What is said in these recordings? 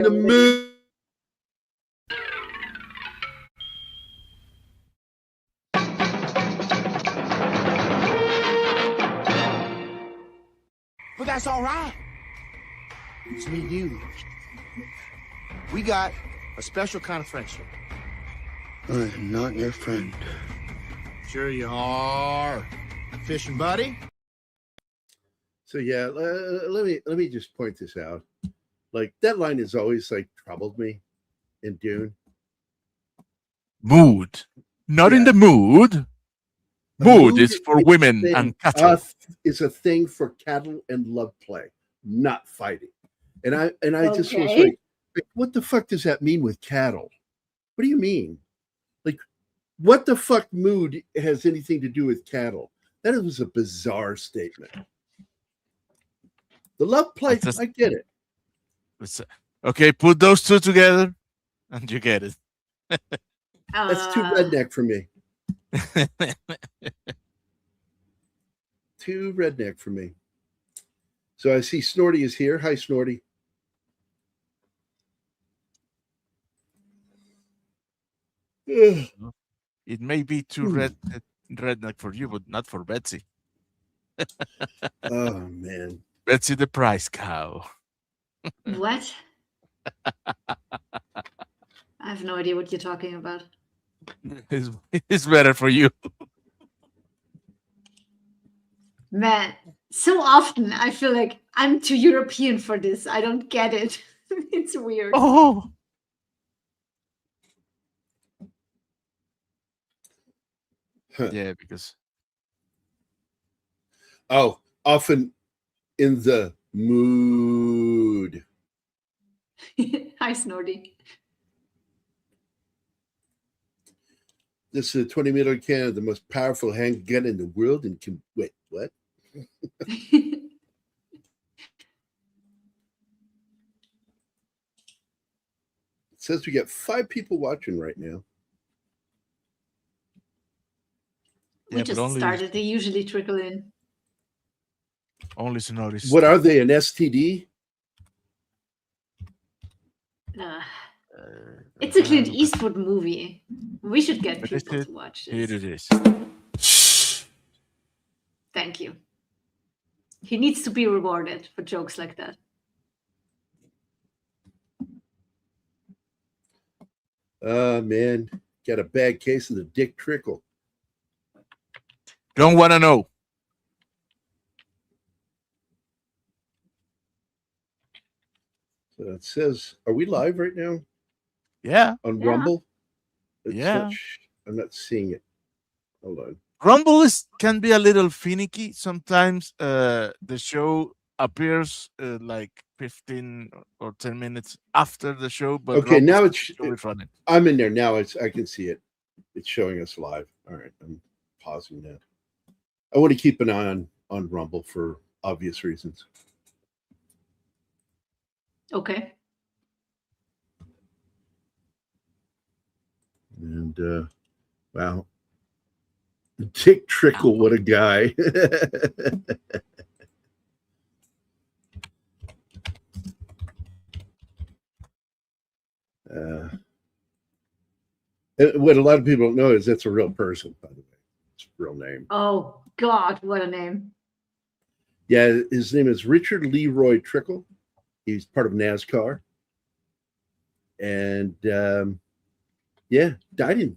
the mood. But that's all right. It's me and you. We got a special kind of friendship. I am not your friend. Sure you are. Fishing buddy? So yeah, let me just point this out. Like that line has always like troubled me in Dune. Mood. Not in Yeah. the mood. Mood is for women and cattle. It's a thing for cattle and love play, not fighting. And I just was Okay. like, what the fuck does that mean with cattle? What do you mean? Like, what the fuck mood has anything to do with cattle? That was a bizarre statement. The love play, I get it. Okay, put those two together and you get it. That's too redneck for me. Too redneck for me. So I see Snorty is here. Hi, Snorty. Ugh. It may be too redneck for you, but not for Betsy. Oh, man. Betsy the prize cow. What? I have no idea what you're talking about. It's better for you. Man, so often I feel like I'm too European for this. I don't get it. It's weird. Oh. Yeah, because. Oh, often in the mood. Hi, Snorty. This is a 20-meter cannon, the most powerful handgun in the world, and can wait. What? It says we got 5 people watching right now. We just started. They usually trickle in. Only Sonoris. What are they? An STD? It's a Clint Eastwood movie. We should get people to watch this. Here it is. Thank you. He needs to be rewarded for jokes like that. Man, got a bad case of the dick trickle. Don't want to know. So it says, are we live right now? Yeah. On Rumble? Yeah. I'm not seeing it. Hold on. Rumble can be a little finicky. Sometimes the show appears like 15 or 10 minutes after the show. But okay, now it's running. I'm in there now. I can see it. It's showing us live. All right, I'm pausing that. I want to keep an eye on Rumble for obvious reasons. Okay. And wow. Dick Trickle, what a guy. What a lot of people don't know is that's a real person, by the way. It's a real name. Oh, God, what a name. Yeah, his name is Richard Leroy Trickle. He's part of NASCAR. And yeah, died in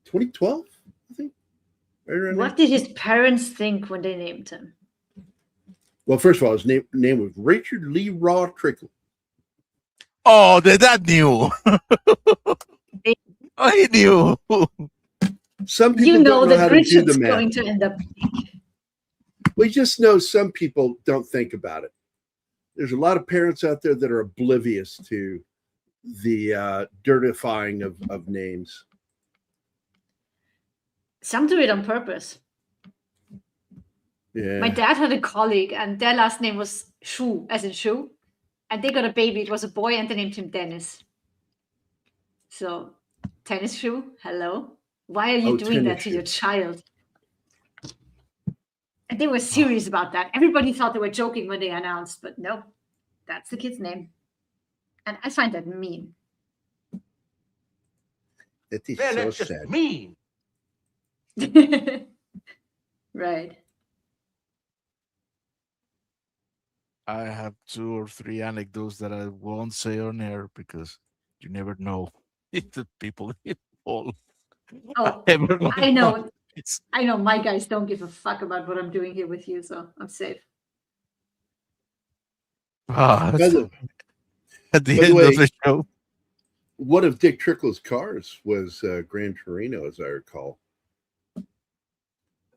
2012, I think. Right what did his parents think when they named him? Well, first of all, his name was Richard Leroy Trickle. Oh, that knew. I knew. Some people don't know how to do the math. Going to end up. We just know some people don't think about it. There's a lot of parents out there that are oblivious to the dirtifying of names. Some do it on purpose. Yeah. My dad had a colleague, and their last name was Shu, as in shoe. And they got a baby. It was a boy, and they named him Dennis. So, tennis shoe, hello. Why are you doing that to your child? And they were serious about that. Everybody thought they were joking when they announced, but no, That's the kid's name. And I find that mean. That is Man, so that's just sad. mean. Right. I have 2 or 3 anecdotes that I won't say on air because you never know if the people involved Oh, are ever going I know. to- It's I know my guys don't give a fuck about what I'm doing here with you, so I'm safe. ah, By the, at the by the end way- of the show. one of Dick Trickle's cars was Gran Torino, as I recall.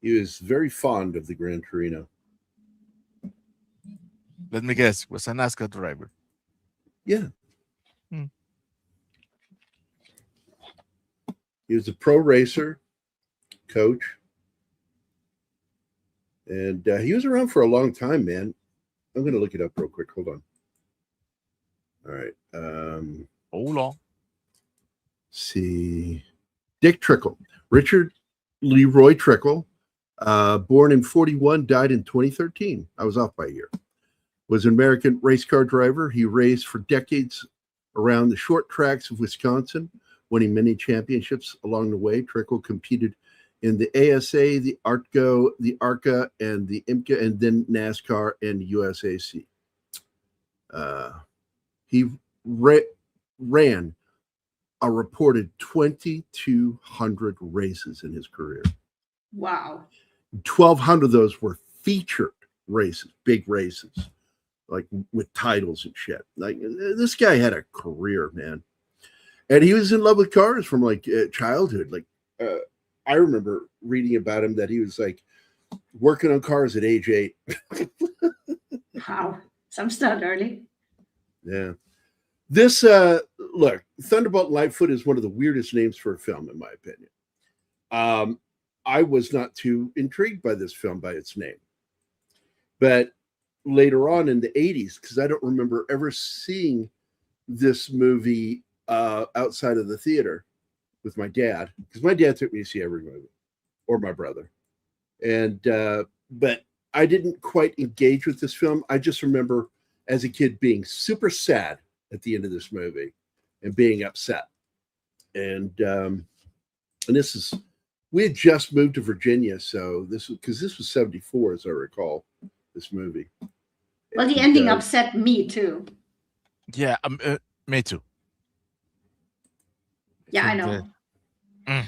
He was very fond of the Gran Torino. Let me guess, was a NASCAR driver. Yeah. Hmm. He was a pro racer, coach, and he was around for a long time, man. I'm going to look it up real quick. Hold on. All right. Hold on. See. Dick Trickle. Richard Leroy Trickle, born in 41, died in 2013. I was off by a year. Was an American race car driver. He raced for decades around the short tracks of Wisconsin, winning many championships along the way. Trickle competed in the ASA, the ARTCO, the ARCA, and the IMCA, and then NASCAR and USAC. He ran a reported 2,200 races in his career. Wow. 1,200 of those were featured races, big races, like with titles and shit. Like this guy had a career, man. And he was in love with cars from like childhood. Like I remember reading about him that he was like working on cars at age 8. Wow. Some start early. Yeah. This look, Thunderbolt and Lightfoot is one of the weirdest names for a film, in my opinion. I was not too intrigued by this film by its name. But later on in the 80s, because I don't remember ever seeing this movie outside of the theater with my dad, because my dad took me to see every movie, or my brother. And but I didn't quite engage with this film. I just remember as a kid being super sad at the end of this movie and being upset. And this is, we had just moved to Virginia, so this was, because this was 74, as I recall, this movie. Well, the ending upset me too. Yeah, me too. Yeah, I think know. Mm.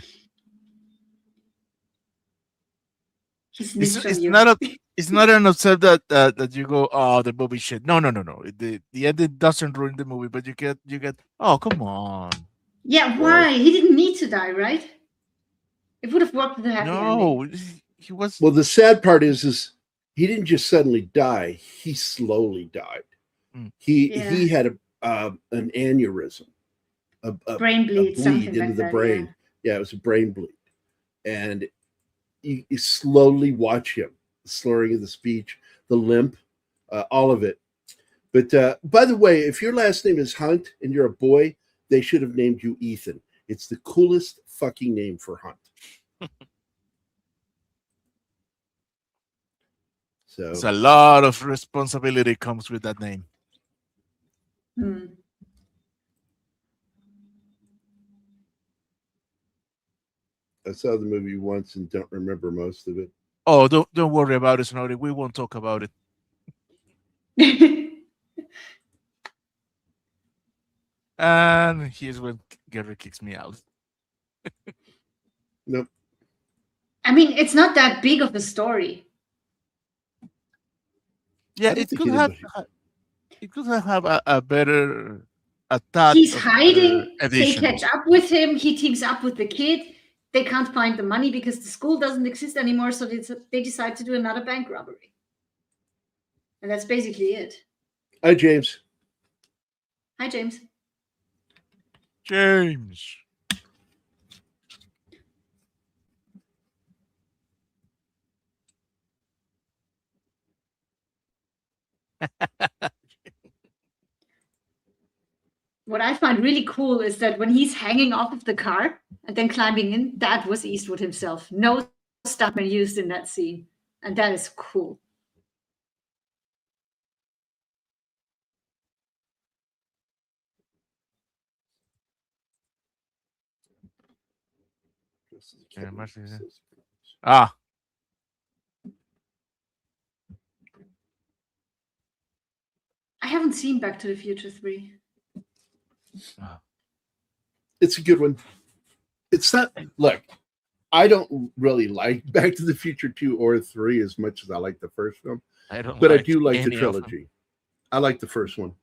He sneaks It's, from it's you. not a it's not an upset that you go, oh, the movie shit. No. The ending doesn't ruin the movie, but you get oh, come on. Yeah, why? He didn't need to die, right? It would have worked with a happy ending. No, he was. Well, the sad part is he didn't just suddenly die; he slowly died. Mm. He had an aneurysm, a Brain bleed, bleed something into like the that, brain. Yeah, it was a brain bleed, and you slowly watch him, the slurring of the speech, the limp, all of it. But by the way, if your last name is Hunt and you're a boy, they should have named you Ethan. It's the coolest fucking name for Hunt. So It's a lot of responsibility comes with that name. Hmm. I saw the movie once and don't remember most of it. Oh, don't worry about it, Snorri. We won't talk about it. And here's when Gary kicks me out. Nope. I mean, it's not that big of a story. Yeah, I don't it think could have anybody- it could have a better a tad He's of hiding. better They edition. catch up with him. He teams up with the kid. They can't find the money because the school doesn't exist anymore. So they decide to do another bank robbery. And that's basically it. Hi, James. Hi, James. James. What I find really cool is that when he's hanging off of the car and then climbing in, that was Eastwood himself. No stuntman used in that scene. And that is cool. Yeah, Ah, I haven't seen Back to the Future 3. It's a good one. It's not, look, I don't really like Back to the Future 2 or 3 as much as I like the first film, I don't. but I like do like the any of them. trilogy. I like the first one.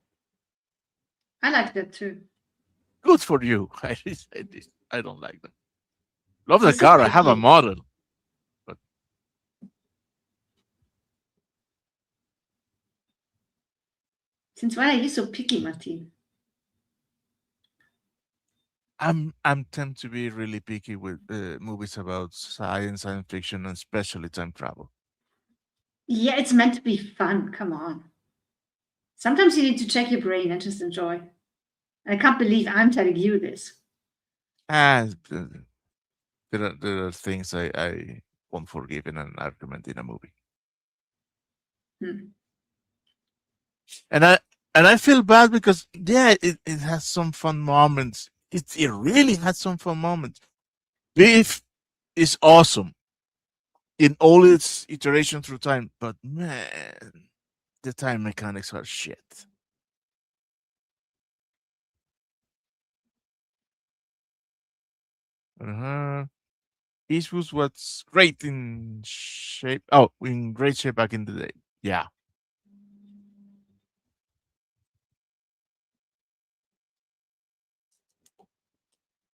I like that too. Good for you. I don't like them. Love the He's so car. I have a picky. model. Since when are you so picky, Martin? I'm tend to be really picky with movies about science fiction, and especially time travel. Yeah, it's meant to be fun. Come on. Sometimes you need to check your brain and just enjoy. And I can't believe I'm telling you this. And there are things I won't forgive in an argument in a movie. Hmm. And I feel bad because it has some fun moments. It really has some fun moments. Beef is awesome in all its iteration through time, but man, the time mechanics are shit. Eastwood was great in shape. Oh, in great shape back in the day. Yeah.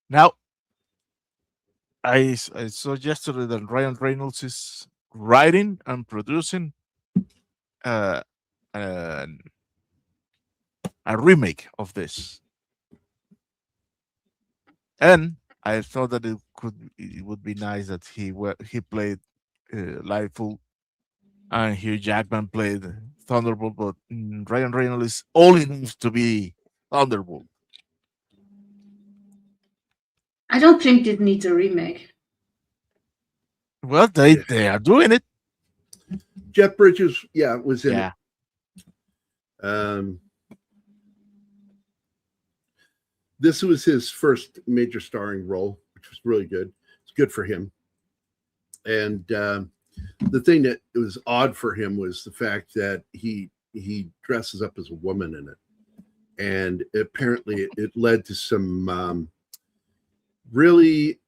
Now, I saw yesterday that Ryan Reynolds is writing and producing uh, an, a remake of this, and I thought that it would be nice that he played Lightfoot and Hugh Jackman played Thunderbolt, but Ryan Reynolds is all he needs to be Thunderbolt. I don't think it needs a remake. Well, they are doing it. Jeff Bridges, was in Yeah. it. This was his first major starring role, which was really good. It's good for him. And the thing that was odd for him was the fact that he dresses up as a woman in it, and apparently it led to some really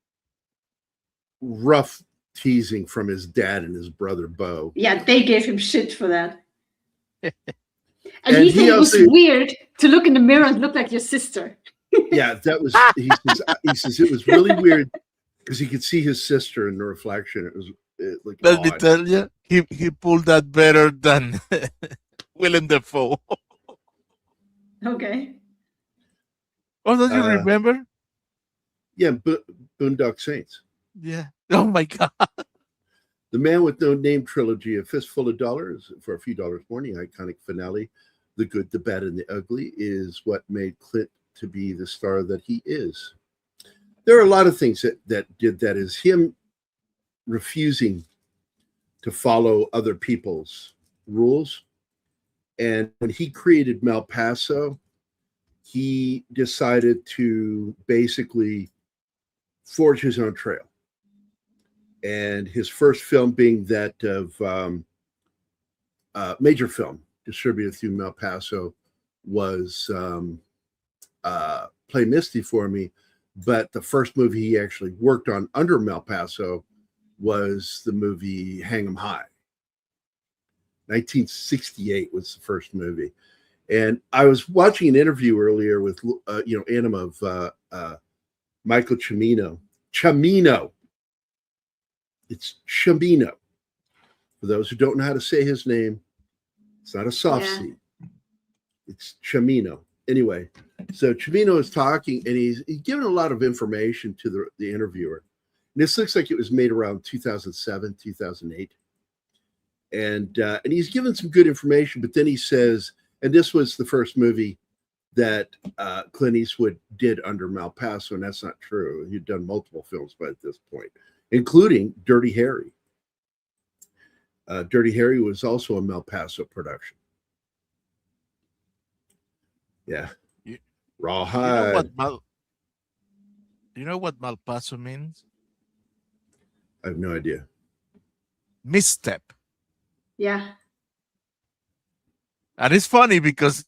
rough teasing from his dad and his brother Bo. Yeah, they gave him shit for that. And he said he it was also- weird to look in the mirror and look like your sister. Yeah, that was. He says it was really weird because he could see his sister in the reflection. It was like Let me odd. tell you, he pulled that better than Willem Dafoe. Okay. Oh, don't you remember? Yeah, Boondock Saints. Yeah. Oh my God. The Man with No Name trilogy, A Fistful of Dollars for a Few Dollars More, the iconic finale, The Good, the Bad, and the Ugly, is what made Clint to be the star that he is. There are a lot of things that did that. Is him refusing to follow other people's rules. And when he created Malpaso, he decided to basically forge his own trail. And his first film being that of major film distributed through Malpaso was Play Misty for Me. But the first movie he actually worked on under Malpaso was the movie Hang 'em High. 1968 was the first movie. And I was watching an interview earlier with, Anima of Michael Cimino. Cimino. It's Cimino. For those who don't know how to say his name, it's not a soft C. It's Cimino. Anyway, so Cimino is talking, and he's giving a lot of information to the interviewer. And this looks like it was made around 2007, 2008. And he's given some good information, but then he says, and this was the first movie that Clint Eastwood did under Malpaso, and that's not true. He'd done multiple films by this point, including Dirty Harry. Dirty Harry was also a Malpaso production. Yeah. Rawhide. Do you know what Malpaso means? I have no idea. Misstep. Yeah. And it's funny because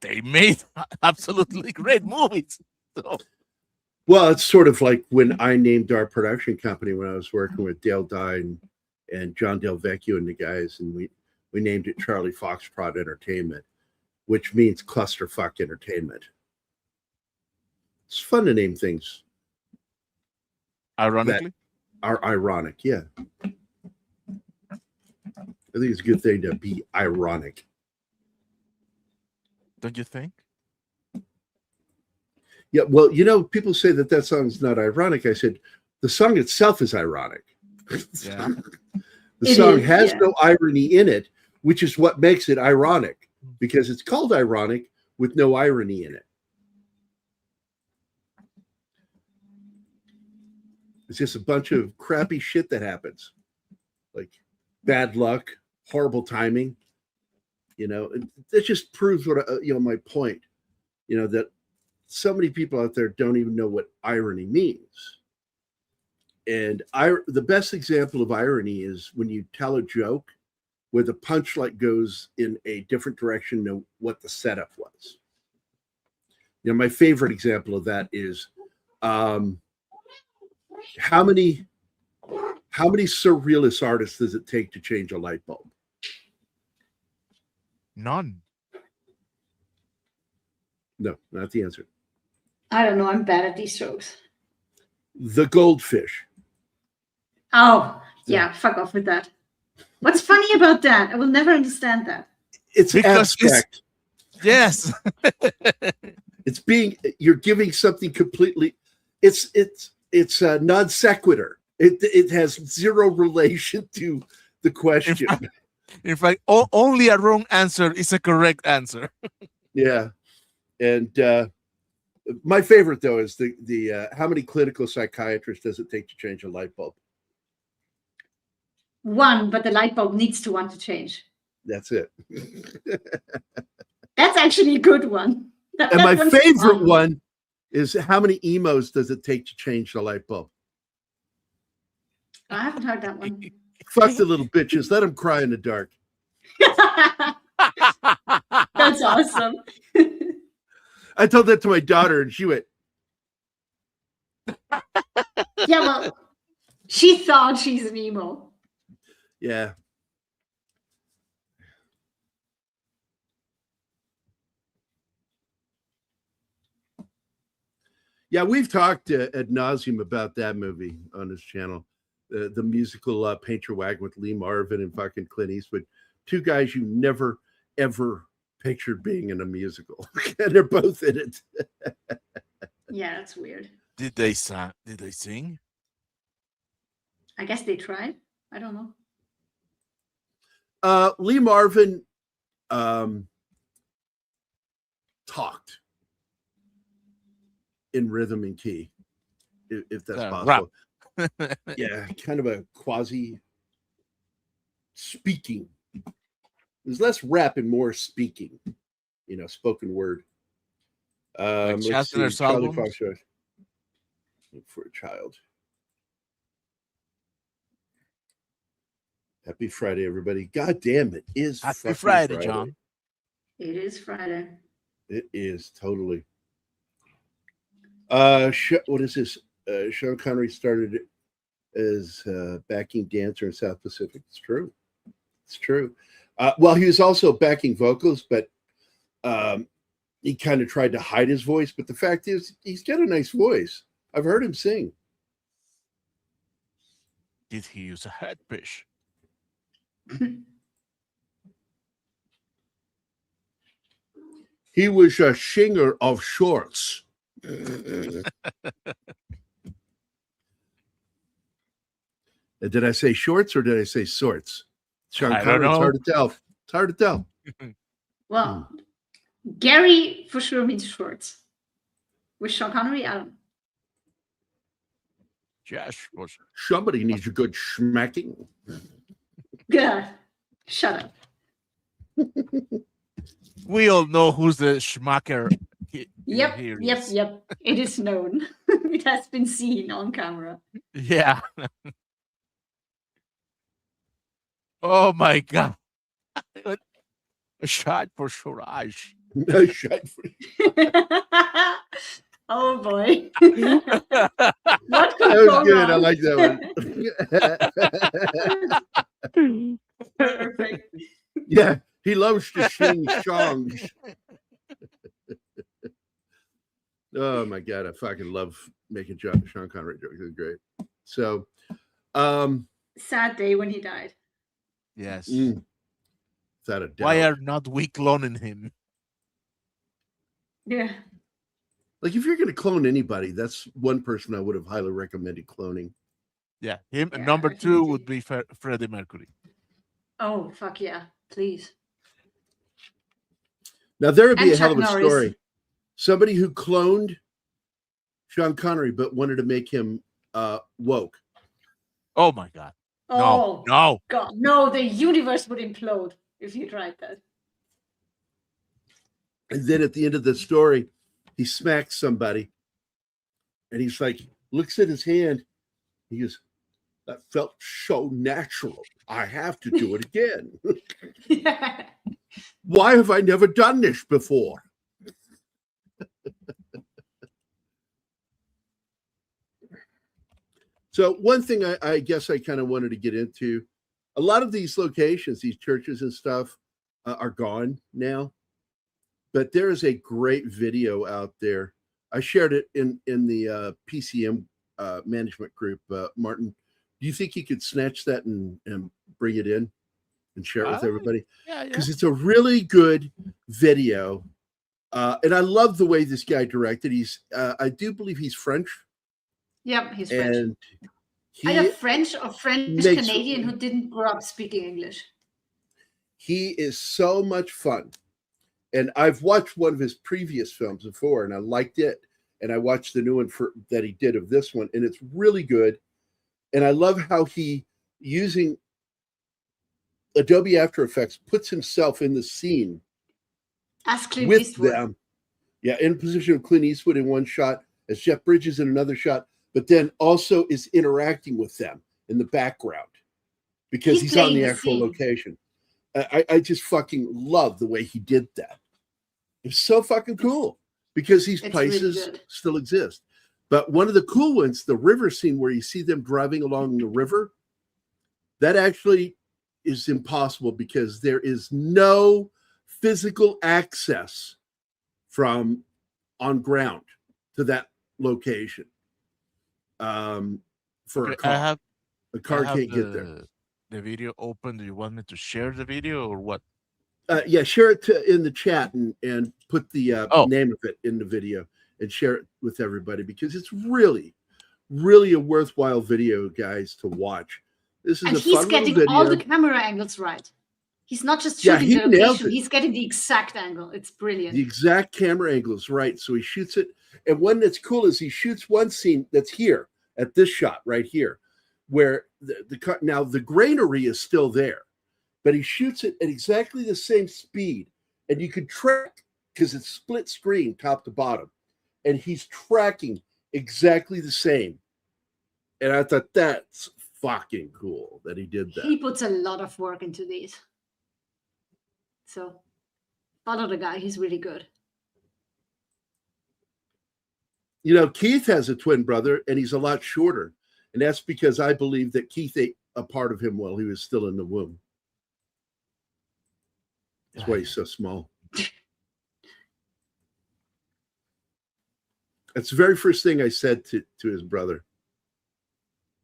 they made absolutely great movies. So, Well, it's sort of like when I named our production company when I was working with Dale Dye and John Del Vecchio and the guys, and we named it Charlie Foxtrot Entertainment, which means clusterfuck entertainment. It's fun to name things ironically, that are ironic. Yeah. I think it's a good thing to be ironic. don't you think? Yeah, well, people say that song's not ironic. I said, the song itself is ironic. Yeah. The It song is, has yeah. no irony in it, which is what makes it ironic, because it's called ironic with no irony in it. It's just a bunch of crappy shit that happens, like bad luck, horrible timing. And that just proves what my point. That so many people out there don't even know what irony means. And the best example of irony is when you tell a joke where the punchline goes in a different direction than what the setup was. My favorite example of that is how many surrealist artists does it take to change a light bulb? None. No, not the answer. I don't know. I'm bad at these jokes. The goldfish. Oh, yeah. Fuck off with that. What's funny about that? I will never understand that. It's Because abstract. Yes. You're giving something completely. It's a non sequitur. It has zero relation to the question. In fact, only a wrong answer is a correct answer. Yeah, and my favorite though is the how many clinical psychiatrists does it take to change a light bulb? One, but the light bulb needs to want to change. That's it. That's actually a good one. And That my one's favorite fun. one is how many emos does it take to change the light bulb? I haven't heard that one. Fuck the little bitches. Let them cry in the dark. That's awesome. I told that to my daughter, and she went, Yeah, well, she thought she's an emo. yeah. Yeah, we've talked ad nauseum about that movie on this channel. The musical Paint Your Wagon with Lee Marvin and fucking Clint Eastwood. Two guys you never, ever pictured being in a musical. And they're both in it. Yeah, that's weird. Did they sing? I guess they tried. I don't know. Lee Marvin talked in rhythm and key, if that's possible. Yeah, kind of a quasi speaking. There's less rap and more speaking, spoken word. Like Let's Chastener's see, Charlie albums? Foxtrot. Look for a child. Happy Friday, everybody. God damn, it is Happy fucking Friday, John. It is Friday. It is totally. What is this? Sean Connery started as backing dancer in South Pacific. It's true. It's true. Well, he was also backing vocals, but he kind of tried to hide his voice. But the fact is, he's got a nice voice. I've heard him sing. Did he use a headpiece? He was a singer of shorts. Did I say shorts or did I say sorts? Sean I Connery, don't it's know. hard to tell. It's hard to tell. Well, Gary for sure means shorts. With Sean Connery, I don't know. Josh was. Somebody needs a good smacking. God, shut up. We all know who's the schmacker. Yep. Here It is known. It has been seen on camera. Yeah. Oh my God. A shot for Suraj. Shite for- Oh boy. That What could was go good. I wrong? like that one. Perfect. Yeah, he loves to sling songs. Oh my God, I fucking love making Sean Connery jokes. It's great. So, Sad day when he died. Yes. without a doubt. Why are not we cloning him? Yeah. Like, if you're going to clone anybody, that's one person I would have highly recommended cloning. Yeah, him. Yeah, Number I 2 think would be Freddie Mercury. Oh, fuck yeah. Please. Now, there would be And a hell Chuck of a Norris. story. Somebody who cloned Sean Connery but wanted to make him woke. Oh my God. Oh, No. God. No, the universe would implode if you tried that. And then at the end of the story, he smacks somebody. And he's like, looks at his hand. He goes, that felt so natural. I have to do it again. Why have I never done this before? So one thing I guess I kind of wanted to get into, a lot of these locations, these churches and stuff are gone now. But there is a great video out there. I shared it in the PCM management group. Martin, do you think you could snatch that and bring it in and share it with everybody? Yeah. Because it's a really good video. And I love the way this guy directed. He's, I do believe he's French. Yep, he's French. And Either French or French Canadian who didn't grow up speaking English. He is so much fun. And I've watched one of his previous films before, and I liked it. And I watched the new one that he did of this one, and it's really good. And I love how he, using Adobe After Effects, puts himself in the scene as Clint with Eastwood. them. Yeah, in position of Clint Eastwood in one shot, as Jeff Bridges in another shot, but then also is interacting with them in the background because he's on the actual location. I just fucking love the way he did that. It's so fucking cool because these places really still exist. But one of the cool ones, the river scene where you see them driving along the river, that actually is impossible because there is no physical access from on ground to that location for a car. A car can't get there. The video open. Do you want me to share the video or what? Yeah, share it in the chat and put the name of it in the video and share it with everybody because it's really, really a worthwhile video, guys, to watch. This is and he's getting all the camera angles right. He's not just shooting the location; he's getting the exact angle. It's brilliant. The exact camera angle is right, so he shoots it. And one that's cool is he shoots one scene that's here at this shot right here, where now the granary is still there. But he shoots it at exactly the same speed. And you could track, because it's split screen top to bottom. And he's tracking exactly the same. And I thought that's fucking cool that he did that. He puts a lot of work into these. So follow the guy. He's really good. You know, Keith has a twin brother, and he's a lot shorter. And that's because I believe that Keith ate a part of him while he was still in the womb. That's why he's so small. That's the very first thing I said to his brother.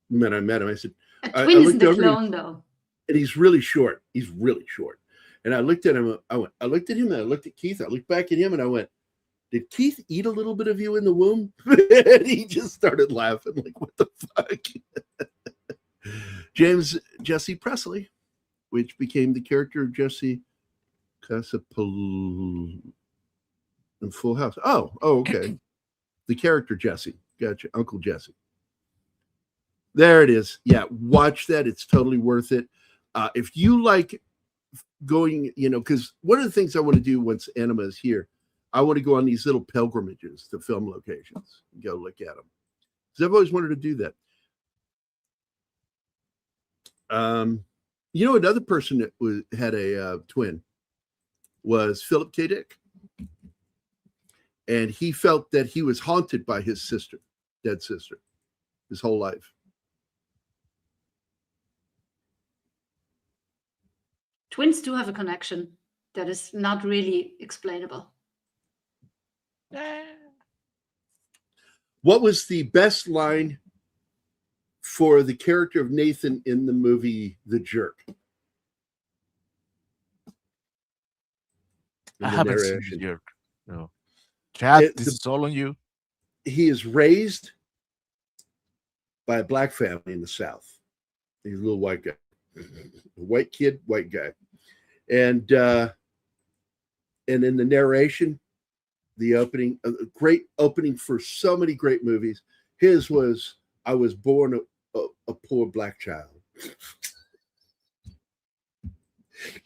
When I met him, I said, a twin isn't a clone, though. And he's really short. He's really short. And I looked at him. I looked at him, and I looked at Keith. I looked back at him, and I went, did Keith eat a little bit of you in the womb? And he just started laughing, like, what the fuck? James Jesse Presley, which became the character of Jesse Casapol in Full House. Oh, okay. The character Jesse. Gotcha. Uncle Jesse. There it is. Yeah, watch that. It's totally worth it. If you like going, because one of the things I want to do once Anima is here, I want to go on these little pilgrimages to film locations and go look at them. Because I've always wanted to do that. You know, another person that had a twin was Philip K. Dick. And he felt that he was haunted by his sister, dead sister, his whole life. Twins do have a connection that is not really explainable. What was the best line for the character of Nathan in the movie The Jerk? I haven't seen The Jerk. No. Chad, this is all on you. He is raised by a black family in the South. He's a little white guy. A white kid, white guy. And in the narration, the opening, a great opening for so many great movies. His was, I was born a poor black child.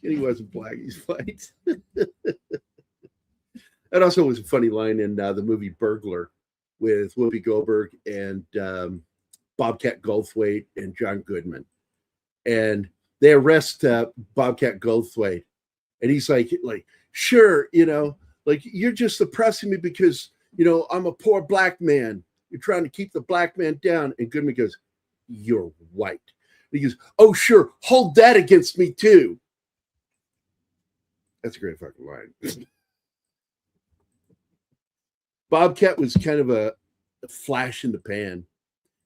And he wasn't black, he's white. That also was a funny line in the movie Burglar with Whoopi Goldberg and Bobcat Goldthwait and John Goodman. And they arrest Bobcat Goldthwait. And he's like, sure, you know, like, you're just oppressing me because, you know, I'm a poor black man. You're trying to keep the black man down. And Goodman goes, you're white. And he goes, oh, sure, hold that against me too. That's a great fucking line. Bobcat was kind of a flash in the pan.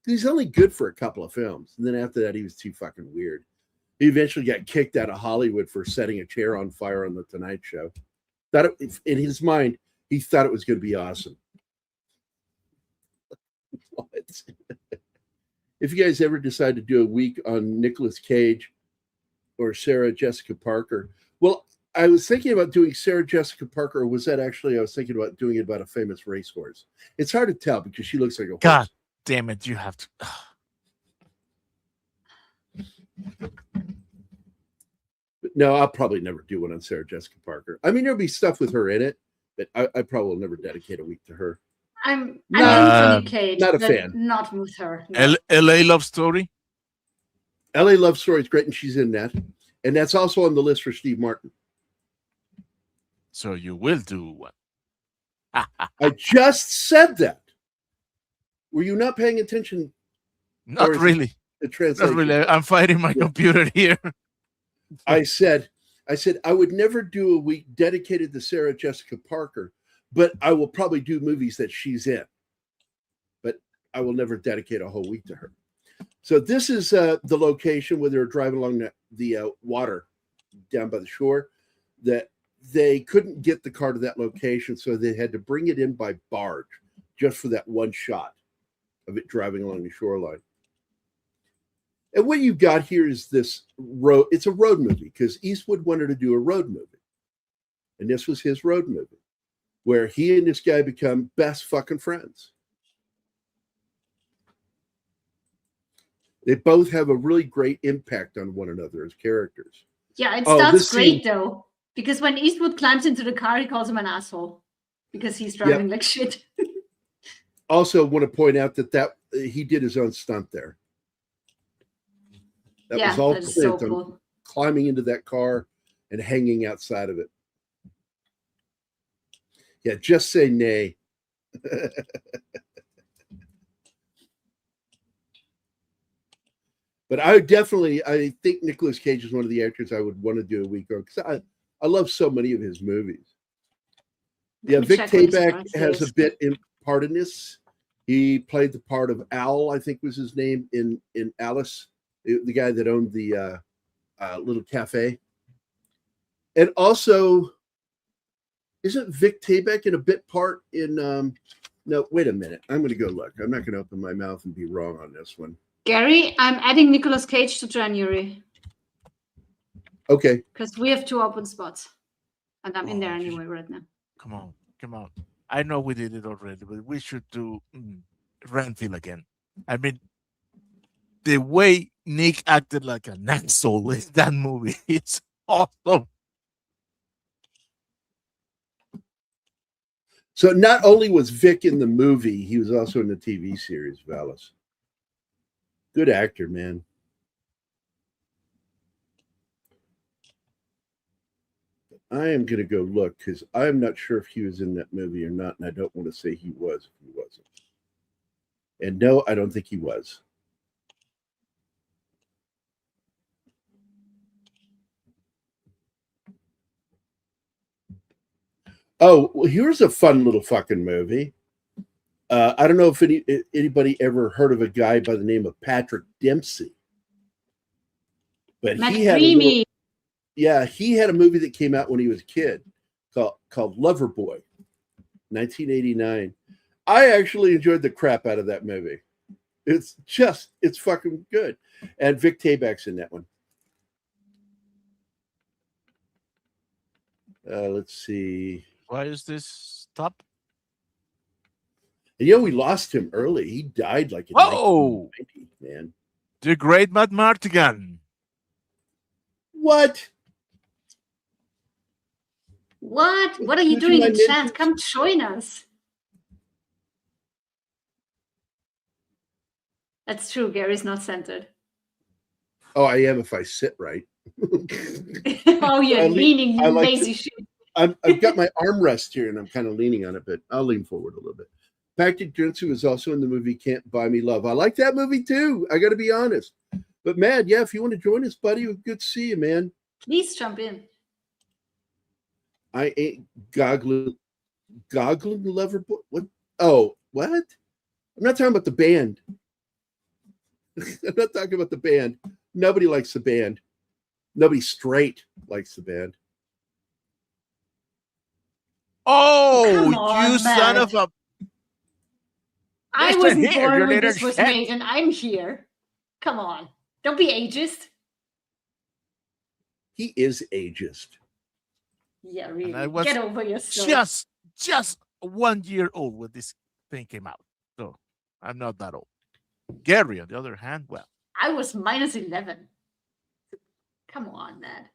He's only good for a couple of films. And then after that, he was too fucking weird. He eventually got kicked out of Hollywood for setting a chair on fire on The Tonight Show. In his mind, he thought it was going to be awesome. What? If you guys ever decide to do a week on Nicolas Cage or Sarah Jessica Parker, well, I was thinking about doing Sarah Jessica Parker, or was that actually, I was thinking about doing it about a famous racehorse. It's hard to tell because she looks like a horse. God damn it, you have to. But no, I'll probably never do one on Sarah Jessica Parker. I mean, there'll be stuff with her in it, but I probably will never dedicate a week to her. I'm Anthony Cage, not a fan. Not with her. No. L.A. Love Story? L.A. Love Story is great, and she's in that. And that's also on the list for Steve Martin. So you will do one. I just said that. Were you not paying attention? Not really. Not really. I'm fighting my computer here. I said I would never do a week dedicated to Sarah Jessica Parker, but I will probably do movies that she's in. But I will never dedicate a whole week to her. So this is the location where they're driving along the water down by the shore. That they couldn't get the car to that location, so they had to bring it in by barge just for that one shot of it driving along the shoreline. And what you got here is this road. It's a road movie because Eastwood wanted to do a road movie. And this was his road movie where he and this guy become best fucking friends. They both have a really great impact on one another as characters. Yeah, it starts great though. Because when Eastwood climbs into the car, he calls him an asshole because he's driving like shit. Also, want to point out that he did his own stunt there. That was all Clint so cool. Climbing into that car and hanging outside of it. Yeah, just say nay. But I think Nicolas Cage is one of the actors I would want to do a week on because I love so many of his movies. Yeah, Vic Tayback has a bit in part in this. He played the part of Al, I think was his name, in Alice, the guy that owned the little cafe. And also, isn't Vic Tayback in a bit part in no, wait a minute. I'm going to go look. I'm not going to open my mouth and be wrong on this one. Gary, I'm adding Nicolas Cage to January. Okay. Because we have 2 open spots. And I'm in there anyway right now. Come on. I know we did it already, but we should do Renfield again. I mean, the way Nick acted like an asshole in that movie, it's awesome. So not only was Vic in the movie, he was also in the TV series, Valis. Good actor, man. I am going to go look because I'm not sure if he was in that movie or not, and I don't want to say he was if he wasn't. And no, I don't think he was. Oh, well, here's a fun little fucking movie. I don't know if anybody ever heard of a guy by the name of Patrick Dempsey, but he had he had a movie that came out when he was a kid called Loverboy, 1989. I actually enjoyed the crap out of that movie. It's fucking good, and Vic Tayback's in that one. Let's see. Why is this top? And we lost him early. He died like in 1990, man. The great Matt Martigan. What? What? What are you doing in chat? Come join us. That's true. Gary's not centered. Oh, I am if I sit right. Oh, you're leaning, you lazy shit. I've got my armrest here, and I'm kind of leaning on it, but I'll lean forward a little bit. Patrick Dempsey was also in the movie Can't Buy Me Love. I like that movie too. I got to be honest. But man, yeah, if you want to join us, buddy, good to see you, man. Please jump in. I ain't goggling lover. What? Oh, what? I'm not talking about the band. I'm not talking about the band. Nobody likes the band. Nobody straight likes the band. Oh, on, you son of a! I wasn't born when this was made, and I'm here. Come on. Don't be ageist. He is ageist. Yeah, really. Get over yourself. Just 1 year old when this thing came out. So I'm not that old. Gary, on the other hand, well. I was minus 11. Come on, man.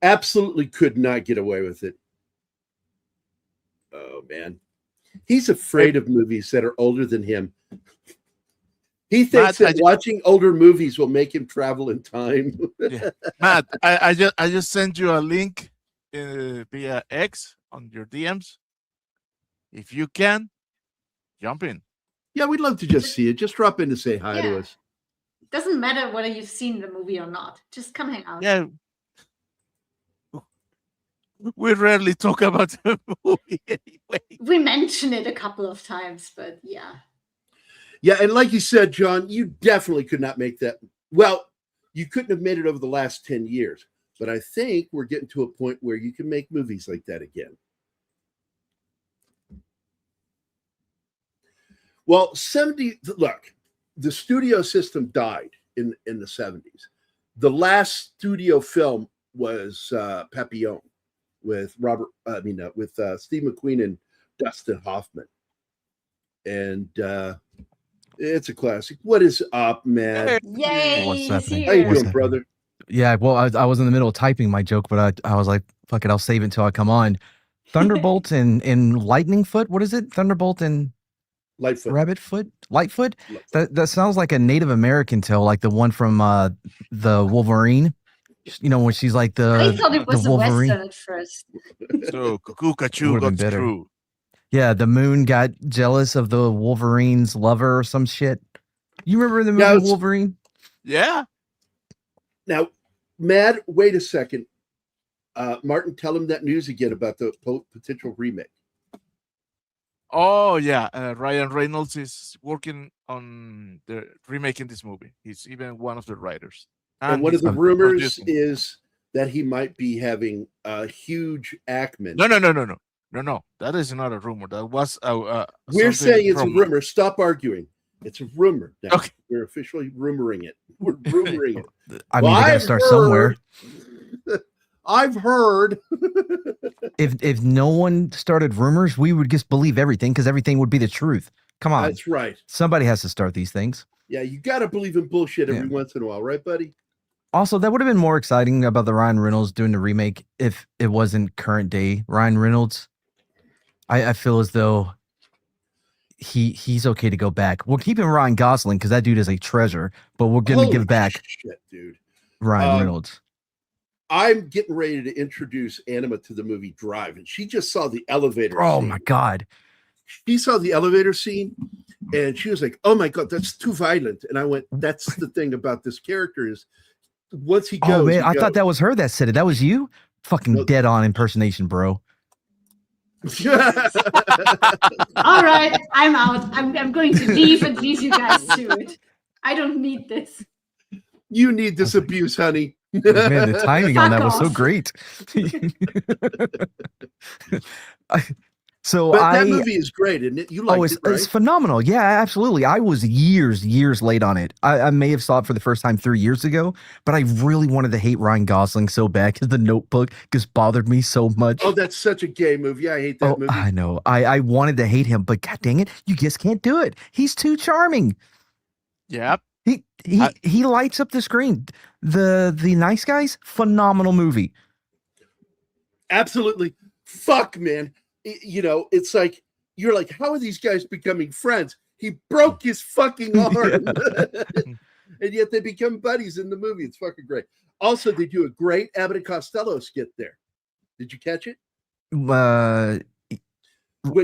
Absolutely could not get away with it. Oh, man. He's afraid of movies that are older than him. He thinks that watching older movies will make him travel in time. Yeah. Matt, I just sent you a link via X on your DMs. If you can, jump in. Yeah, we'd love to just see you. Just drop in to say hi to us. Doesn't matter whether you've seen the movie or not. Just come hang out. Yeah. We rarely talk about the movie anyway. We mention it a couple of times, but yeah. Yeah, and like you said, John, you definitely could not make that. Well, you couldn't have made it over the last 10 years. But I think we're getting to a point where you can make movies like that again. Well, look, the studio system died in the 70s. The last studio film was Papillon with Steve McQueen and Dustin Hoffman. And it's a classic. What is up, man? Yay! What's happening? How you doing, brother? Yeah, well, I was in the middle of typing my joke, but I was like, fuck it, I'll save it until I come on. Thunderbolt and Lightning Foot. What is it? Thunderbolt and Lightfoot. Rabbit Foot? Lightfoot? That sounds like a Native American tale, like the one from the Wolverine. You know, when she's like I thought it was a Wolverine. Western at first. So Cuckoo got screwed. Yeah, the moon got jealous of the Wolverine's lover or some shit. You remember the movie Wolverine? Yeah. Now, Mad, wait a second. Martin, tell him that news again about the potential remake. Oh, yeah. Ryan Reynolds is working on the remaking this movie. He's even one of the writers. And one of the rumors is that he might be having a huge Ackman. No. That is not a rumor. That was we're saying it's a rumor. Stop arguing. It's a rumor. Now, okay. We're officially rumoring it. We're rumoring it. I mean, they gotta start somewhere. I've heard. If no one started rumors, we would just believe everything because everything would be the truth. Come on. That's right. Somebody has to start these things. Yeah, you got to believe in bullshit every once in a while, right, buddy? Also, that would have been more exciting about the Ryan Reynolds doing the remake if it wasn't current day Ryan Reynolds. I feel as though he's okay to go back. We're keeping Ryan Gosling because that dude is a treasure, but we're going to give back shit, dude. Ryan Reynolds. I'm getting ready to introduce Anima to the movie Drive, and she just saw the elevator Oh scene. my god. She saw the elevator scene, and she was like, "Oh my god, that's too violent." And I went, "That's the thing about this character is once he goes." Oh man, he I thought goes. that was her that said it. That was you? Fucking No. dead on impersonation, bro. All right, I'm out. I'm going to leave and leave you guys to it. I don't need this. You need this abuse, honey. Man, the timing on Fuck that was so off. great. But that movie is great, isn't it? You liked it, right? It's phenomenal. Yeah, absolutely. I was years late on it. I may have saw it for the first time 3 years ago, but I really wanted to hate Ryan Gosling so bad because The Notebook just bothered me so much. Oh, that's such a gay movie. I hate that movie. I know. I wanted to hate him, but god dang it, you just can't do it. He's too charming. Yep. He lights up the screen. The Nice Guys, phenomenal movie. Absolutely. Fuck, man. You know, it's like, you're like, how are these guys becoming friends? He broke his fucking arm. And yet they become buddies in the movie. It's fucking great. Also, they do a great Abbott and Costello skit there. Did you catch it? When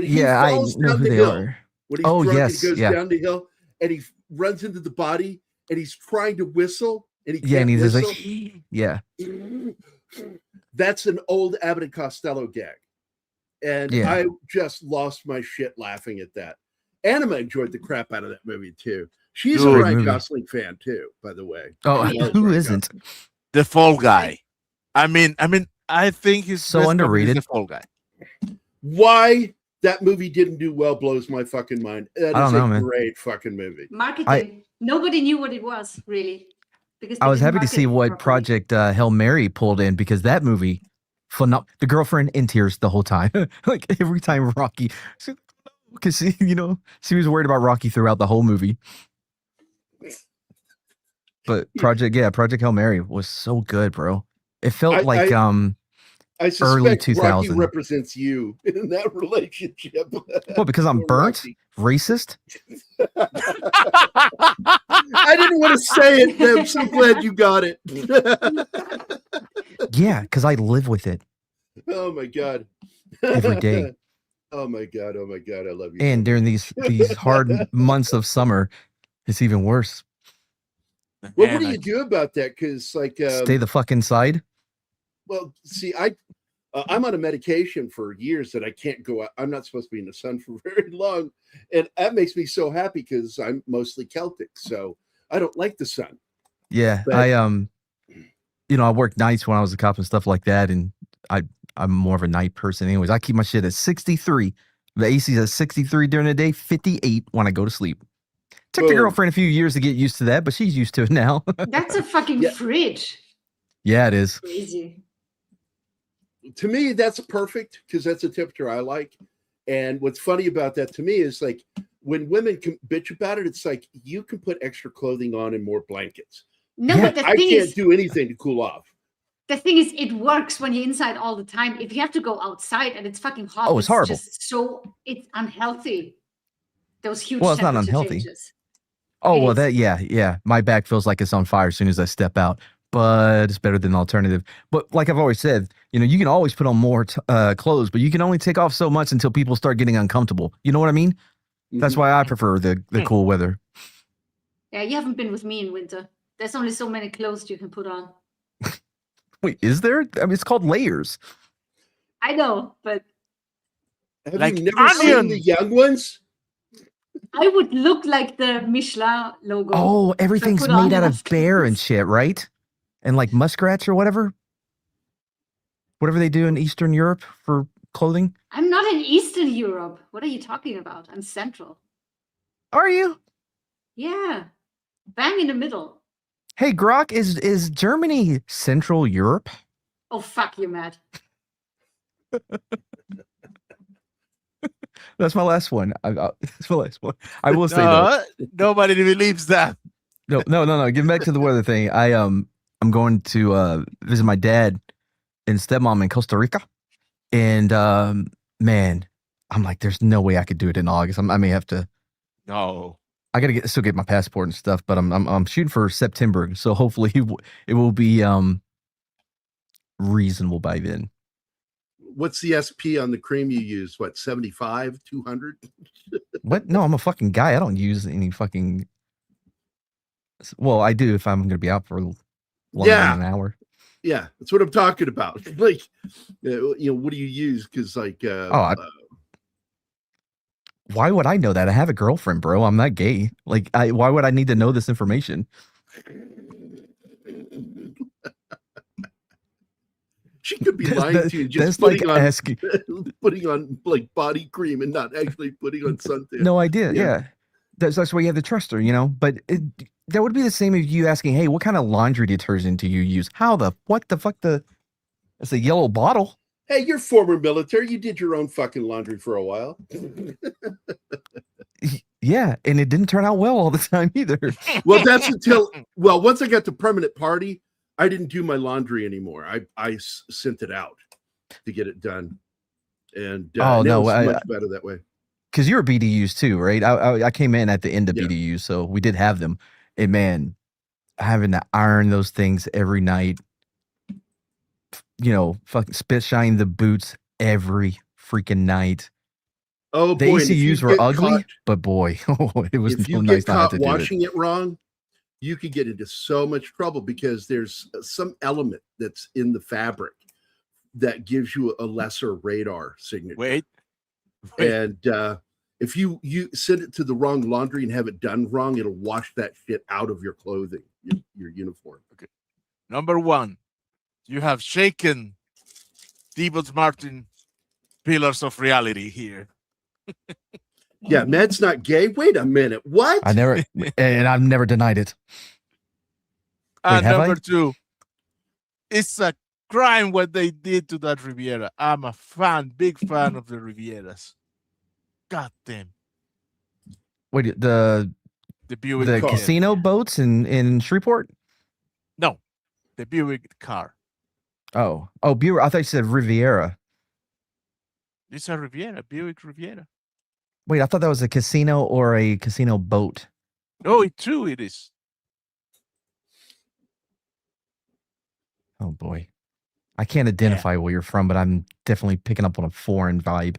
he falls I know down who the they hill, are. when he's drunk yes, and goes yeah. down the hill and he runs into the body and he's trying to whistle and he can't Yeah, and he's whistle. just like, yeah. That's an old Abbott and Costello gag. And Yeah. I just lost my shit laughing at that. Anima enjoyed the crap out of that movie too. She's a Good Ryan movie. Gosling fan too, by the way. Oh, She loves who Ryan isn't? Gosling. The Fall Guy. I mean, I think he's So underrated. The Fall Guy. Why that movie didn't do well blows my fucking mind. That I is don't know, a man. great fucking movie. Marketing. Nobody knew what it was, really. Because I they was didn't happy to market see it what properly. Project Hail Mary pulled in because that movie, the girlfriend in tears the whole time. Like every time Rocky, because she was worried about Rocky throughout the whole movie. But Project Hail Mary was so good, bro. It felt like I suspect early Rocky 2000. represents you in that relationship. Well, because I'm Poor burnt, Rocky. racist. I didn't want to say it, but I'm so glad you got it. Yeah, because I live with it Oh my god. every day. Oh my god. Oh my god. I love you. And during these hard months of summer, it's even worse. Well, what And do you do about that? Because like Stay the fuck inside. well, see, I'm on a medication for years that I can't go out. I'm not supposed to be in the sun for very long. And that makes me so happy because I'm mostly Celtic. So I don't like the sun. Yeah, But- I worked nights when I was a cop and stuff like that, and I'm more of a night person. Anyways, I keep my shit at 63. The AC's at 63 during the day, 58 when I go to sleep. Took the Boom. girlfriend a few years to get used to that, but she's used to it now. That's a fucking Yeah. fridge. Yeah, it is. Crazy. To me, that's perfect because that's a temperature I like. And what's funny about that to me is like when women can bitch about it, it's like you can put extra clothing on and more blankets. No, Yeah, but the I thing can't is, do anything to cool off. it works when you're inside all the time. If you have to go outside and it's fucking hot, Oh, it's horrible. just it's unhealthy. Those huge Well, it's not temperature unhealthy. changes. Oh, It well, is. yeah. My back feels like it's on fire as soon as I step out, but it's better than the alternative. But like I've always said, you can always put on more clothes, but you can only take off so much until people start getting uncomfortable. You know what I mean? That's Mhm. why I prefer the cool weather. Yeah, you haven't been with me in winter. There's only so many clothes you can put on. Wait, is there? I mean, it's called layers. I know, but Have Like you never seen onion. the young ones? I would look like the Michelin logo. Oh, everything's put on made out of enough bear and clothes. shit, right? And like muskrats or whatever. Whatever they do in Eastern Europe for clothing. I'm not in Eastern Europe. What are you talking about? I'm Central. Are you? Yeah. Bang in the middle. Hey, Grok, is Germany Central Europe? Oh, fuck you, Matt. That's my last one. That's my last one. I will say though. Nobody believes that. No. Getting back to the weather thing. I'm going to visit my dad and stepmom in Costa Rica, and man, I'm like, there's no way I could do it in August. I may have to. No. I gotta still get my passport and stuff, but I'm shooting for September, so hopefully it will be reasonable by then. What's the SP on the cream you use? What, 75, 200? What? No, I'm a fucking guy. I don't use any fucking. Well, I do if I'm going to be out for longer Yeah. than an hour. Yeah, that's what I'm talking about. Like, you know, what do you use? Because like, why would I know that? I have a girlfriend, bro. I'm not gay. Like, why would I need to know this information? She could be lying to you, just putting on like body cream and not actually putting on suntan. No idea. Yeah. That's why you have to trust her, you know. But that would be the same if you asking, "Hey, what kind of laundry detergent do you use?" What the fuck? It's a yellow bottle. Hey, you're former military. You did your own fucking laundry for a while. Yeah, and it didn't turn out well all the time either. Well, that's once I got to permanent party, I didn't do my laundry anymore. I sent it out to get it done. And it was much better that way. Because you were BDUs too, right? I came in at the end of BDUs, so we did have them. And man, having to iron those things every night, you know, fucking spit shine the boots every freaking night. Oh, the boy, ACUs were ugly, but boy, it was if you nice get not caught to do washing it wrong, you could get into so much trouble because there's some element that's in the fabric that gives you a lesser radar signature. Wait. And if you send it to the wrong laundry and have it done wrong, it'll wash that shit out of your clothing, your uniform. Okay. Number one, you have shaken Debo's Martin pillars of reality here. Yeah, Med's not gay. Wait a minute. What? I've never denied it. And number two, it's a crime what they did to that Riviera. I'm a big fan of the Rivieras. God damn. Wait, the Buick casino boats in Shreveport? No, the Buick car. Oh, Buick. I thought you said Riviera. It's a Riviera, Buick Riviera. Wait, I thought that was a casino or a casino boat. No, true it is. Oh boy, I can't identify where you're from, but I'm definitely picking up on a foreign vibe.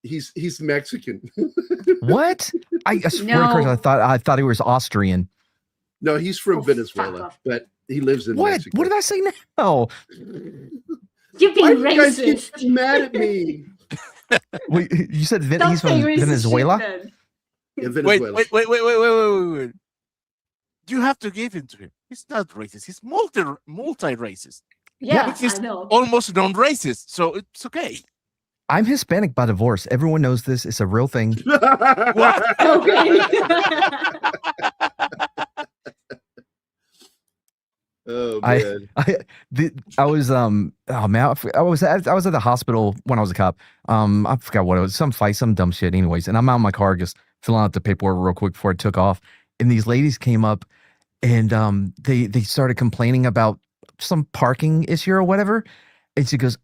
He's Mexican. What? I swear to Christ, I thought he was Austrian. No, he's from Venezuela, but he lives in Mexico. What did I say now? You're being Why racist. you guys get mad at me? Wait, you said Don't he's from say racist Venezuela? shit then. Yeah, Venezuela. Wait. You have to give it to him. He's not racist. He's multi-racist. Yeah, Which is I know. almost non-racist, so it's okay. I'm Hispanic by divorce. Everyone knows this. It's a real thing. What? Okay. Oh man. I was I was at the hospital when I was a cop. I forgot what it was, some fight, some dumb shit. Anyways, and I'm out in my car just filling out the paperwork real quick before I took off. And these ladies came up and they started complaining about some parking issue or whatever. And she goes,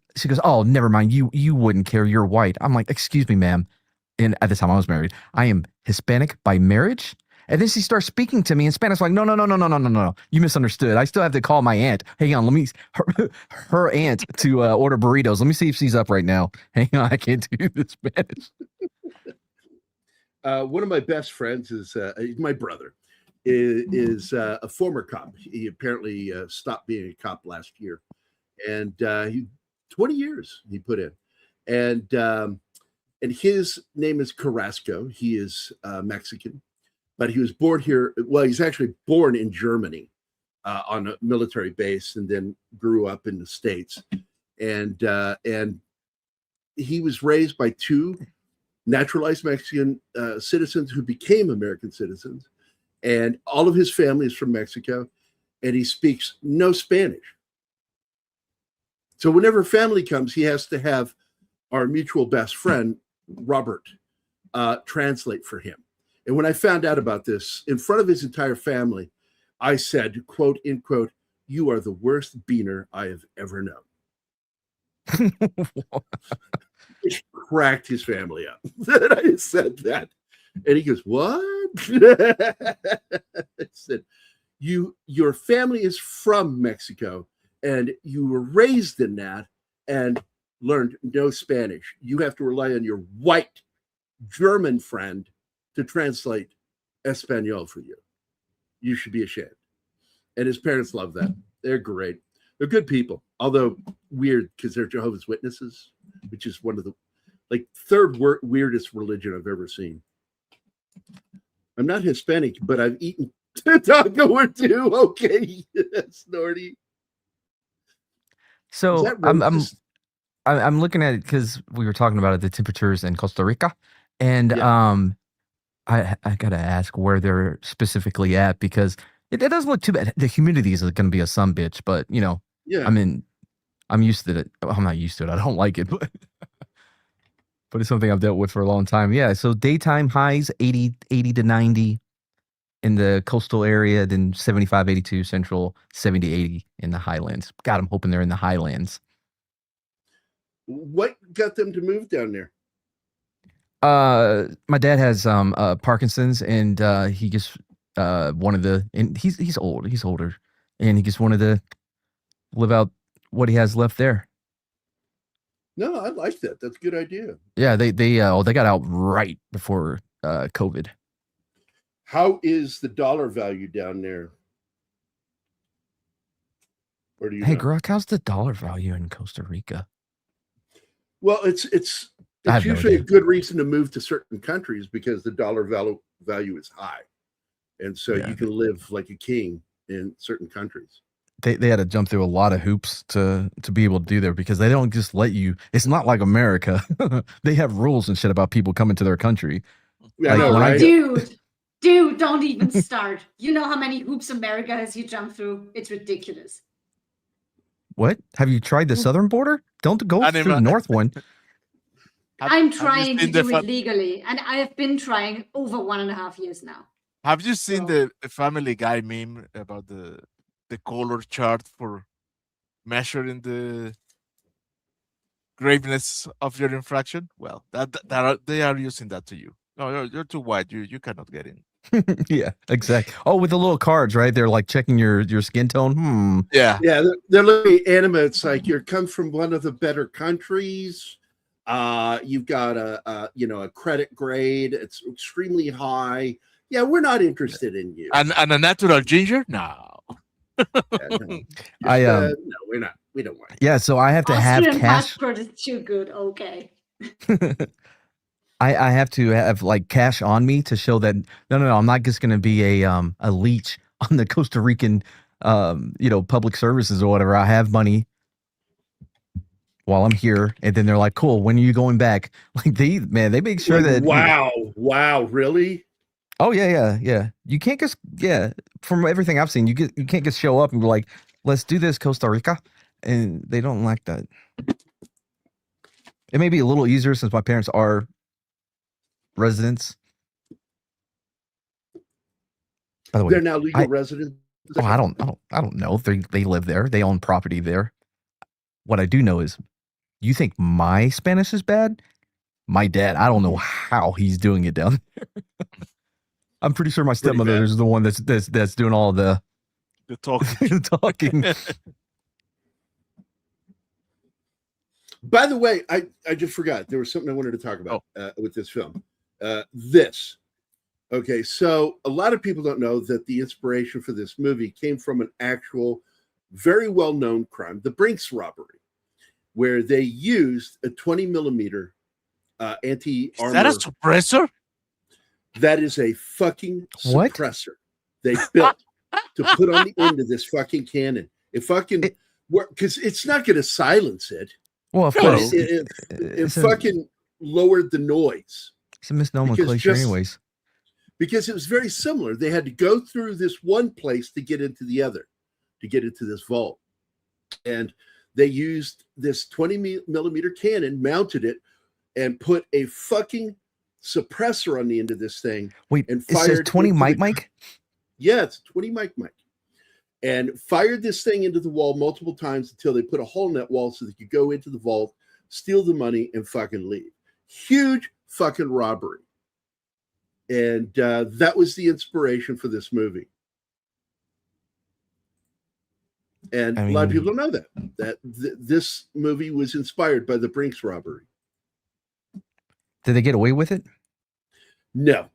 oh, never mind. You wouldn't care. You're white. I'm like, excuse me, ma'am. And at the time I was married, I am Hispanic by marriage. And then she starts speaking to me in Spanish. Like, no. You misunderstood. I still have to call my aunt. Hang on. Her aunt to order burritos. Let me see if she's up right now. Hang on. I can't do the Spanish. One of my best friends is my brother is a former cop. He apparently stopped being a cop last year. And 20 years he put in. And his name is Carrasco. He is Mexican. But he was born here. Well, he's actually born in Germany on a military base, and then grew up in the States. And he was raised by two naturalized Mexican citizens who became American citizens. And all of his family is from Mexico, and he speaks no Spanish. So whenever family comes, he has to have our mutual best friend, Robert, translate for him. And when I found out about this in front of his entire family, I said, quote, end quote, "You are the worst beaner I have ever known." It cracked his family up that I said that. And he goes, what? I said, your family is from Mexico and you were raised in that and learned no Spanish. You have to rely on your white German friend to translate Espanol for you. You should be ashamed. And his parents love that. They're great. They're good people, although weird because they're Jehovah's Witnesses, which is one of the third weirdest religion I've ever seen. I'm not Hispanic, but I've eaten a taco or two. Okay, Snorty. So I'm looking at it because we were talking about the temperatures in Costa Rica, and I gotta ask where they're specifically at because it doesn't look too bad. The humidity is going to be a some bitch, but I mean, I'm used to it. I'm not used to it. I don't like it, but it's something I've dealt with for a long time. Yeah. So daytime highs 80 to 90 in the coastal area, then 75, 82 central, 70 to 80 in the highlands. God, I'm hoping they're in the highlands. What got them to move down there? My dad has Parkinson's, and he just wanted to, and he's older, and he just wanted to live out what he has left there. No, I like that. That's a good idea. Yeah, they got out right before COVID. How is the dollar value down there? Or do you Hey, know? Grok, how's the dollar value in Costa Rica? Well, it's usually a good reason to move to certain countries because the dollar value is high. And so you can live like a king in certain countries. They had to jump through a lot of hoops to be able to do there because they don't just let you. It's not like America. They have rules and shit about people coming to their country. Yeah, like, Dude, don't even start. You know how many hoops America has you jump through? It's ridiculous. What? Have you tried the southern border? Don't go through the north one. I'm trying to do it legally, and I have been trying over 1.5 years now. Have you seen the Family Guy meme about the color chart for measuring the graveness of your infraction? Well, they are using that to you. No, you're too white. You cannot get in. Yeah, exactly. Oh, with the little cards, right? They're like checking your skin tone. Yeah. Yeah, they're looking at anime. It's like you come from one of the better countries. You've got a credit grade. It's extremely high. Yeah, we're not interested in you. And a natural ginger? No. No, we're not. We don't want you. Yeah, so I have to have cash. Passport is too good. Okay. I have to have like cash on me to show that no, I'm not just going to be a leech on the Costa Rican public services or whatever. I have money while I'm here, and then they're like, "Cool, when are you going back?" Like they make sure that. Wow, really? Oh yeah. You can't just from everything I've seen, you can't just show up and be like, "Let's do this, Costa Rica," and they don't like that. It may be a little easier since my parents are residents. By the way, They're now legal residents. Oh, I don't know. They live there. They own property there. What I do know is, you think my Spanish is bad? My dad, I don't know how he's doing it down there. I'm pretty sure my stepmother is the one that's doing all the talking. By the way, I just forgot. There was something I wanted to talk about with this film. Okay, so a lot of people don't know that the inspiration for this movie came from an actual, very well-known crime, the Brinks robbery, where they used a 20 millimeter anti-armor. Is that a suppressor? That is a fucking suppressor they built to put on the end of this fucking cannon. It fucking because it's not going to silence it. Well, of course, it fucking lowered the noise. It's a misnomenclature, anyways. Because it was very similar. They had to go through this one place to get into the other, to get into this vault, and they used this 20 millimeter cannon, mounted it, and put a fucking suppressor on the end of this thing. Wait, and it says 20 Mike? Yeah, it's 20 Mike. And fired this thing into the wall multiple times until they put a hole in that wall so they could go into the vault, steal the money, and fucking leave. Huge fucking robbery. And that was the inspiration for this movie. And a lot of people don't know that this movie was inspired by the Brinks robbery. Did they get away with it? No.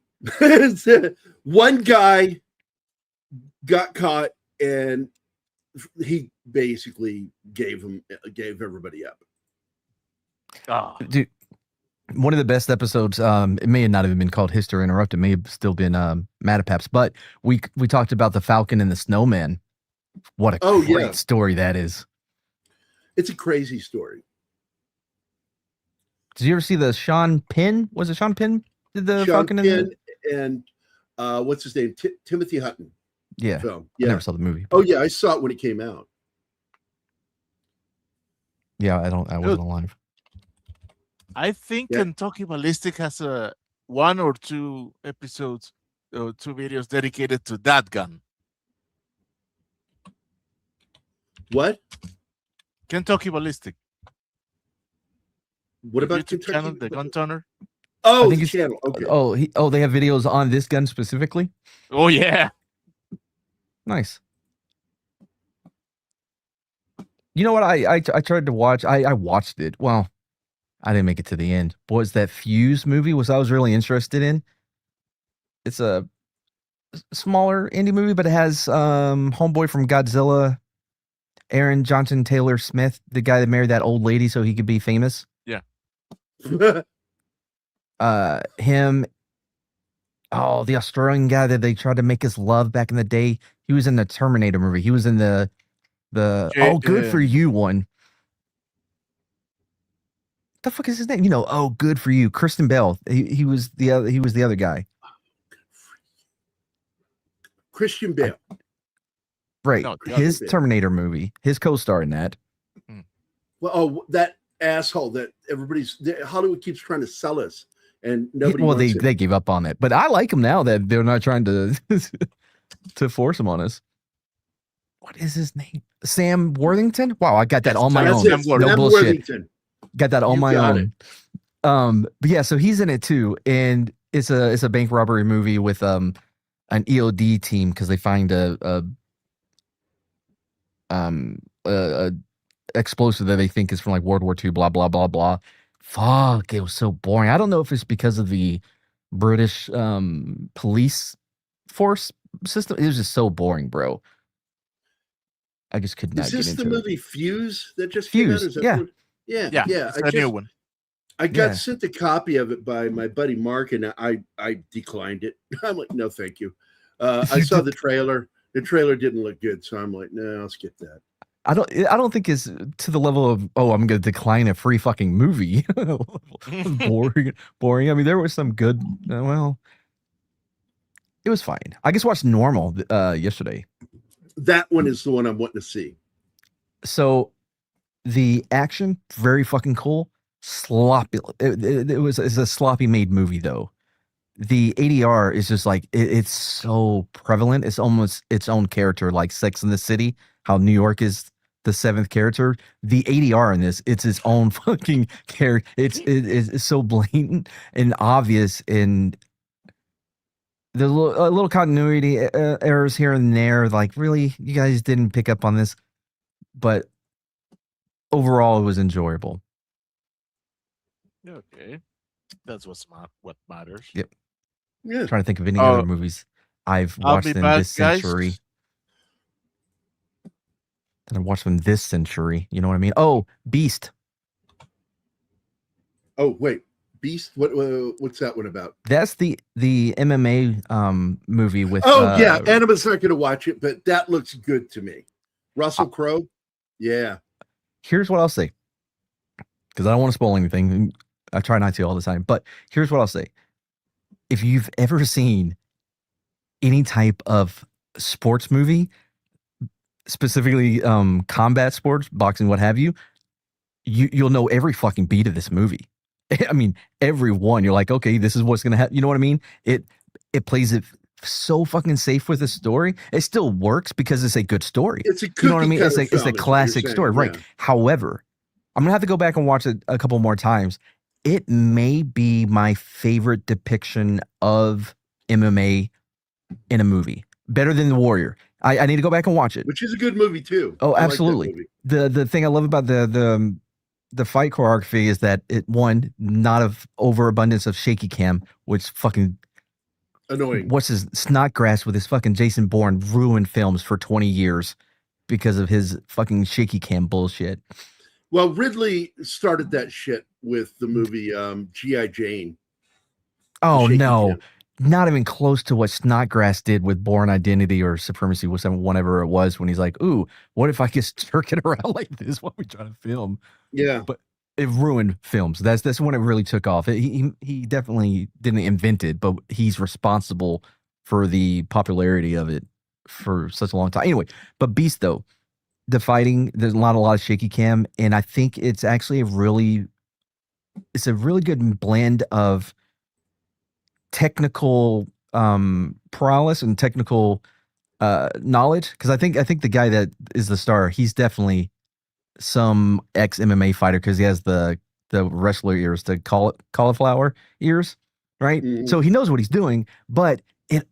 One guy got caught and he basically gave everybody up. Oh, Dude, one of the best episodes, it may not have been called History Interrupted, it may have still been Matapaps, but we talked about the Falcon and the Snowman. What a great story that is. It's a crazy story. Did you ever see the Sean Penn? Was it Sean Penn did the Sean Falcon Penn and what's his name? Timothy Hutton. Yeah. Film. I never saw the movie. Oh yeah, I saw it when it came out. Yeah, I wasn't alive. I think Kentucky Ballistic has a 1 or 2 episodes or 2 videos dedicated to that gun. What? Kentucky Ballistic. What about YouTube Kentucky? channel, the Gun Toner? Oh, I think the channel. Okay. They have videos on this gun specifically. Oh yeah. Nice. You know what? I tried to watch. I watched it. Well, I didn't make it to the end. Was that Fuse movie? I was really interested in. It's a smaller indie movie, but it has homeboy from Godzilla, Aaron Johnson Taylor Smith, the guy that married that old lady so he could be famous. Yeah. Him. Oh, the Australian guy that they tried to make us love back in the day. He was in the Terminator movie. He was in the Good For You one. What the fuck is his name? You know, Oh, Good For You. Kristen Bell. He was the other guy. Christian Bale. Right. No, his Terminator movie. His co-star in that. Well, that asshole that Hollywood keeps trying to sell us, and nobody. Well, wants they gave up on it, but I like him now that they're not trying to to force him on us. What is his name? Sam Worthington. Wow, I got that on my own. No bullshit. Got that on my own. But yeah, so he's in it too, and it's a bank robbery movie with an EOD team because they find a explosive that they think is from like World War II, blah blah blah blah. Fuck, it was so boring. I don't know if it's because of the British police force system. It was just so boring, bro. I just could not. Is this get into the it. movie Fuse that just Fuse? came out? Yeah. Yeah. It's a new one. I got sent a copy of it by my buddy Mark, and I declined it. I'm like, no, thank you. I saw the trailer. The trailer didn't look good, so I'm like, no, I'll skip that. I don't think it's to the level of, oh, I'm going to decline a free fucking movie. boring. I mean, there was some good. Well, it was fine. I just watched Normal yesterday. That one is the one I'm wanting to see. So the action, very fucking cool. Sloppy. It's a sloppy made movie though. The ADR is just like it's so prevalent. It's almost its own character, like Sex in the City. How New York is the 7th character. The ADR in this, it's its own fucking character. It's so blatant and obvious, and there's a little continuity errors here and there. Like, really, you guys didn't pick up on this, but overall, it was enjoyable. Okay, that's what matters. Yep. Yeah. I'm trying to think of any other movies I've watched in this century. That I watched from this century. You know what I mean? Oh, Beast. Oh wait, Beast. What's that one about? That's the MMA movie with. Oh yeah, Anima's not going to watch it, but that looks good to me. Russell Crowe. Yeah. Here's what I'll say, because I don't want to spoil anything. I try not to all the time, but here's what I'll say. If you've ever seen any type of sports movie, specifically combat sports, boxing, what have you, you'll know every fucking beat of this movie. I mean, every one. You're like, okay, this is what's gonna happen. You know what I mean? It plays it so fucking safe with the story. It still works because it's a good story. It's a you know what I mean? It's a film, classic story, right? Yeah. However, I'm gonna have to go back and watch it a couple more times. It may be my favorite depiction of MMA in a movie. Better than The Warrior. I need to go back and watch it. Which is a good movie too. Oh, I like that absolutely. movie. The thing I love about the fight choreography is that it one not of overabundance of shaky cam, which fucking Annoying. what's his Snodgrass with his fucking Jason Bourne ruined films for 20 years because of his fucking shaky cam bullshit. Well, Ridley started that shit with the movie G.I. Jane. Oh shaky no. cam. Not even close to what Snodgrass did with Born Identity or Supremacy, whatever it was, when he's like, ooh, what if I just jerk it around like this while we try to film? Yeah. But it ruined films. That's when it really took off. He definitely didn't invent it, but he's responsible for the popularity of it for such a long time. Anyway, but Beast, though, the fighting, there's a lot of shaky cam, and I think it's actually a really good blend of technical prowess and technical knowledge, because I think the guy that is the star, he's definitely some ex MMA fighter, because he has the wrestler ears, the cauliflower ears, right? Mhm. So he knows what he's doing, but it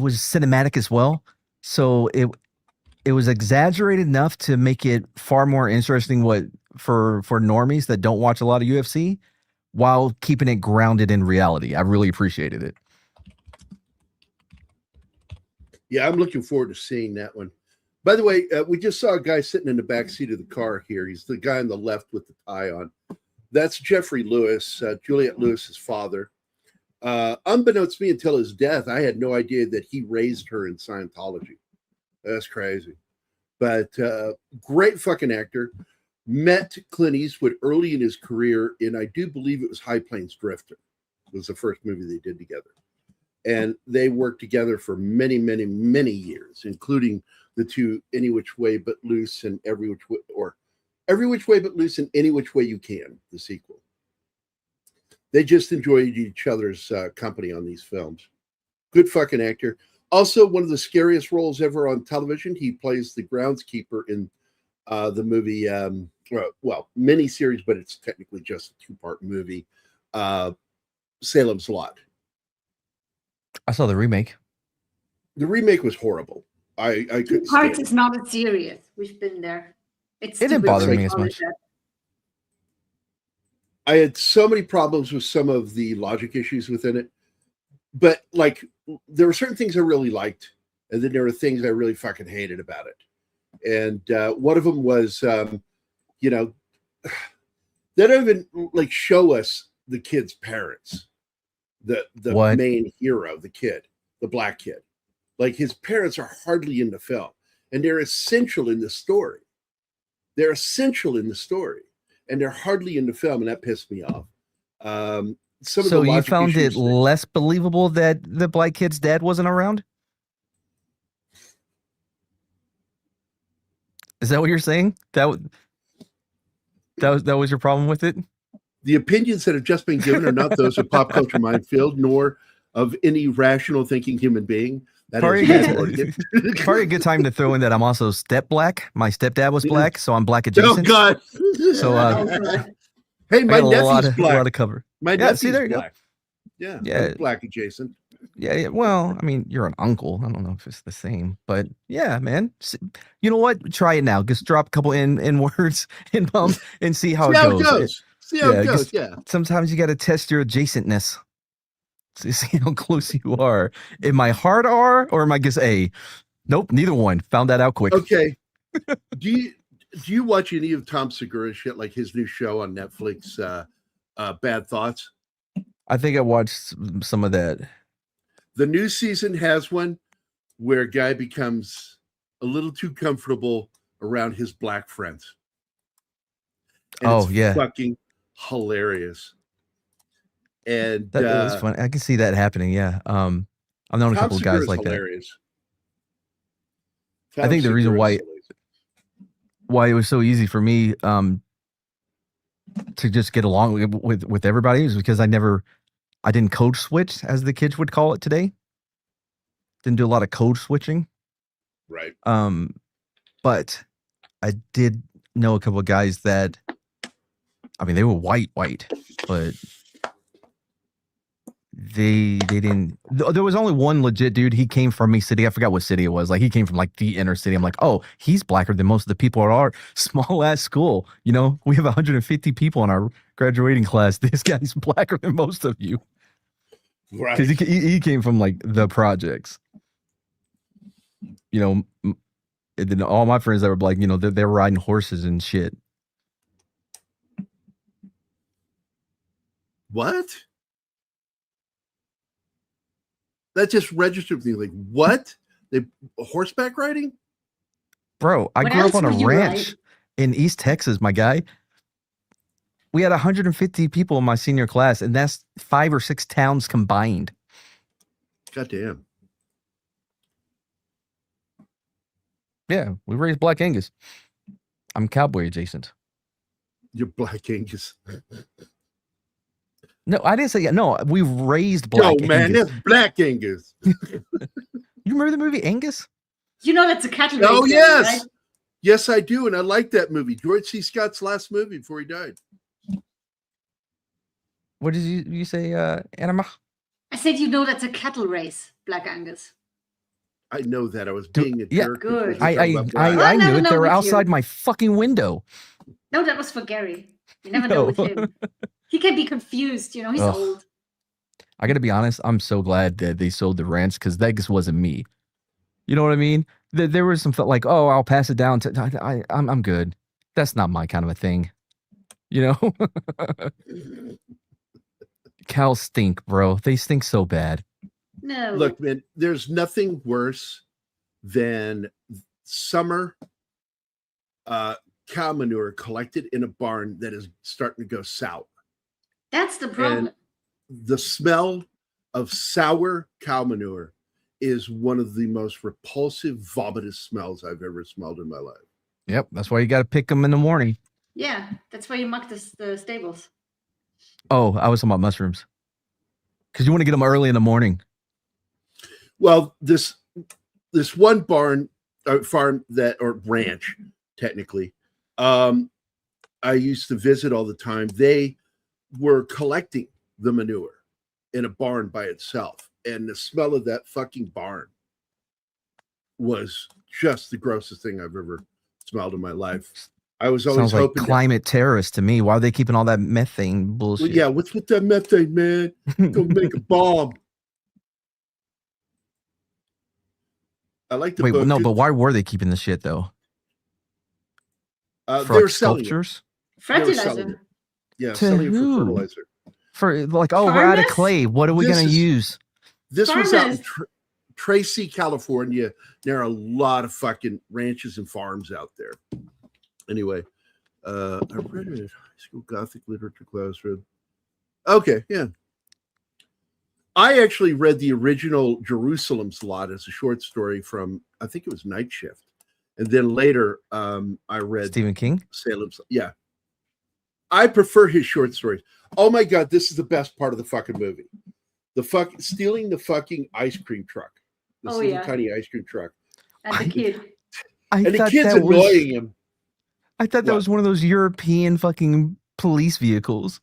was cinematic as well, so it was exaggerated enough to make it far more interesting for normies that don't watch a lot of UFC, while keeping it grounded in reality. I really appreciated it. Yeah, I'm looking forward to seeing that one. By the way, we just saw a guy sitting in the back seat of the car here. He's the guy on the left with the tie on. That's Jeffrey Lewis, Juliette Lewis's father. Unbeknownst to me, until his death, I had no idea that he raised her in Scientology. That's crazy. But great fucking actor. Met Clint Eastwood early in his career, and I do believe it was High Plains Drifter. It was the first movie they did together. And they worked together for many, many, many years, including the two Any Which Way But Loose and Every Which Way, or Every Which Way But Loose and Any Which Way You Can, the sequel. They just enjoyed each other's company on these films. Good fucking actor. Also, one of the scariest roles ever on television. He plays the groundskeeper in the movie, miniseries, but it's technically just a 2-part movie, Salem's Lot. I saw the remake. The remake was horrible. I couldn't Parts stand is not as serious. We've been there. It didn't bother me as much. I had so many problems with some of the logic issues within it, but like there were certain things I really liked, and then there were things I really fucking hated about it. And one of them was, they don't even like show us the kid's parents, the main hero, the kid, the black kid. Like his parents are hardly in the film, and they're essential in the story. They're essential in the story, and they're hardly in the film, and that pissed me off. So you found it less believable that the black kid's dad wasn't around? Is that what you're saying? That was your problem with it? The opinions that have just been given are not those of Pop Culture Minefield, nor of any rational thinking human being. Probably a good time to throw in that I'm also step black. My stepdad was black, so I'm black adjacent. Oh God! So hey, my nephew's black. A lot of cover. My nephew's there you black. Go. Yeah, black adjacent. Yeah. Well, I mean, you're an uncle. I don't know if it's the same, but yeah, man. You know what? Try it now. Just drop a couple in words and see how it goes. See how it goes. Yeah. Sometimes you got to test your adjacentness to see how close you are. Am I hard R or am I just A? Nope, neither one. Found that out quick. Okay. Do you watch any of Tom Segura's shit, like his new show on Netflix, Bad Thoughts? I think I watched some of that. The new season has one where a guy becomes a little too comfortable around his black friends. And it's fucking hilarious. And that's funny. I can see that happening. Yeah. I've known a couple of guys like hilarious. That. I think the reason why it was so easy for me to just get along with everybody is because I didn't code switch, as the kids would call it today. Didn't do a lot of code switching. Right. But I did know a couple of guys that, I mean, they were white, but they didn't. There was only one legit dude. He came from a city. I forgot what city it was. Like he came from like the inner city. I'm like, oh, he's blacker than most of the people at our small ass school. You know, we have 150 people in our graduating class. This guy's blacker than most of you. Right. Because he came from like the projects. You know, and then all my friends that were like, you know, they're riding horses and shit. What? That just registered with me. Like, what? They horseback riding? Bro, I What grew up else on a would you ranch ride? in East Texas, my guy. We had 150 people in my senior class, and that's 5 or 6 towns combined. Goddamn. Yeah, we raised Black Angus. I'm cowboy adjacent. You're Black Angus. No, I didn't say no. We raised Black Yo, man, Angus. that's Black Angus. You remember the movie Angus? You know that's a cattle Oh, race, yes. right? Yes, I do. And I like that movie. George C. Scott's last movie before he died. What did you say, Anima? I said you know that's a cattle race, Black Angus. I know that. I was Do- being a yeah. jerk. Good. because we're talking about Black. I I knew never it. know They were with you. outside my fucking window. No, that was for Gary. You never know with No. him. He can be confused. You know, he's Ugh. old. I gotta be honest. I'm so glad that they sold the ranch because that just wasn't me. You know what I mean? There was some like, oh, I'll pass it down to. I'm good. That's not my kind of a thing. You know. Cows stink, bro. They stink so bad. No. Look, man, there's nothing worse than summer cow manure collected in a barn that is starting to go sour. That's the problem. The smell of sour cow manure is one of the most repulsive, vomitous smells I've ever smelled in my life. Yep, that's why you got to pick them in the morning. Yeah, that's why you muck the stables. Oh, I was talking about mushrooms. Because you want to get them early in the morning. Well, this one barn farm or ranch, technically, I used to visit all the time. They were collecting the manure in a barn by itself, and the smell of that fucking barn was just the grossest thing I've ever smelled in my life. I was always Sounds like hoping climate terrorists to me. Why are they keeping all that methane well, bullshit? yeah, what's with that methane, man? Go make a bomb. I like the Wait, book. no, but why were they keeping the shit though? They For were like selling it. sculptures? They were selling it. Fertilizer. Yeah, To selling it who? for fertilizer. For like, oh, we're out of Farmers? clay. What are we This gonna is- use? This was out in Farmers. Tracy, California. There are a lot of fucking ranches and farms out there. Anyway, I read it in high school Gothic literature classroom. Okay, yeah. I actually read the original Jerusalem's Lot as a short story from, I think it was Night Shift. And then later, I read Stephen King? Salem's. Yeah. I prefer his short stories. Oh my God, this is the best part of the fucking movie. Stealing the fucking ice cream truck. This Oh, little yeah. tiny ice cream truck. And the kid. I And the thought kid's that was, annoying him. I thought that What? was one of those European fucking police vehicles.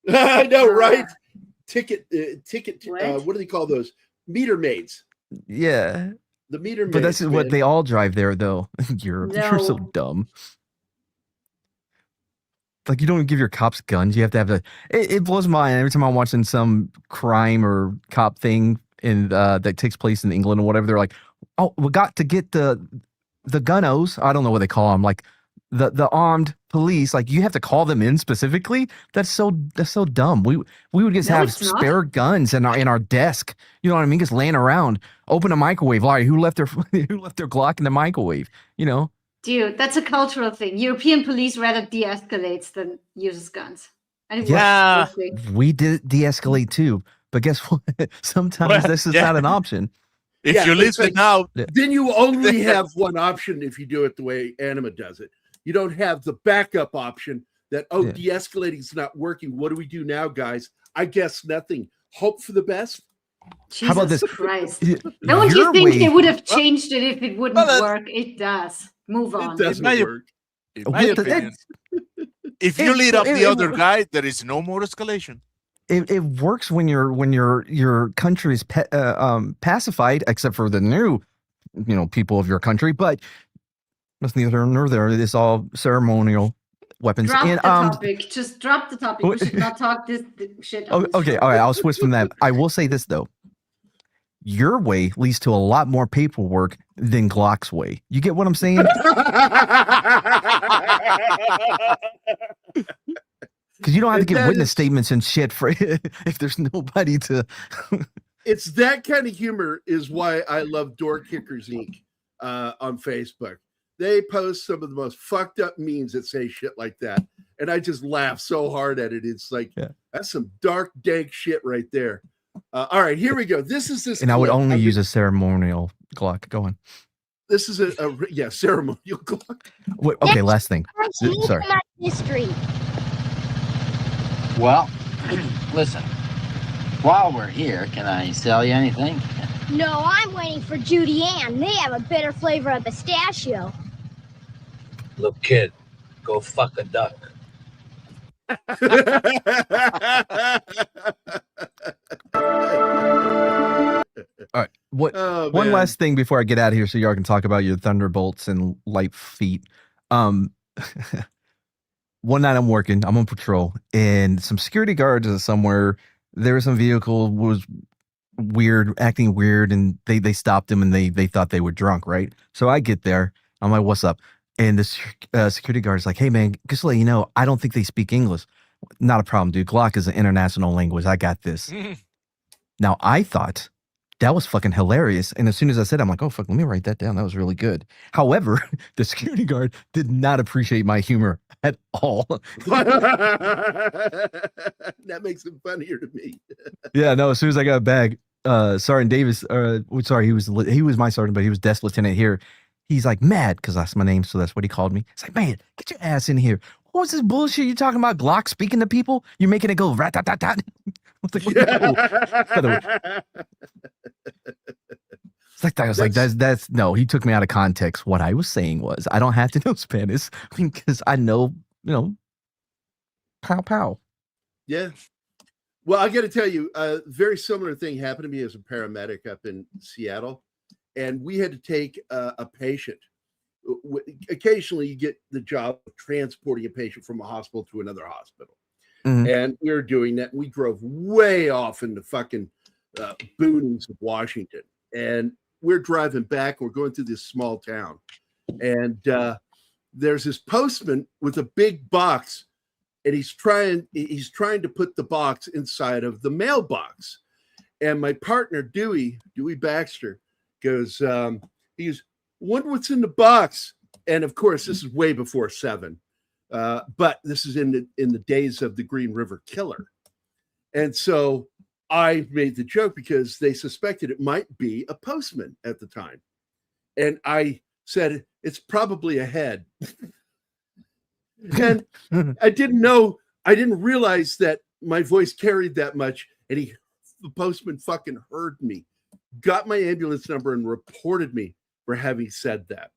I know, right? Ah. Ticket, What? what do they call those? Meter maids. Yeah. The meter maids. But that's what man. they all drive there, though. Europe. You're so No. dumb. Like, you don't even give your cops guns. You have to have it blows my mind every time I'm watching some crime or cop thing that takes place in England or whatever. They're like, oh, we got to get the gunnos. I don't know what they call them. Like the armed police. Like, you have to call them in specifically. That's so dumb. We would just No, have it's not. spare guns in our desk. You know what I mean? Just laying around. Open a microwave. Like, who left their Glock in the microwave? You know. Dude, that's a cultural thing. European police rather de-escalates than uses guns. And it Yeah. works mostly. We did de-escalate too, but guess what? Sometimes Well, this is yeah. not an option. If Yeah, you're it's listening like- now, Then you only have one option if you do it the way Anima does it. You don't have the backup option that, Yeah. de-escalating is not working. What do we do now, guys? I guess nothing. Hope for the best. Jesus How about this? Christ. Y- Don't your you think way- they would have changed it if it wouldn't Well, work? It does. Move on. It doesn't my- work. in my With the- opinion, if you it- lead up it- the it- other guy, there is no more escalation. it works when your country is pacified, except for the new, people of your country. But that's neither here nor there. It's all ceremonial weapons. Drop and the topic. Just drop the topic. We should not talk this shit. On this okay, show. all right. I'll switch from that. I will say this though. Your way leads to a lot more paperwork than Glock's way. You get what I'm saying? Because you don't have to give witness statements and shit for if there's nobody to. It's that kind of humor is why I love Door Kickers Inc. On Facebook. They post some of the most fucked up memes that say shit like that, and I just laugh so hard at it. It's like that's some dark, dank shit right there. All right, here we go. This is this, and I would only use a ceremonial Glock. Go on. This is a ceremonial Glock. Wait, okay, last thing. Sorry. History. Well, listen. While we're here, can I sell you anything? No, I'm waiting for Judy Ann. They have a better flavor of pistachio. Look, kid, go fuck a duck. All right. One last thing before I get out of here, so y'all can talk about your thunderbolts and light feet. One night I'm working, I'm on patrol, and some security guards somewhere. There was some vehicle was weird, acting weird, and they stopped him, and they thought they were drunk, right? So I get there, I'm like, "What's up?" And this security guard's like, "Hey man, just to let you know, I don't think they speak English." Not a problem, dude. Glock is an international language. I got this. Now I thought that was fucking hilarious, and as soon as I said, I'm like, "Oh fuck, let me write that down. That was really good." However, the security guard did not appreciate my humor at all. That makes it funnier to me. Yeah, no. As soon as I got back, Sergeant Davis, sorry, he was my sergeant, but he was desk lieutenant here. He's like mad because that's my name, so that's what he called me. He's like, "Man, get your ass in here. What was this bullshit you talking about? Glock speaking to people? You're making it go rat tat tat tat." It's like, I was like, that's no. He took me out of context. What I was saying was, I don't have to know Spanish because I know, pow pow. Yeah. Well, I got to tell you, a very similar thing happened to me as a paramedic up in Seattle, and we had to take a patient. Occasionally, you get the job of transporting a patient from a hospital to another hospital. Mm-hmm. And we were doing that. And we drove way off in the fucking boonies of Washington. And we're driving back. We're going through this small town. And there's this postman with a big box. And he's trying to put the box inside of the mailbox. And my partner, Dewey Baxter, goes, wonder what's in the box. And of course, this is way before 7. But this is in the days of the Green River Killer. And so I made the joke because they suspected it might be a postman at the time. And I said, it's probably a head. And I didn't realize that my voice carried that much. And the postman fucking heard me, got my ambulance number, and reported me for having said that.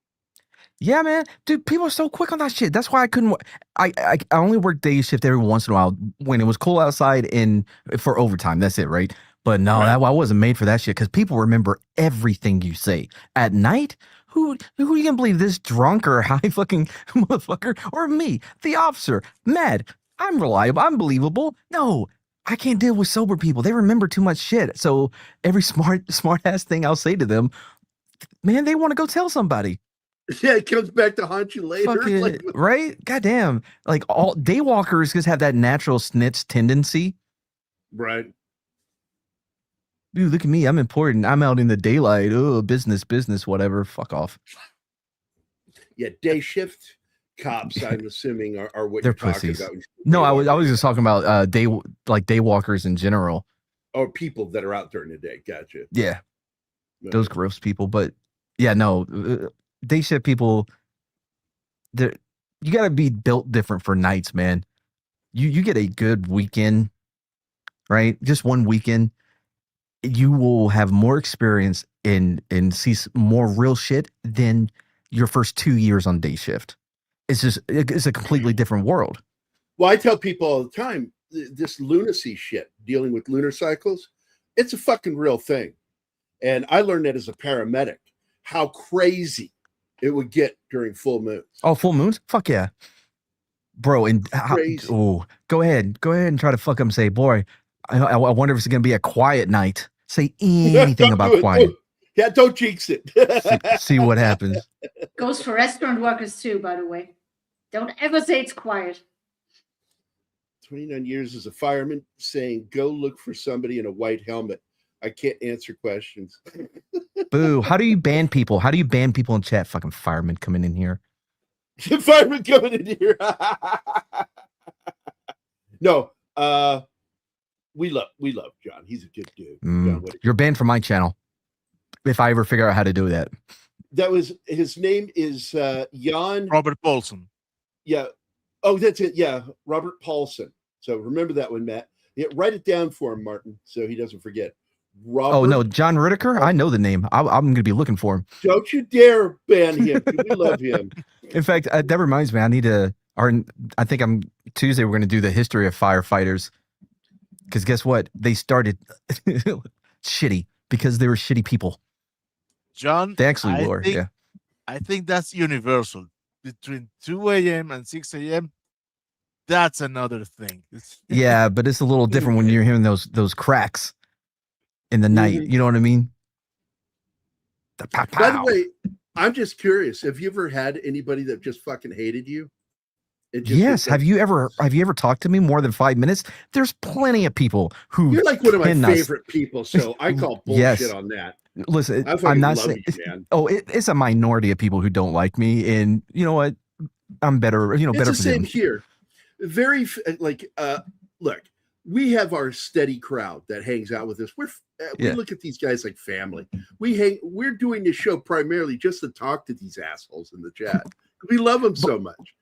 Yeah, man, dude, people are so quick on that shit. That's why I couldn't. I only work day shift every once in a while when it was cool outside and for overtime. That's it, right? But no, right. I wasn't made for that shit because people remember everything you say at night. Who you gonna believe, this drunk or high fucking motherfucker or me, the officer? Mad. I'm reliable. I'm believable. No, I can't deal with sober people. They remember too much shit. So every smart ass thing I'll say to them, man, they want to go tell somebody. Yeah, it comes back to haunt you later. Fucking, right? Goddamn. Like all daywalkers just have that natural snitch tendency. Right. Dude, look at me. I'm important. I'm out in the daylight. Oh, business, whatever. Fuck off. Yeah, day shift cops, I'm assuming, are what they're you're talking pussies. about. No, I was just talking about daywalkers in general. Or people that are out during the day. Gotcha. Yeah. Those gross people. But yeah, no. Day shift people, you got to be built different for nights, man. You get a good weekend, right? Just one weekend, you will have more experience and see more real shit than your first 2 years on day shift. It's a completely different world. Well, I tell people all the time, this lunacy shit, dealing with lunar cycles, it's a fucking real thing. And I learned that as a paramedic, how crazy it would get during full moons. Oh, full moons? Fuck yeah. Bro, and Crazy. go ahead and try to fuck them. Say, boy, I wonder if it's gonna be a quiet night. Say anything about quiet. Don't jinx it. see what happens. Goes for restaurant workers too, by the way. Don't ever say it's quiet. 29 years as a fireman, saying, go look for somebody in a white helmet. I can't answer questions. Boo. How do you ban people? How do you ban people in chat? Fucking firemen coming in here. Fireman coming in here. No, we love John. He's a good dude. John, you're banned from my channel if I ever figure out how to do that. That was his name is Jan Robert Paulson. Yeah. Oh, that's it. Yeah, Robert Paulson. So remember that one, Matt. Yeah, write it down for him, Martin, so he doesn't forget. Robert, oh no, John Rittaker. I know the name. I'm going to be looking for him. Don't you dare ban him. We love him. In fact, that reminds me. I need to. I think Tuesday. We're going to do the history of firefighters. Because guess what? They started shitty because they were shitty people. John, they actually were. Yeah, I think that's universal. Between 2 a.m. and 6 a.m., that's another thing. Yeah, but it's a little different when you're hearing those cracks in the night. You know what I mean? By the way, I'm just curious. Have you ever had anybody that just fucking hated you? Yes. Have you ever talked to me more than 5 minutes? There's plenty of people who you're like one of my favorite people, so I call bullshit on that. Listen, I'm not saying. Oh, it's a minority of people who don't like me, and you know what? I'm better. You know, it's better the for same them. Here. Very look, we have our steady crowd that hangs out with us. We look at these guys like family. We're doing this show primarily just to talk to these assholes in the chat. We love them so much.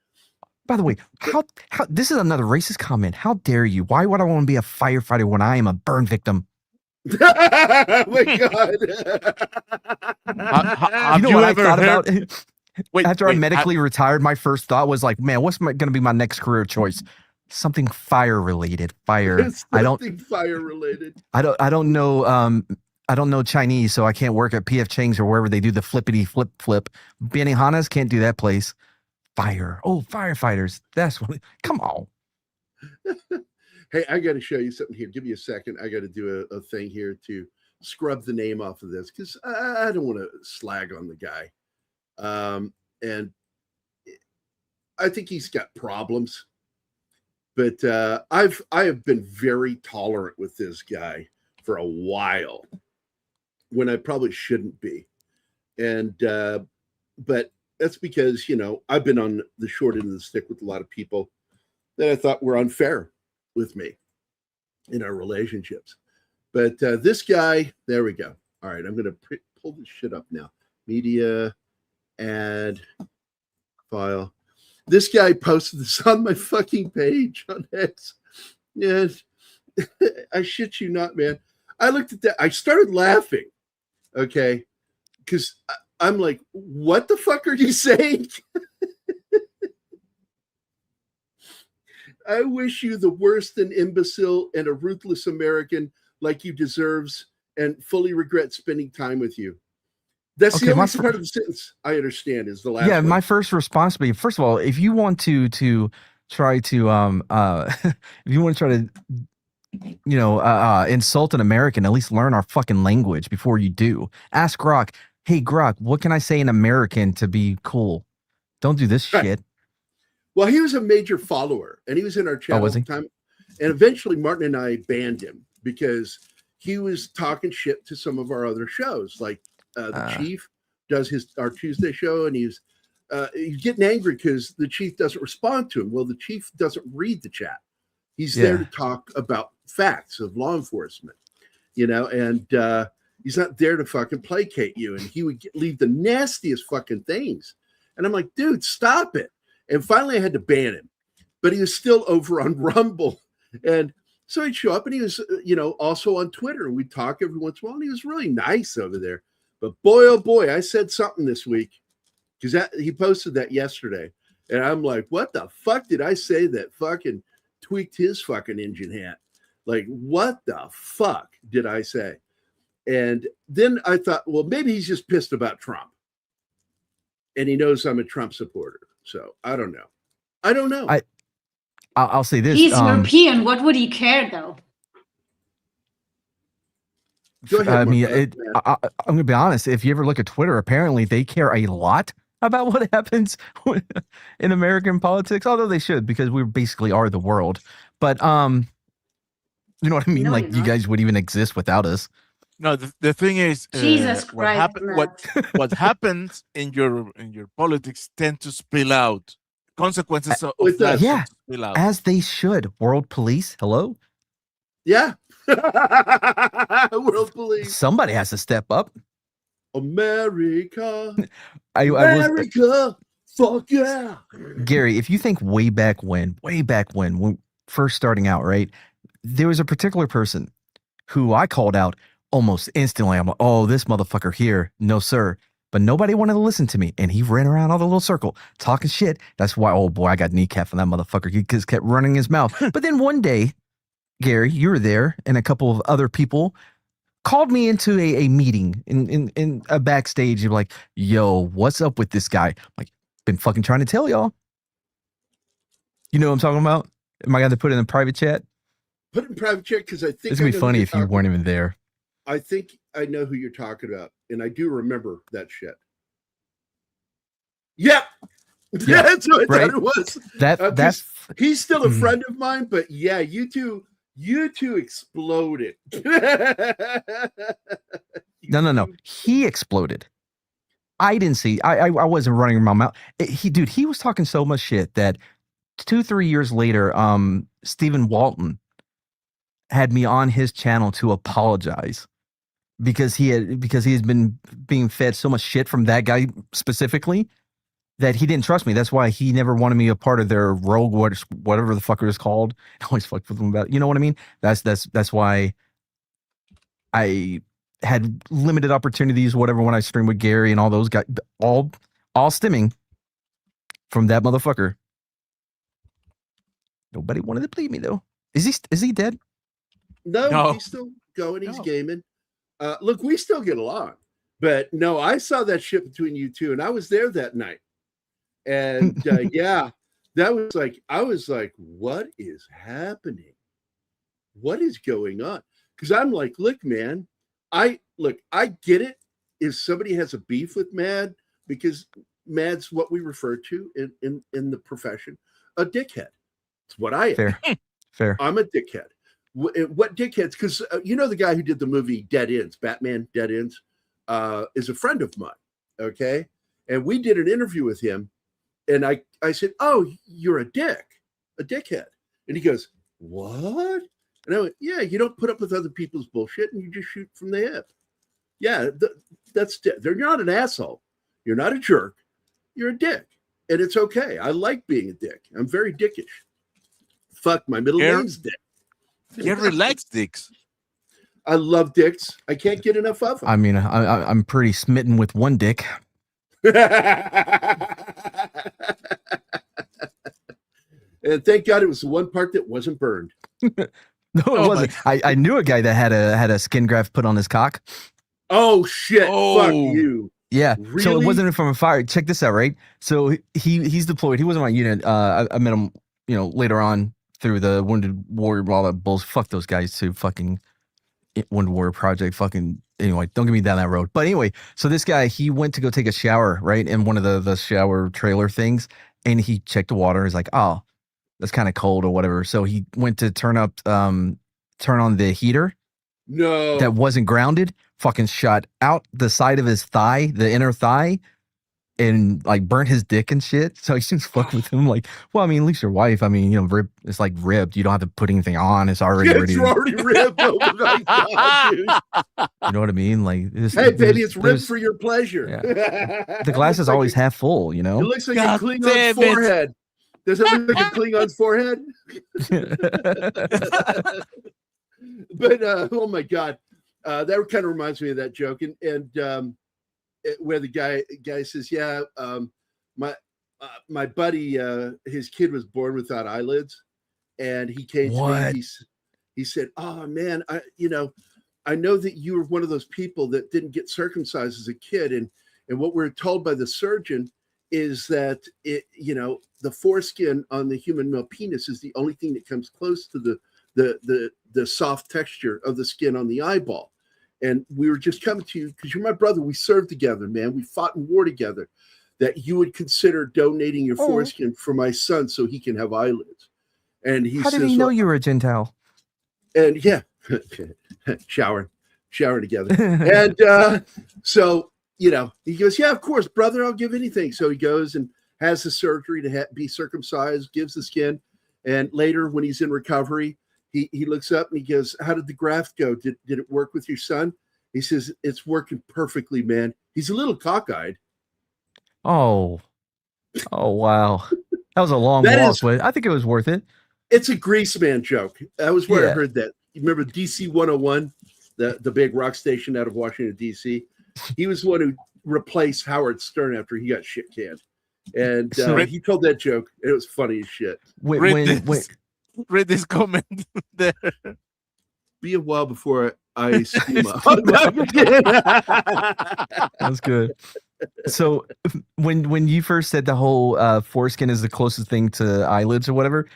By the way, how this is another racist comment. How dare you? Why would I want to be a firefighter when I am a burn victim? Oh my God. You know what I thought about? After I medically retired, my first thought was like, man, what's going to be my next career choice? Something fire related. Fire. Fire related. I don't know. I don't know Chinese, so I can't work at PF Chang's or wherever they do the flippity flip. Benihana's can't do that place. Fire. Oh, firefighters. That's what. Come on. Hey, I got to show you something here. Give me a second. I got to do a thing here to scrub the name off of this because I don't want to slag on the guy. And I think he's got problems. But I have been very tolerant with this guy for a while when I probably shouldn't be. And but that's because, you know, I've been on the short end of the stick with a lot of people that I thought were unfair with me in our relationships. But this guy, there we go. All right, I'm going to pull this shit up now. Media, add, file. This guy posted this on my fucking page on X. And I shit you not, man. I looked at that. I started laughing. Okay. Because I'm like, what the fuck are you saying? I wish you the worst, an imbecile and a ruthless American like you deserves, and fully regret spending time with you. That's the only part of the sentence I understand is the last one. My first response would be, first of all, if you want to try to if you want to try to insult an American, at least learn our fucking language before you do. Ask Grok, hey Grok, what can I say in American to be cool? Don't do this shit. Well, he was a major follower, and he was in our channel all the time. And eventually, Martin and I banned him because he was talking shit to some of our other shows. Like the Chief does our Tuesday show, and he's getting angry because the Chief doesn't respond to him. Well, the Chief doesn't read the chat. He's there to talk about facts of law enforcement, you know, and he's not there to fucking placate you. And he would leave the nastiest fucking things. And I'm like, dude, stop it. And finally, I had to ban him, but he was still over on Rumble. And so he'd show up, and he was, also on Twitter. And we'd talk every once in a while, and he was really nice over there. But boy, oh boy, I said something this week because he posted that yesterday. And I'm like, what the fuck did I say that fucking tweaked his fucking engine hat. Like, what the fuck did I say? And then I thought, well, maybe he's just pissed about Trump. And he knows I'm a Trump supporter. So I don't know. I'll say this. He's European. What would he care, though? Go ahead. I mean, Mark. I'm going to be honest. If you ever look at Twitter, apparently they care a lot about what happens in American politics, although they should, because we basically are the world. But you know what I mean? No, like, you're you not. guys wouldn't even exist without us. No, the thing is, Jesus what Christ, what happens in your politics tend to spill out. Consequences of It that does. Yeah. tend to spill out. As they should. World police, hello? Yeah. World police. Somebody has to step up. America. I was, America. Fuck yeah. Gary, if you think way back when first starting out, right? There was a particular person who I called out almost instantly. I'm like, oh, this motherfucker here. No, sir. But nobody wanted to listen to me. And he ran around all the little circle talking shit. That's why, oh boy, I got kneecap from that motherfucker. He just kept running his mouth. But then one day, Gary, you were there, and a couple of other people called me into a meeting in a backstage. You're like, yo, what's up with this guy? I'm like, been fucking trying to tell y'all. You know what I'm talking about? Am I going to put it in a private chat? Put it in private chat because I think It's going to I be know funny who if you're you talking- weren't even there. I think I know who you're talking about, and I do remember that shit. Yep. Yeah, That's what I right. thought it was. That's He's still a friend of mine, but yeah, you two exploded. no. He exploded. I didn't see. I wasn't running my mouth. He was talking so much shit that 2-3 years later, Stephen Walton had me on his channel to apologize because he's been being fed so much shit from that guy specifically that he didn't trust me. That's why he never wanted me a part of their rogue whatever the fucker is called. I always fucked with him about it. You know what I mean? That's why I had limited opportunities, whatever, when I streamed with Gary and all those guys, all stemming from that motherfucker. Nobody wanted to believe me though. Is he dead? No, he's still going. He's gaming. Look, we still get along, but no, I saw that shit between you two, and I was there that night. And yeah, that was like, I was like, what is happening? What is going on? Because I'm like, look, man, I get it. If somebody has a beef with Mad, because Mad's what we refer to in the profession, a dickhead. It's what I am. Fair. I'm a dickhead. What dickheads? Because you know the guy who did the movie Dead Ends, Batman Dead Ends, is a friend of mine. Okay, and we did an interview with him, and I said, "Oh, you're a dickhead," and he goes, "What?" And I went, "Yeah, you don't put up with other people's bullshit, and you just shoot from the hip." Yeah, they're not an asshole. You're not a jerk. You're a dick, and it's okay. I like being a dick. I'm very dickish. Fuck, my middle name's Dick. Gary likes dicks. I love dicks. I can't get enough of them. I mean, I'm pretty smitten with one dick. And thank God it was the one part that wasn't burned. No, it wasn't. I knew a guy that had a skin graft put on his cock. Oh shit! Fuck you. Yeah. Really? So it wasn't from a fire. Check this out, right? So he's deployed. He wasn't my unit. I met him, later on through the Wounded Warrior, all that bulls. Fuck those guys too. Fucking Wounded Warrior Project. Fucking anyway. Don't get me down that road. But anyway, so this guy, he went to go take a shower, right, in one of the shower trailer things, and he checked the water. He's like, oh, that's kind of cold or whatever. So he went to turn on the heater. No. That wasn't grounded. Fucking shot out the side of his thigh, the inner thigh, and like burnt his dick and shit. So he's just fucking with him. Like, well, I mean, at least your wife, it's like ribbed. You don't have to put anything on. It's already ready. It's already ribbed. Oh my God, dude. You know what I mean? Like, hey, baby, it's ribbed for your pleasure. Yeah. The glass is always half full. It looks like a Klingon's forehead. Does it look like a Klingon's forehead? But oh my God, that kind of reminds me of that joke, and where the guy says, "Yeah, my buddy, his kid was born without eyelids," and he came to What? me. He said, "Oh man, I know that you were one of those people that didn't get circumcised as a kid, and what we're told by the surgeon is that the foreskin on the human male penis is the only thing that comes close to the soft texture of the skin on the eyeball. And we were just coming to you because you're my brother. We served together, man. We fought in war together. That you would consider donating your foreskin for my son so he can have eyelids." And he How says, did he know you were a Gentile? And yeah, showering together. And so, he goes, "Yeah, of course, brother, I'll give anything." So he goes and has the surgery to be circumcised, gives the skin. And later when he's in recovery, he looks up and he goes, "How did the graft go? Did it work with your son?" He says, "It's working perfectly, man." He's a little cockeyed. Oh, wow. That was a long walk, but I think it was worth it. It's a grease man joke. That was where I heard that. You remember DC 101, the big rock station out of Washington, D.C.? He was the one who replaced Howard Stern after he got shit canned. And he told that joke. And it was funny as shit. Read this comment there. Be a while before I steam up. That's good. So when you first said the whole foreskin is the closest thing to eyelids or whatever,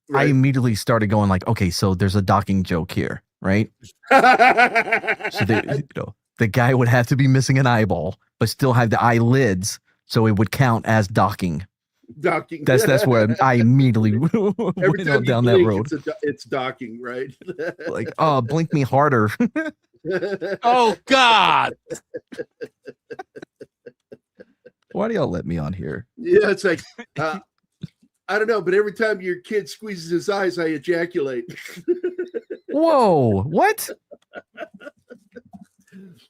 right. I immediately started going like, okay, so there's a docking joke here, right? So the guy would have to be missing an eyeball, but still have the eyelids, so it would count as docking. Docking. That's where I immediately went down that road. It's docking, right? Like, oh, blink me harder. Oh God. Why do y'all let me on here? Yeah, it's like I don't know, but every time your kid squeezes his eyes, I ejaculate. Whoa, what?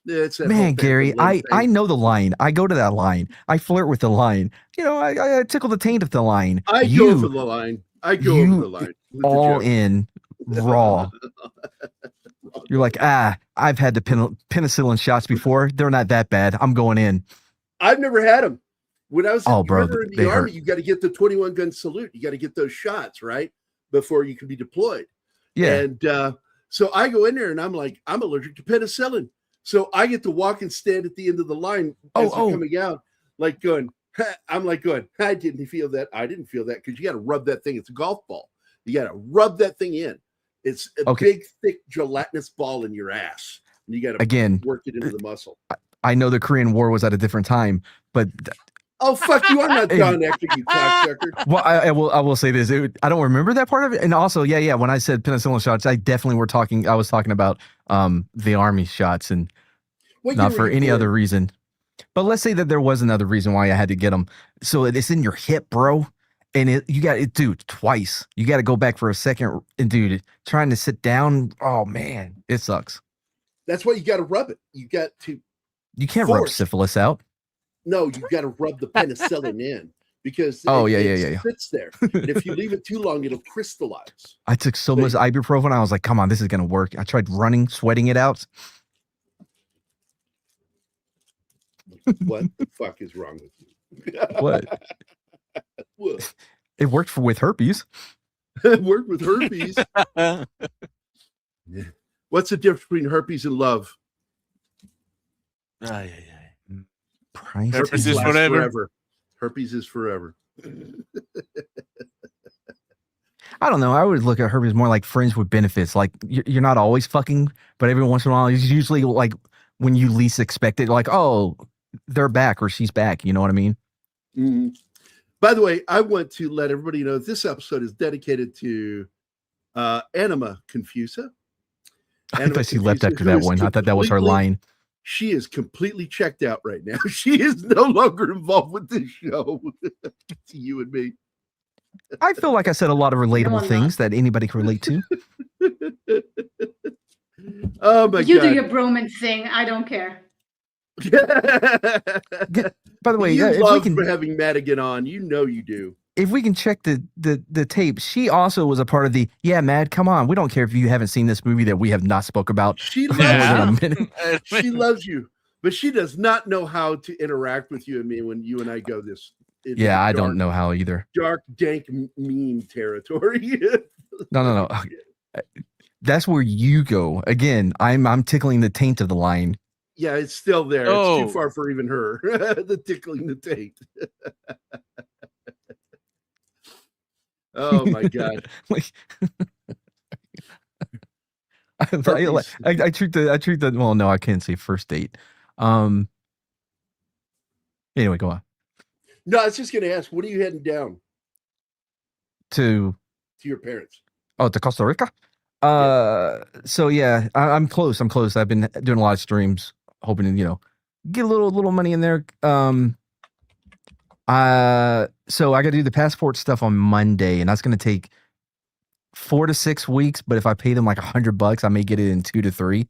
Man, Gary, I know the line. I go to that line. I flirt with the line. I tickle the taint of the line. I go for the line. Over the line. All in raw. You're like, I've had the penicillin shots before. They're not that bad. I'm going in. I've never had them. When I was in the Army, hurt. you got to get the 21 gun salute. You got to get those shots, right? Before you can be deployed. Yeah. And so I go in there and I'm like, I'm allergic to penicillin. So I get to walk and stand at the end of the line as they're coming out, like going, I'm like going, I didn't feel that. I didn't feel that because you got to rub that thing. It's a golf ball. You got to rub that thing in. It's a big, thick, gelatinous ball in your ass. And you got to work it into the muscle. I know the Korean War was at a different time, but oh fuck you! I'm not done after you cocksucker. Well, I will say this. I don't remember that part of it. And also, yeah. When I said penicillin shots, I definitely I was talking about the Army shots and not for any other reason. But let's say that there was another reason why I had to get them. So it's in your hip, bro. And you got it, dude, twice. You got to go back for a second. And dude, trying to sit down. Oh man, it sucks. That's why you got to rub it. You got to. You can't rub syphilis out. No, you got to rub the penicillin in because it sits there. And if you leave it too long, it'll crystallize. I took so much ibuprofen. I was like, come on, this is going to work. I tried running, sweating it out. What the fuck is wrong with you? What? It worked with herpes. It worked with herpes. What's the difference between herpes and love? Herpes is forever. Herpes is forever. I don't know. I would look at herpes more like friends with benefits. Like you're not always fucking, but every once in a while, it's usually like when you least expect it. Like, oh, they're back or she's back. You know what I mean? Mm-hmm. By the way, I want to let everybody know this episode is dedicated to Anima Confusa. I thought she left after that one. I thought that was her line. She is completely checked out right now. She is no longer involved with this show. To you and me. I feel like I said a lot of relatable things that anybody can relate to. Oh my God. You do your Broman thing. I don't care. By the way, you love for having Madigan on. You know you do. If we can check the tape, she also was a part of the Mad, come on. We don't care if you haven't seen this movie that we have not spoke about. She loves you. She loves you, but she does not know how to interact with you and me when you and I go this Yeah, I don't know how either. Dark, dank, mean territory. No. That's where you go. Again, I'm tickling the taint of the lion. Yeah, it's still there. It's Oh. too far for even her. The tickling the taint. Oh my god. Like, I treat the well, no, I can't say first date. Anyway, go on. No, I was just gonna ask, what are you heading down To your parents? to Costa Rica? So yeah, I'm close. I've been doing a lot of streams, hoping to, get a little money in there. So I got to do the passport stuff on Monday, and that's going to take 4 to 6 weeks. But if I pay them like $100, I may get it in 2 to 3.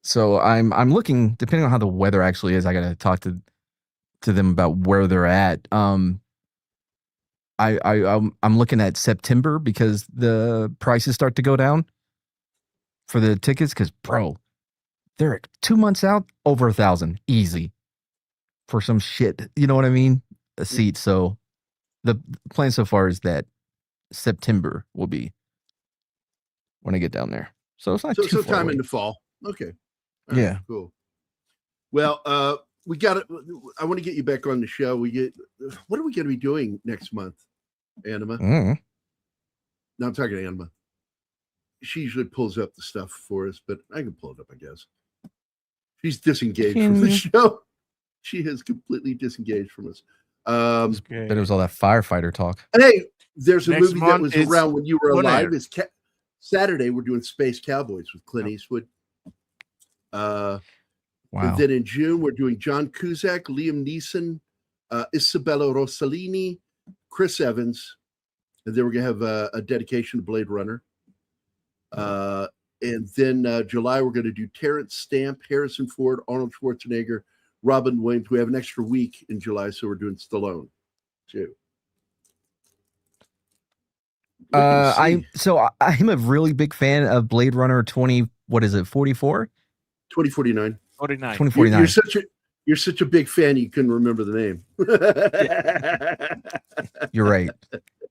So I'm looking, depending on how the weather actually is. I got to talk to them about where they're at. I'm looking at September because the prices start to go down for the tickets. Because bro, they're 2 months out, over 1,000 easy for some shit. You know what I mean? A seat. So the plan so far is that September will be when I get down there. So it's not too far sometime away. in the fall. Okay. All Yeah. right, cool. Well, we got it. I want to get you back on the show. What are we going to be doing next month, Anima? Mm. No, I'm talking to Anima. She usually pulls up the stuff for us, but I can pull it up, I guess. She's disengaged from the show. She has completely disengaged from us. But it was all that firefighter talk. Hey, there's a Next movie that month was is around when you were on alive. air. It's Saturday. We're doing Space Cowboys with Clint Eastwood. Wow. And then in June, we're doing John Cusack, Liam Neeson, Isabella Rossellini, Chris Evans. And then we're going to have a dedication to Blade Runner. And then July, we're going to do Terrence Stamp, Harrison Ford, Arnold Schwarzenegger, Robin Williams. We have an extra week in July, so we're doing Stallone too. I'm a really big fan of Blade Runner 44? 2049. 49. 2049. You're such a big fan you couldn't remember the name. You're right.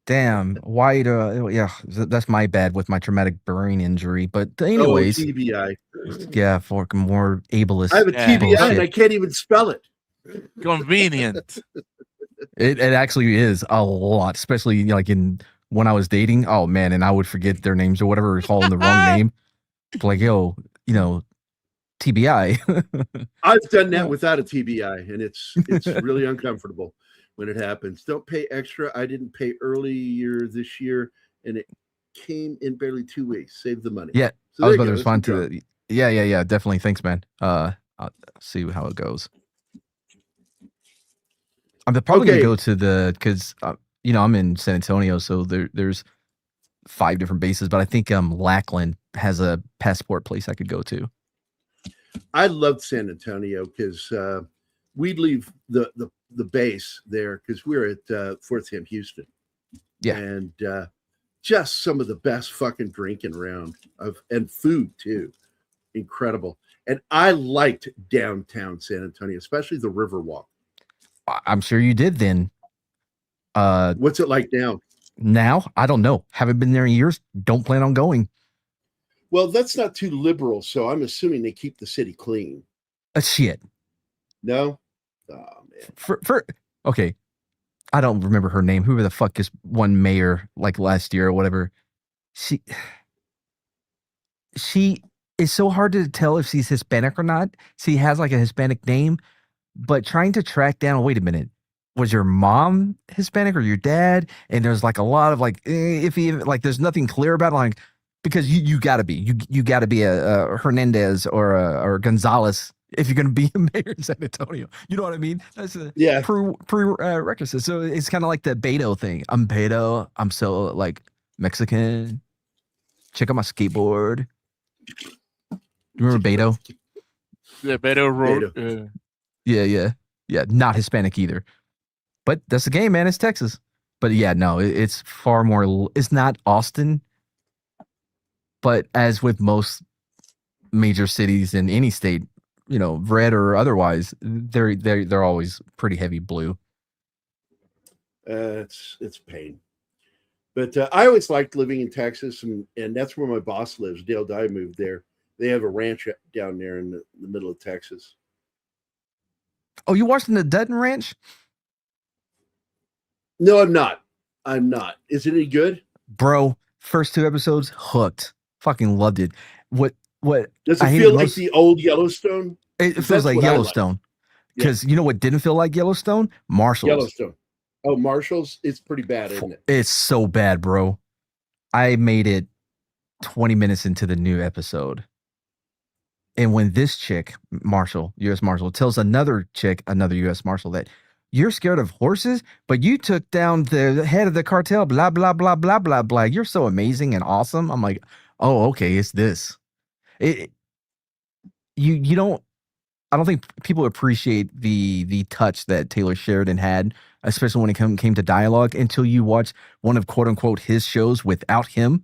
Damn. Why that's my bad with my traumatic brain injury. But anyways, TBI. Yeah, for more ableist. I have a TBI and I can't even spell it. Convenient. It actually is a lot, especially like when I was dating. Oh man, and I would forget their names or whatever, calling the wrong name. Like, yo, TBI. I've done that without a TBI, and it's really uncomfortable when it happens. Don't pay extra. I didn't pay earlier this year, and it came in barely 2 weeks. Save the money. Yeah, so I was about to respond to it. Yeah. Definitely. Thanks, man. I'll see how it goes. I'm probably gonna go to because I'm in San Antonio, so there's 5 different bases, but I think Lackland has a passport place I could go to. I loved San Antonio because we'd leave the base there because we're at Fort Sam Houston. Yeah. And just some of the best fucking drinking around and food too. Incredible. And I liked downtown San Antonio, especially the Riverwalk. I'm sure you did then. What's it like now? Now? I don't know. Haven't been there in years. Don't plan on going. Well, that's not too liberal, so I'm assuming they keep the city clean. Shit. No? Oh, man. Okay. I don't remember her name. Who the fuck is one mayor like last year or whatever? She is so hard to tell if she's Hispanic or not. She has like a Hispanic name, but trying to track down, wait a minute, was your mom Hispanic or your dad? And there's like a lot of like, iffy, like there's nothing clear about it, like, because you gotta be, you gotta be a Hernandez or a Gonzalez if you're gonna be a mayor in San Antonio. You know what I mean? That's a prerequisite. So it's kind of like the Beto thing. I'm Beto. I'm so like Mexican. Check out my skateboard. You remember Beto? The Beto Road. Yeah. Not Hispanic either. But that's the game, man. It's Texas. But yeah, no, it's far more. It's not Austin. But as with most major cities in any state, red or otherwise, they're always pretty heavy blue. It's pain. But I always liked living in Texas, and that's where my boss lives. Dale Dye moved there. They have a ranch down there in the middle of Texas. Oh, you watching the Dutton Ranch? No, I'm not. Is it any good? Bro, first 2 episodes, hooked. Fucking loved it. What Does I it hated feel like most- the old Yellowstone? it That's feels like what I like. Yellowstone. Because you know what didn't feel like Yellowstone? Marshalls. Yellowstone. Oh, Marshall's. It's pretty bad, isn't it? It's so bad, bro. I made it 20 minutes into the new episode. And when this chick, Marshall, U.S. Marshal, tells another chick, another U.S. Marshal, that you're scared of horses, but you took down the head of the cartel, blah, blah, blah, blah, blah, blah. You're so amazing and awesome. I'm like, oh, okay, it's this. You don't, I don't think people appreciate the touch that Taylor Sheridan had, especially when it came to dialogue, until you watch one of quote unquote his shows without him.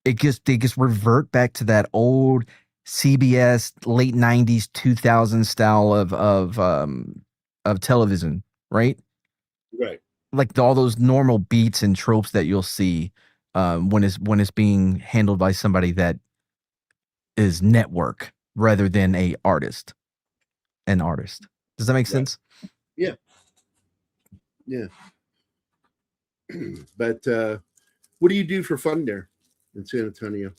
They just revert back to that old CBS late 90s 2000 style of television, right? Right. Like all those normal beats and tropes that you'll see when it's being handled by somebody that is network rather than an artist. Does that make sense? Yeah. But what do you do for fun there in San Antonio?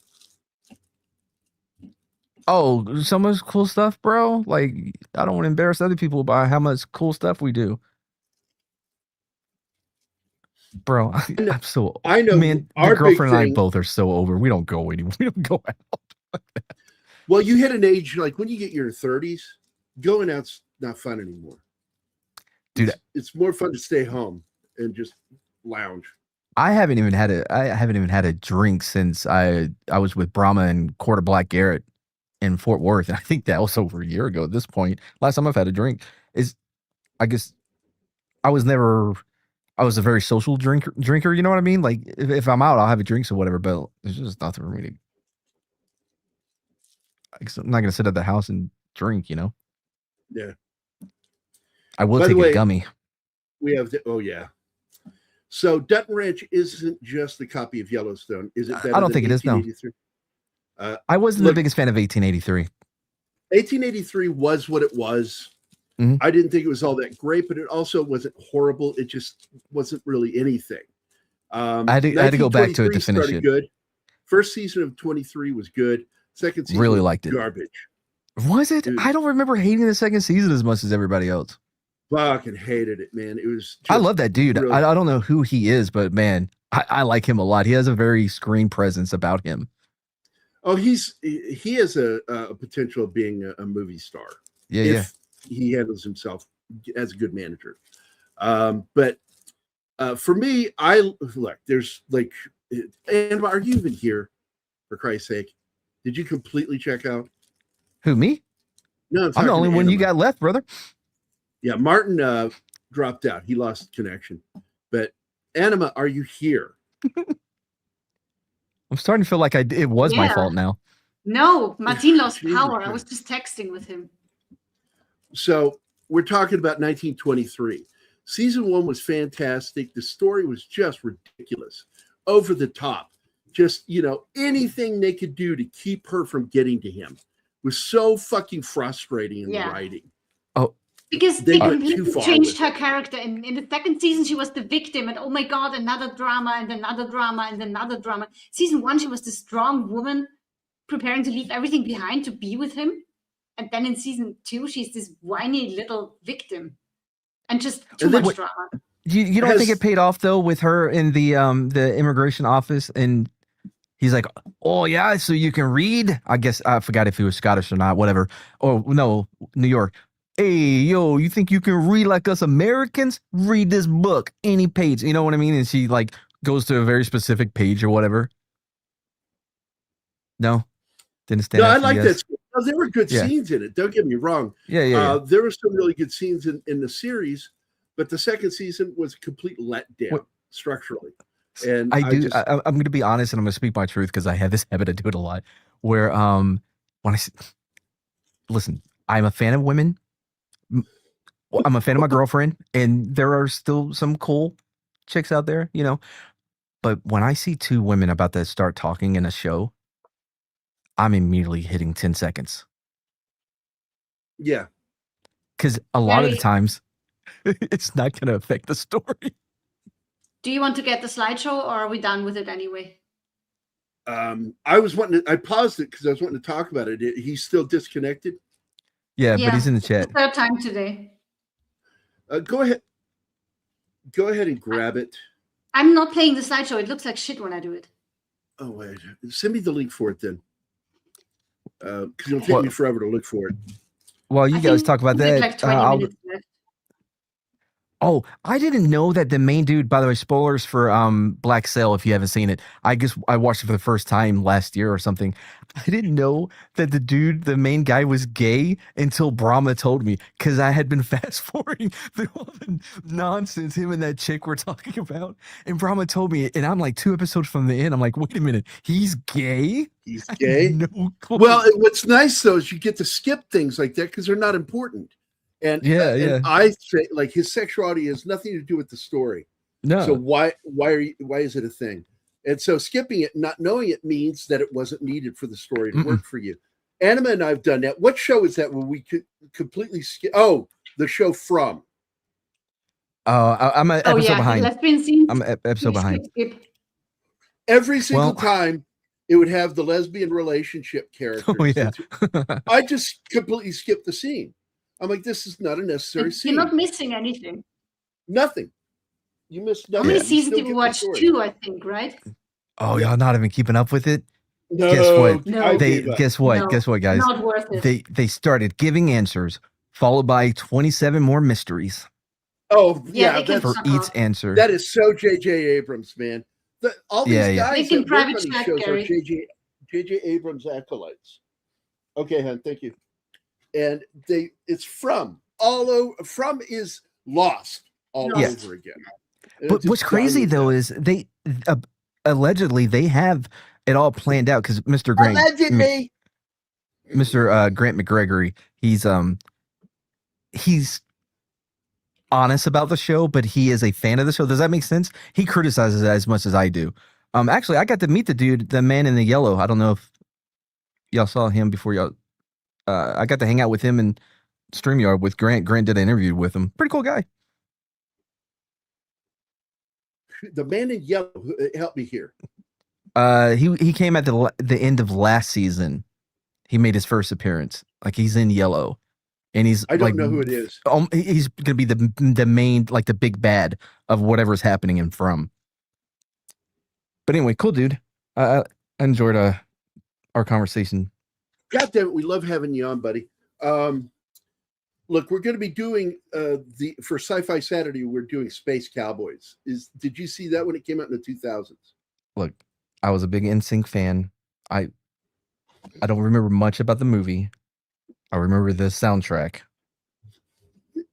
Oh, so much cool stuff, bro. Like, I don't want to embarrass other people by how much cool stuff we do. Bro, I'm so, I know, man, our your girlfriend and I big thing- both are so over. We don't go anywhere. We don't go out. Well, you hit an age like when you get your 30s, going out's not fun anymore. Dude, it's more fun to stay home and just lounge. I haven't even had a drink since I was with Brahma and Quarter Black Garrett in Fort Worth. And I think that was over a year ago at this point. Last time I've had a drink is, I guess, I was a very social drinker. You know what I mean? Like if I'm out, I'll have a drink or whatever, but there's just nothing for me to, I'm not going to sit at the house and drink, you know? Yeah. I will By the take way, a gummy. We have oh yeah. So Dutton Ranch isn't just a copy of Yellowstone, is it? I don't think it is, no. I wasn't the biggest fan of 1883. 1883 was what it was. Mm-hmm. I didn't think it was all that great, but it also wasn't horrible. It just wasn't really anything. I had to go back to it to finish it. Good. First season of 23 was good. Second season really liked it. Garbage. Was it? Dude. I don't remember hating the second season as much as everybody else. Fucking hated it, man. It was. I love that dude. Really, I don't know who he is, but man, I like him a lot. He has a very screen presence about him. Oh, he has a potential of being a movie star. Yeah, if he handles himself as a good manager. But for me, there's like, and are you even here? For Christ's sake, did you completely check out? Who, me? No, I'm the only one you got left, brother. Yeah, Martin dropped out. He lost connection. But Anima, are you here? I'm starting to feel like it was my fault now. No, Martin lost Jesus power. I Christ. was just texting with him. So we're talking about 1923. Season 1 was fantastic. The story was just ridiculous, over the top. Just, anything they could do to keep her from getting to him was so fucking frustrating in the writing. Oh, because they they went too completely far changed with her character. In the second season, she was the victim, and oh my god, another drama and another drama and another drama. Season 1, she was the strong woman preparing to leave everything behind to be with him. And then in season 2, she's this whiny little victim. And just too much drama. You don't think it paid off though with her in the immigration office, and he's like, "Oh yeah, so you can read?" I guess I forgot if he was Scottish or not. Whatever. Oh no, New York. Hey yo, you think you can read like us Americans? Read this book, any page. You know what I mean? And she like goes to a very specific page or whatever. No, didn't stand. No, out I to like you that. guys? Well, there were good scenes in it. Don't get me wrong. Yeah. There were some really good scenes in the series, but the second season was a complete letdown structurally. And I'm going to be honest, and I'm going to speak my truth because I have this habit. I do it a lot. Where when listen, I'm a fan of women. Well, I'm a fan of my girlfriend, and there are still some cool chicks out there, you know. But when I see two women about to start talking in a show, I'm immediately hitting 10 seconds. Yeah. Because a lot of the Gary, times, it's not going to affect the story. do you want to get the slideshow, or are we done with it anyway? I paused it because I was wanting to talk about it. He's still disconnected. Yeah, but he's in the chat. It's third time today. Go ahead and grab it. I'm not playing the slideshow. It looks like shit when I do it. Oh, wait. Send me the link for it then. Because it'll take me forever to look for it. While you guys talk about that, like 20 minutes left. Oh, I didn't know that the main dude, by the way, spoilers for Black Sail if you haven't seen it. I guess I watched it for the first time last year or something. I didn't know that the main guy was gay until Brahma told me, because I had been fast forwarding through all the nonsense him and that chick were talking about. And Brahma told me, and I'm like 2 episodes from the end. I'm like, wait a minute, he's gay? He's gay? No clue. Well, what's nice though is you get to skip things like that because they're not important. And and I say like his sexuality has nothing to do with the story. No. So why is it a thing? And so skipping it, not knowing it, means that it wasn't needed for the story to work for you. Anima and I've done that. What show is that where we could completely skip? Oh, the show From. I'm an episode behind. Lesbian scenes. I'm an episode behind. Skip. Every single time it would have the lesbian relationship characters. Oh yeah. I just completely skipped the scene. I'm like, this is not a necessary scene. You're not missing anything. Nothing. You missed nothing. How many seasons did we watch? 2, I think, right? Oh, y'all not even keeping up with it? No. Guess what? No. Guess what? No, guess what, guys? Not worth it. They started giving answers, followed by 27 more mysteries. Oh, yeah, that's for each answer. That is so J.J. Abrams, man. All these guys that work on these shows are J.J. Abrams acolytes. Okay, hon, thank you. And it's From is Lost all over again. But what's crazy though is they allegedly they have it all planned out because Mr. Grant, Mr. Grant McGregory, he's honest about the show, but he is a fan of the show. Does that make sense? He criticizes it as much as I do. Actually, I got to meet the dude, the man in the yellow. I don't know if y'all saw him before y'all. I got to hang out with him in StreamYard with Grant. Grant did an interview with him. Pretty cool guy. The man in yellow, help me here. He came at the end of last season. He made his first appearance. Like he's in yellow, and he's I don't know who it is. He's gonna be the main, like the big bad of whatever's happening in From. But anyway, cool dude. I enjoyed our conversation. God damn it, we love having you on, buddy. Look, we're going to be doing for Sci-Fi Saturday. We're doing Space Cowboys. Did you see that when it came out in the 2000s? Look, I was a big NSYNC fan. I don't remember much about the movie. I remember the soundtrack.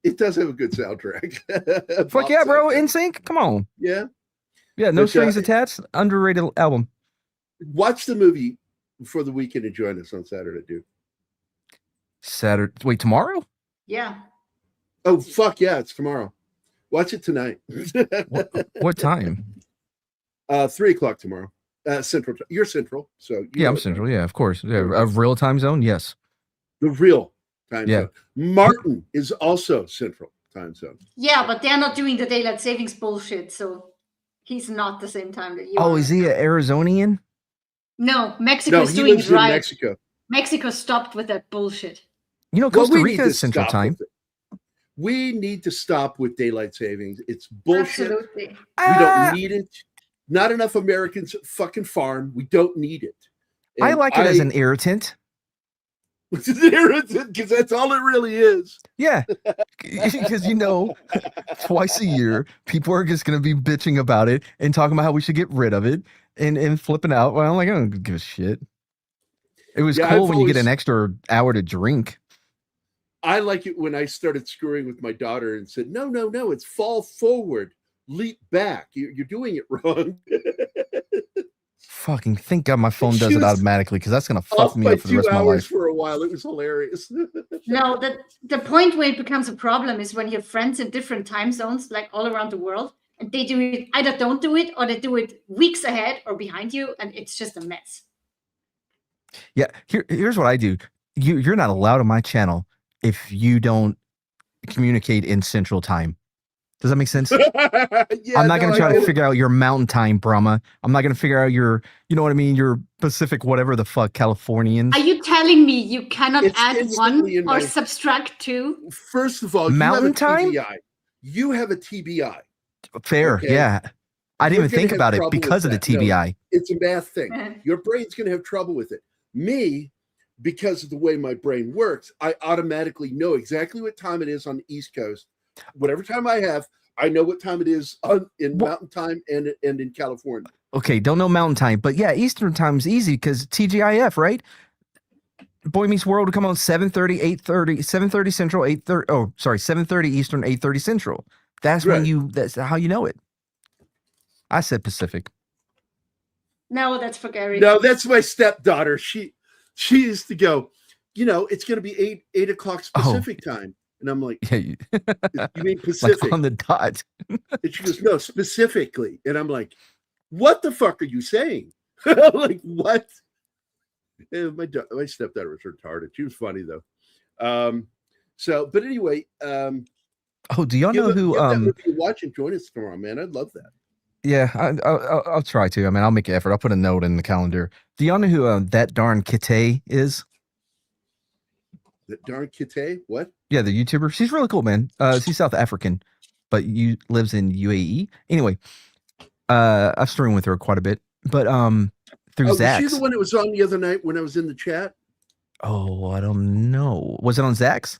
It does have a good soundtrack. Fuck yeah, bro! NSYNC, come on. Yeah, no strings attached. Underrated album. Watch the movie for the weekend and join us on Saturday, dude. Saturday? Wait, tomorrow? Yeah. Oh fuck yeah, it's tomorrow. Watch it tonight. What time? 3:00 tomorrow. Central. You're Central, so yeah, I'm Central. Yeah, of course. Yeah, a real time zone. Yes. The real time zone. Martin is also Central time zone. Yeah, but they're not doing the daylight savings bullshit, so he's not the same time that you are. Oh, is he an Arizonian? No, Mexico is doing it right. Mexico stopped with that bullshit. You know, Costa Rica is Central time. We need to stop with daylight savings. It's bullshit. Absolutely. We don't need it. Not enough Americans fucking farm. We don't need it. And I like it as an irritant. It's an irritant because that's all it really is. Yeah. Because, twice a year, people are just going to be bitching about it and talking about how we should get rid of it and flipping out. Well, I'm like, I don't give a shit. It was cool when you get an extra hour to drink. I like it when I started screwing with my daughter and said, no, it's fall forward, leap back. You're doing it wrong. Fucking thank God my phone does it automatically because that's going to fuck me up for the rest of my life. For a while, it was hilarious. No, the point where it becomes a problem is when you have friends in different time zones, like all around the world, and they do it either don't do it or they do it weeks ahead or behind you, and it's just a mess. Yeah, here's what I do. You're not allowed on my channel if you don't communicate in Central Time. Does that make sense? Yeah, I'm not going to try to get it. figure out your Mountain Time, Brahma. I'm not going to figure out your, you know what I mean, your Pacific, whatever the fuck, Californians. Are you telling me you cannot It's add instantly one in or my- subtract two? First of all, Mountain you have a time? TBI. You have a TBI. Fair, Okay. yeah. I didn't You're even gonna think have about it trouble with because of the that. No, TBI. it's a math thing. Your brain's going to have trouble with it. Me, because of the way my brain works, I automatically know exactly what time it is on the East Coast. Whatever time I have, I know what time it is in Mountain Time and in California. Okay, don't know Mountain Time, but yeah, Eastern Time is easy because TGIF, right? Boy Meets World will come on 7:30, 8:30, 7:30 Central, 8:30. Oh, sorry, 7:30 Eastern, 8:30 Central. That's Right. that's how you know it. I said Pacific. No, that's for Gary. No, that's my stepdaughter. She used to go, it's going to be 8 o'clock Pacific time. And I'm like, Yeah, you mean like Pacific? on the dot. And she goes, no, specifically. And I'm like, what the fuck are you saying? Like, what? Yeah, my stepdaughter was retarded. She was funny though. But anyway, Oh, do y'all know who? if you watch and join us tomorrow, man, I'd love that. Yeah, I'll try to. I mean, I'll make an effort. I'll put a note in the calendar. Do y'all know who that darn Kite is? That darn Kite? What? Yeah, the YouTuber. She's really cool, man. She's South African, but lives in UAE. Anyway, I've streamed with her quite a bit, but through Was she Zax. the one that was on the other night when I was in the chat? Oh, I don't know. Was it on Zax?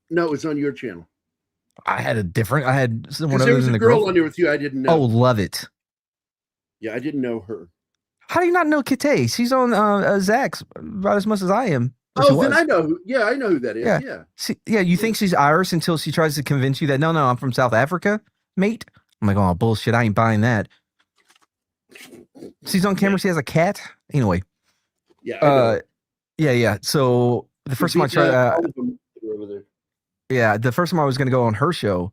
No, it was on your channel. I had someone There other was than a the girl girl. on there with you I didn't know. Oh, love it. Yeah, I didn't know her. How do you not know Kite? She's on Zax about as much as I am. Or she Oh, then was. I know. I know who that is. Yeah. Yeah. You think she's Irish until she tries to convince you that no, I'm from South Africa, mate. I'm like, oh bullshit, I ain't buying that. She's on camera. She has a cat. Anyway. Yeah. I know. Yeah. So the first time I tried, all of them are over there. yeah, the first time I was going to go on her show,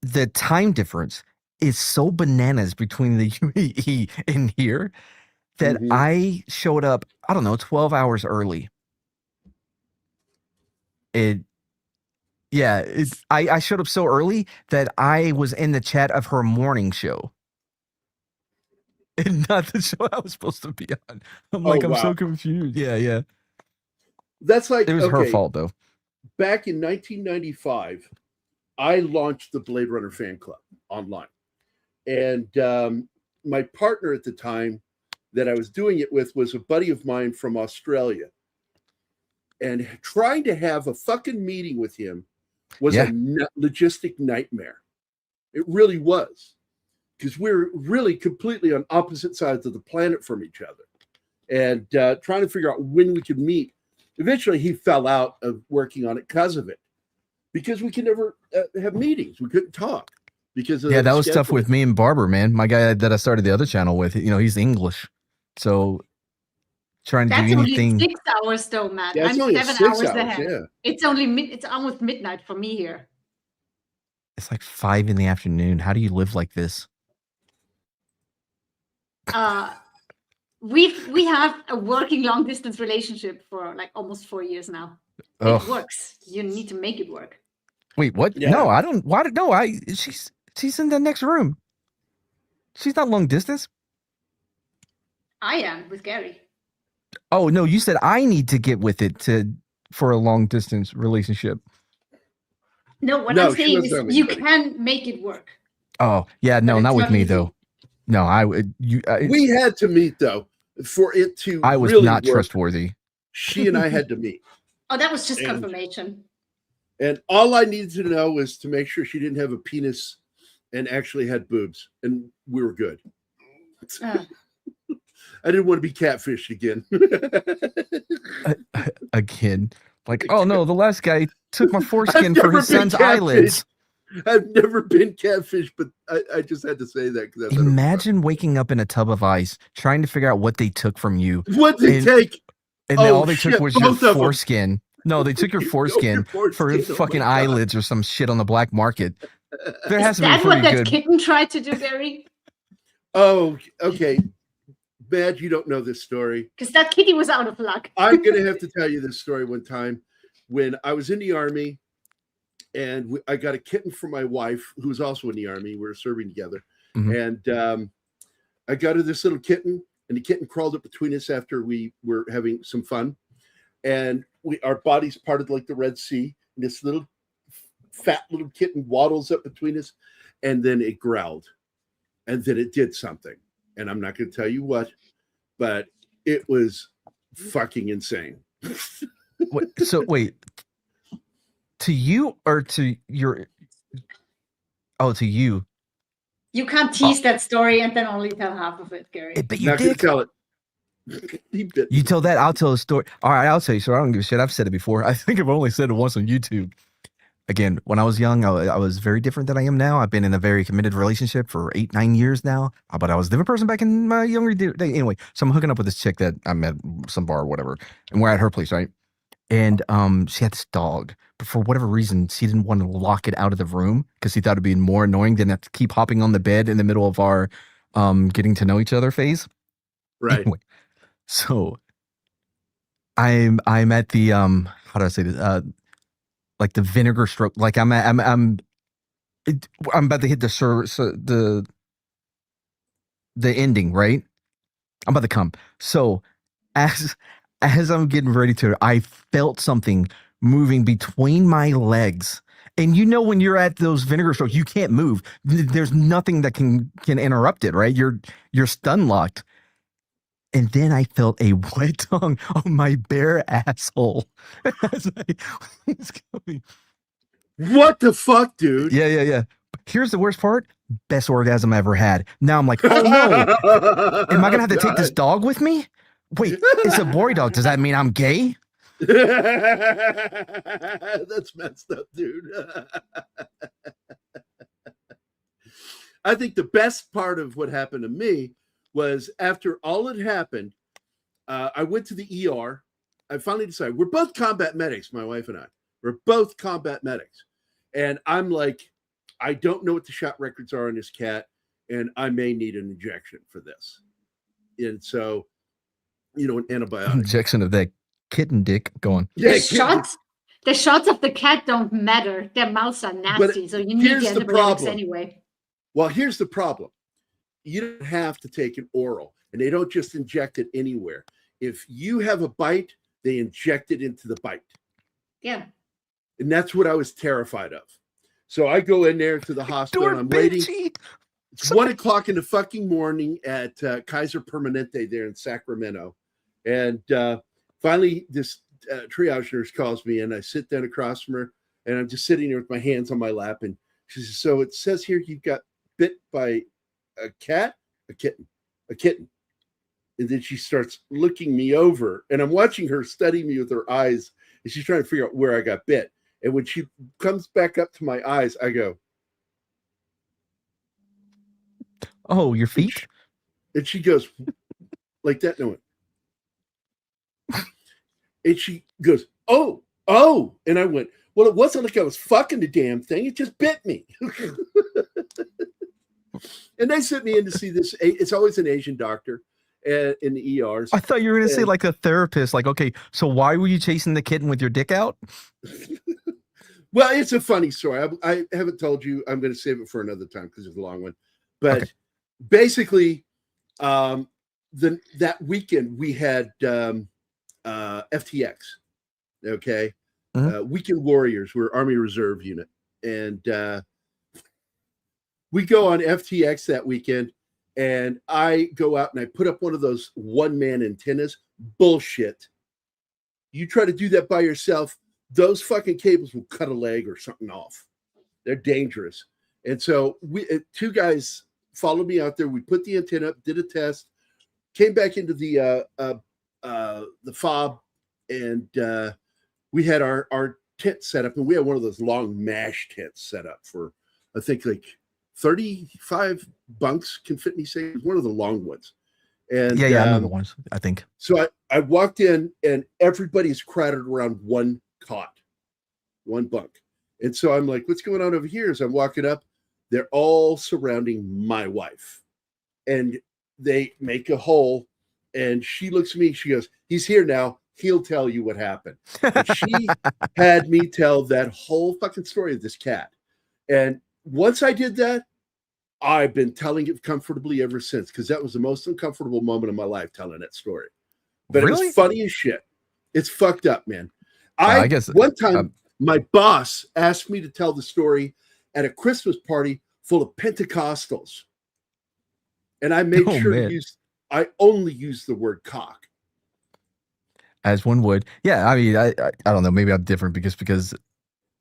the time difference is so bananas between the UAE and here that Mhm. I showed up, I don't know, 12 hours early. I showed up so early that I was in the chat of her morning show. And not the show I was supposed to be on. I'm like, I'm so wow. confused. Yeah. That's like It was her fault though. Back in 1995, I launched the Blade Runner fan club online. And my partner at the time that I was doing it with was a buddy of mine from Australia. And trying to have a fucking meeting with him was a logistic nightmare. It really was. Because we're really completely on opposite sides of the planet from each other. And trying to figure out when we could meet. Eventually, he fell out of working on it because of it. Because we could never have meetings. We couldn't talk. Because of that was tough with me and Barber, man. My guy that I started the other channel with, he's English. So trying to That's do only anything. 6 hours though, Matt. Yeah, it's I'm only 7 6 hours hours, ahead. yeah. It's almost midnight for me here. It's like 5 in the afternoon. How do you live like this? We have a working long distance relationship for like almost 4 years now. Ugh. It works. You need to make it work. Wait, what? Yeah. No, I don't. Why? No, she's in the next room. She's not long distance. I am with Gary. Oh no, you said I need to get with it for a long distance relationship. No, what No, I'm she saying wasn't is having you anybody. can make it work. Oh yeah, no, But not it's with not me easy. though. No, We had to meet, though, for it to I was really not work. trustworthy. She and I had to meet. Oh, that was just And- confirmation. And all I needed to know was to make sure she didn't have a penis and actually had boobs. And we were good. Uh, I didn't want to be catfished again. Again, like, oh no, the last guy took my foreskin for never his been son's catfished. eyelids. I've never been catfished, but I just had to say that. Because Imagine waking up in a tub of ice, trying to figure out what they took from you, what they and- take. and Oh, all they took shit, was your both of 'em. foreskin. No, they took your foreskin for foreskin, oh fucking my God. eyelids or some shit on the black market. There has Is to be a that what pretty that good. kitten tried to do, Gary? Oh, okay. Bad you don't know this story. Because that kitty was out of luck. I'm going to have to tell you this story one time when I was in the Army and I got a kitten for my wife, who was also in the Army. We were serving together. Mhm. And I got her this little kitten, and the kitten crawled up between us after we were having some fun. And our bodies parted like the Red Sea. And this little fat little kitten waddles up between us, and then it growled. And then it did something. And I'm not going to tell you what, but it was fucking insane. Wait, to you or to your? Oh, to you. You can't tease that story and then only tell half of it, Gary. But you Not going to dick. tell it. He bit me. You tell that, I'll tell a story. All right, I'll tell you. So I don't give a shit. I've said it before. I think I've only said it once on YouTube. Again, when I was young, I was very different than I am now. I've been in a very committed relationship for 8-9 years now, but I was a different person back in my younger day. Anyway, so I'm hooking up with this chick that I met at some bar or whatever, and we're at her place, right? And she had this dog, but for whatever reason, she didn't want to lock it out of the room because she thought it'd be more annoying than have to keep hopping on the bed in the middle of our getting to know each other phase. Right. Anyway, so I'm at the how do I say this? Like the vinegar stroke. Like I'm about to hit the ending, right? I'm about to come. So as I'm getting ready to, I felt something moving between my legs. And you know, when you're at those vinegar strokes, you can't move. There's nothing that can interrupt it, right? You're stun locked. And then I felt a wet tongue on my bare asshole. What the fuck, dude? Yeah. Here's the worst part. Best orgasm I ever had. Now I'm like, oh no. Am I going to have to take this dog with me? Wait, it's a boy dog. Does that mean I'm gay? That's messed up, dude. I think the best part of what happened to me was after all had happened, I went to the ER. I finally decided we're both combat medics, my wife and I. We're both combat medics. And I'm like, I don't know what the shot records are on this cat, and I may need an injection for this. And so, you know, an antibiotic. Injection of that kitten dick going. Yeah, the shots of the cat don't matter. Their mouths are nasty, so you need the antibiotics anyway. Well, here's the problem. You don't have to take an oral, and they don't just inject it anywhere. If you have a bite, they inject it into the bite. Yeah. And that's what I was terrified of. So I go in there to the hospital, and I'm waiting. It's 1 o'clock in the fucking morning at Kaiser Permanente there in Sacramento. And finally, this triage nurse calls me, and I sit down across from her, and I'm just sitting there with my hands on my lap. And she says, so it says here you got bit by a cat, a kitten. And then she starts looking me over, and I'm watching her study me with her eyes, and she's trying to figure out where I got bit. And when she comes back up to my eyes, I go, oh, your feet? And she goes like that. No, and she goes, oh. And I went, well, it wasn't like I was fucking the damn thing. It just bit me. And they sent me in to see this. It's always an Asian doctor in the ERs. I thought you were going to say like a therapist. Like, okay, so why were you chasing the kitten with your dick out? Well, it's a funny story. I haven't told you. I'm going to save it for another time because it's a long one. But basically, that weekend we had FTX. Okay. Weekend Warriors. We're Army Reserve unit. And we go on FTX that weekend. And I go out and I put up one of those one-man antennas. Bullshit. You try to do that by yourself, those fucking cables will cut a leg or something off. They're dangerous. And so two guys followed me out there. We put the antenna up, did a test, came back into the fob, and we had our tent set up. And we had one of those long MASH tents set up for, I think, like 35 bunks can fit me safe. One of the long ones. And yeah, I know the ones, I think. So I walked in, and everybody's crowded around one cot, one bunk. And so I'm like, what's going on over here? As I'm walking up, they're all surrounding my wife. And they make a hole. And she looks at me. She goes, he's here now. He'll tell you what happened. But she had me tell that whole fucking story of this cat. And once I did that, I've been telling it comfortably ever since, because that was the most uncomfortable moment of my life, telling that story. But It was funny as shit. It's fucked up, man. I guess one time my boss asked me to tell the story at a Christmas party full of Pentecostals. And I made sure I only used the word cock. As one would. Yeah, I mean, I don't know. Maybe I'm different because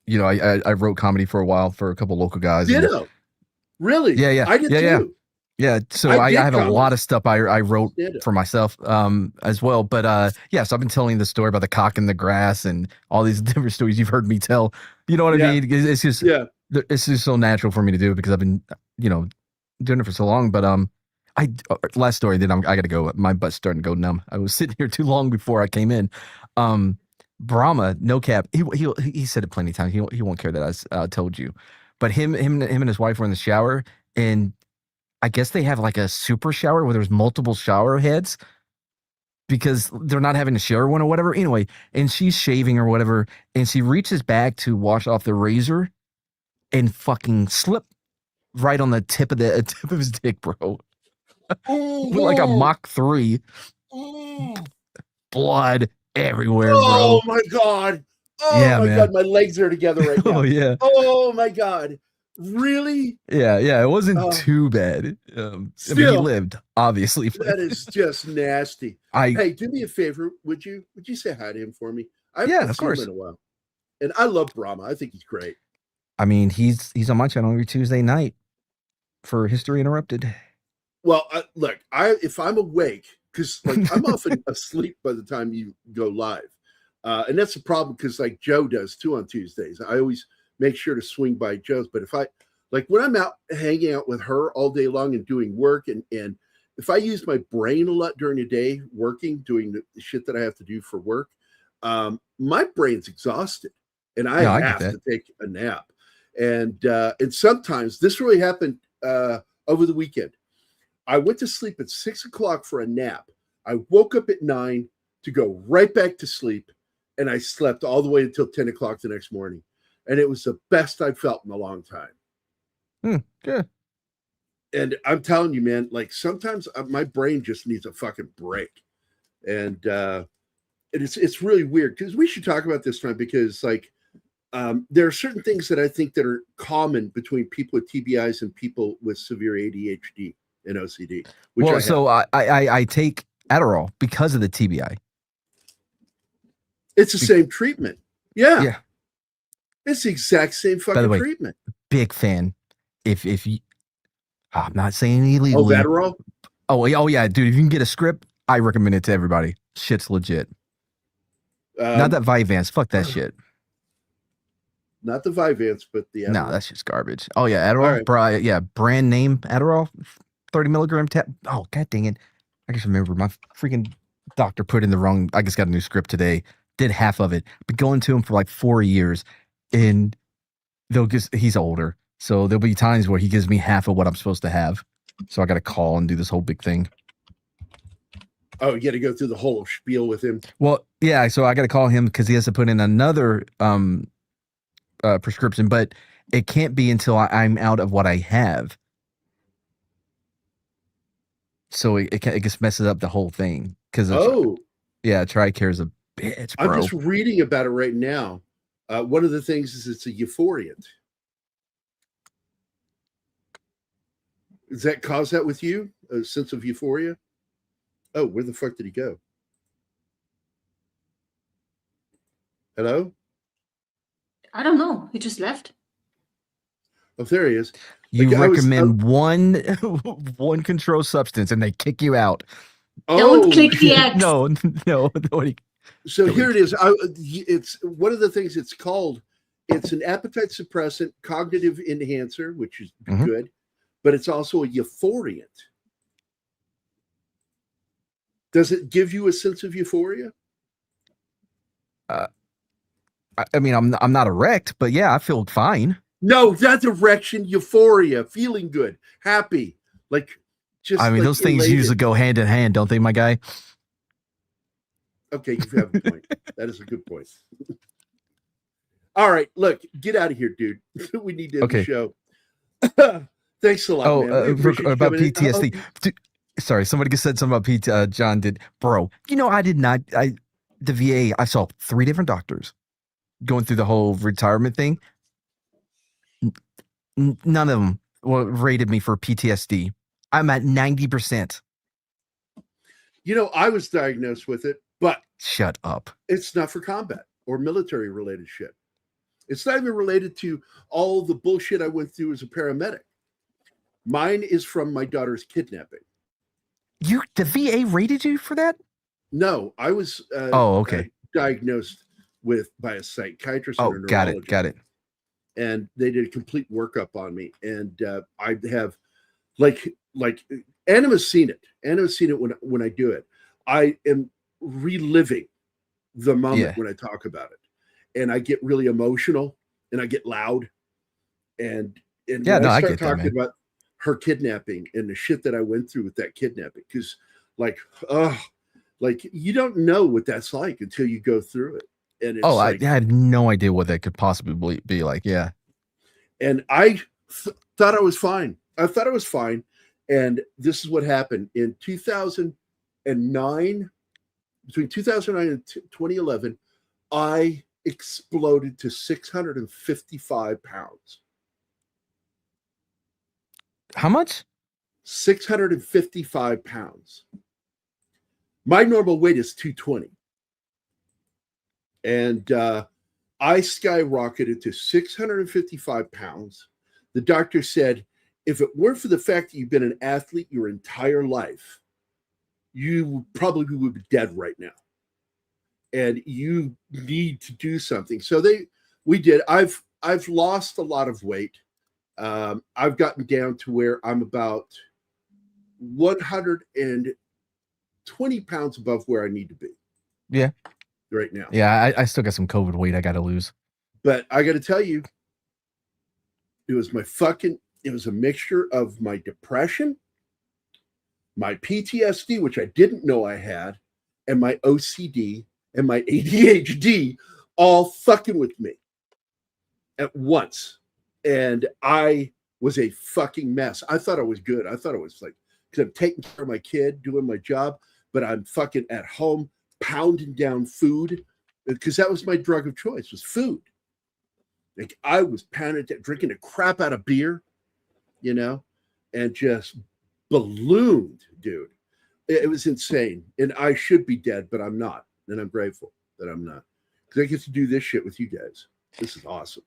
you know, I wrote comedy for a while for a couple local guys. Ditto. Really? Yeah. I did too. Yeah. So I have a lot of stuff I wrote for myself as well. But so I've been telling the story about the cock in the grass and all these different stories you've heard me tell. You know what I mean? It's just it's just so natural for me to do it because I've been, you know, doing it for so long. But last story, then I gotta go. My butt's starting to go numb. I was sitting here too long before I came in. Brahma, no cap. He said it plenty of times. He won't care that I told you. But him and his wife were in the shower, and I guess they have like a super shower where there's multiple shower heads because they're not having to share one or whatever. Anyway, and she's shaving or whatever, and she reaches back to wash off the razor and fucking slip right on the tip of his dick, bro. With like a Mach 3. Blood everywhere, bro. Oh my God. Oh yeah, my man. God. My legs are together right now. Oh yeah. Oh my God. Really? Yeah. It wasn't too bad. I mean, he lived, obviously. That is just nasty. Hey, do me a favor. Would you say hi to him for me? Of course. Him in a while. And I love Brahma. I think he's great. I mean, he's on my channel every Tuesday night for History Interrupted. Well, look, if I'm awake, because like I'm often asleep by the time you go live, and that's a problem because like Joe does too on Tuesdays. I always make sure to swing by Joe's. But if I like when I'm out hanging out with her all day long and doing work, and if I use my brain a lot during the day working, doing the shit that I have to do for work, my brain's exhausted, and I have to take a nap. And sometimes this really happened over the weekend. I went to sleep at 6 o'clock for a nap. I woke up at 9 to go right back to sleep, and I slept all the way until 10 o'clock the next morning. And it was the best I've felt in a long time. Good. And I'm telling you, man, like sometimes my brain just needs a fucking break. And it's really weird because we should talk about this time because like there are certain things that I think that are common between people with TBIs and people with severe ADHD and OCD. Well, so I take Adderall because of the TBI. It's the same treatment. Yeah. Yeah. It's the exact same fucking treatment. Big fan. If you, I'm not saying illegally. Oh, Adderall? Oh yeah, dude. If you can get a script, I recommend it to everybody. Shit's legit. Not that Vyvanse. Fuck that shit. Not the Vyvanse, but the Adderall. No, that's just garbage. Oh yeah, Adderall. Right. Yeah, brand name Adderall, 30 milligram tab. Oh god dang it! I just remember my freaking doctor put in the wrong. I just got a new script today. Did half of it. Been going to him for like 4 years, and he's older, so there'll be times where he gives me half of what I'm supposed to have. So I got to call and do this whole big thing. Oh, you got to go through the whole spiel with him. Well, yeah. So I got to call him because he has to put in another prescription, but it can't be until I'm out of what I have. So it just messes up the whole thing. Because TRICARE is a bitch, bro. I'm just reading about it right now. One of the things is it's a euphoriant. Does that cause that with you? A sense of euphoria? Oh, where the fuck did he go? Hello? I don't know. He just left. Oh, there he is. You recommend one controlled substance and they kick you out. Don't click the X. No. So here it is. It's one of the things it's called. It's an appetite suppressant, cognitive enhancer, which is good, but it's also a euphoriant. Does it give you a sense of euphoria? I mean, I'm not erect, but yeah, I feel fine. No, that's erection euphoria, feeling good, happy, like just. I mean, like those things elated. usually go hand in hand, don't they, my guy? Okay, you have a point. That is a good point. All right, look, get out of here, dude. We need to end the show. Thanks a lot, man. We appreciate you about coming in. PTSD. Sorry, somebody said something about John did. Bro, I did not. The VA, I saw 3 different doctors going through the whole retirement thing. None of them rated me for PTSD. I'm at 90%. I was diagnosed with it, but shut up. It's not for combat or military related shit. It's not even related to all the bullshit I went through as a paramedic. Mine is from my daughter's kidnapping. The VA rated you for that? No, I was diagnosed by a psychiatrist. Oh, got it. And they did a complete workup on me. And I have like Anima's seen it. Anima's seen it when I do it. I am reliving the moment when I talk about it. And I get really emotional and I get loud. And when I start talking about her kidnapping and the shit that I went through with that kidnapping, because like you don't know what that's like until you go through it. And it's I had no idea what that could possibly be like. Yeah. And I thought I was fine. And this is what happened in 2009. Between 2009 and 2011, I exploded to 655 pounds. How much? 655 pounds. My normal weight is 220. And I skyrocketed to 655 pounds. The doctor said, if it weren't for the fact that you've been an athlete your entire life, you probably would be dead right now. And you need to do something. So we did. I've lost a lot of weight. I've gotten down to where I'm about 120 pounds above where I need to be. Yeah. Right now. Yeah, I still got some COVID weight I got to lose. But I got to tell you, it was a mixture of my depression, my PTSD, which I didn't know I had, and my OCD and my ADHD all fucking with me at once. And I was a fucking mess. I thought I was good. I thought it was like, because I'm taking care of my kid, doing my job, but I'm fucking at home pounding down food, because that was my drug of choice, was food. Like I was pounding, drinking the crap out of beer, and just ballooned, dude. It was insane. And I should be dead, but I'm not. And I'm grateful that I'm not, because I get to do this shit with you guys. This is awesome.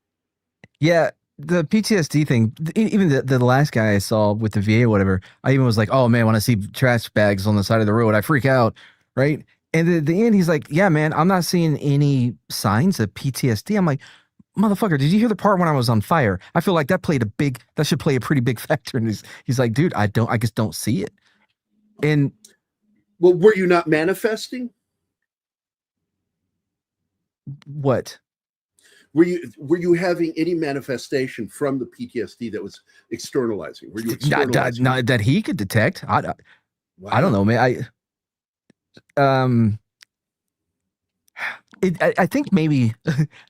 Yeah. The PTSD thing, even the last guy I saw with the VA or whatever, I even was like, oh man, when I see trash bags on the side of the road, I freak out. Right. And at the end, he's like, yeah, man, I'm not seeing any signs of PTSD. I'm like, motherfucker, did you hear the part when I was on fire? I feel like that should play a pretty big factor. And he's like, dude, I just don't see it. And well, were you not manifesting? What? Were you having any manifestation from the PTSD that was externalizing? Were you externalizing? Not that he could detect. I don't know, man. I think maybe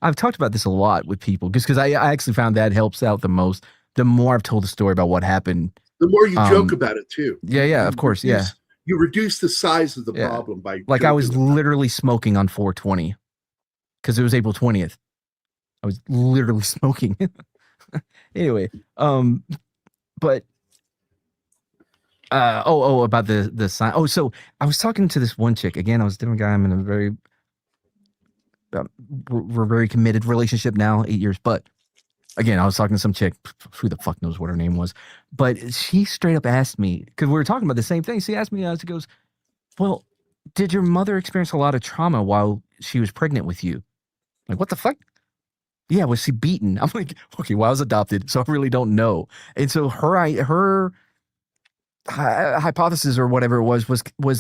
I've talked about this a lot with people because I actually found that helps out the most. The more I've told the story about what happened, the more you joke about it too. Yeah, of course, yeah. You reduce the size of the problem by like I was literally smoking on 4/20 because it was April 20th. I was literally smoking. Anyway, but about the sign. Oh, so I was talking to this one chick again. I was a different guy. I'm in a we're very committed relationship now, 8 years. But again, I was talking to some chick. Who the fuck knows what her name was? But she straight up asked me, because we were talking about the same thing. She asked me, she goes, "Well, did your mother experience a lot of trauma while she was pregnant with you?" I'm like, what the fuck? Yeah, was she beaten? I'm like, okay, well, I was adopted, so I really don't know. And so her hypothesis or whatever it was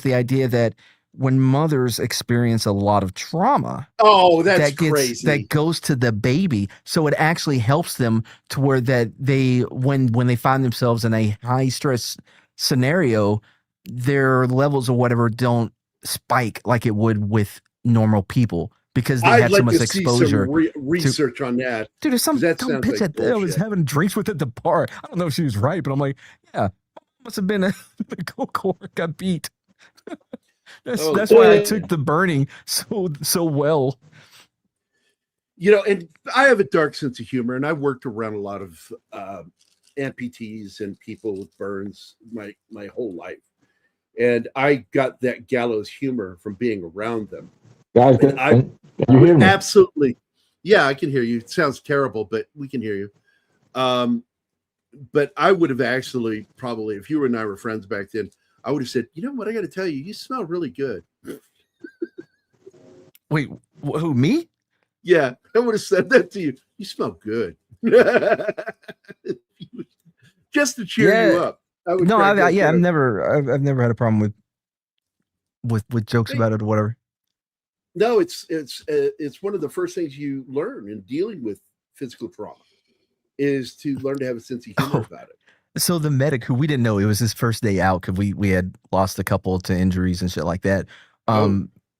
the idea that when mothers experience a lot of trauma. Oh, that's crazy. That goes to the baby. So it actually helps them to where that they, when they find themselves in a high stress scenario, their levels or whatever don't spike like it would with normal people because they had so much exposure. See some research on that. Dude, there's some that dumb sounds bitch like that I was bullshit. having drinks with at the bar. I don't know if she was right, but I'm like, yeah, must have been the coke got beat. That's why I took the burning so well. You know, and I have a dark sense of humor, and I've worked around a lot of amputees and people with burns my whole life. And I got that gallows humor from being around them. Guys, can you hear me? Absolutely. Yeah, I can hear you. It sounds terrible, but we can hear you. But I would have actually probably, if you and I were friends back then, I would have said, you know what, I got to tell you, you smell really good. Wait, who, me? Yeah, I would have said that to you. You smell good. Just to cheer you up. I've never had a problem with jokes about it or whatever. No, it's one of the first things you learn in dealing with physical trauma is to learn to have a sense of humor about it. So the medic, who we didn't know, it was his first day out because we had lost a couple to injuries and shit like that.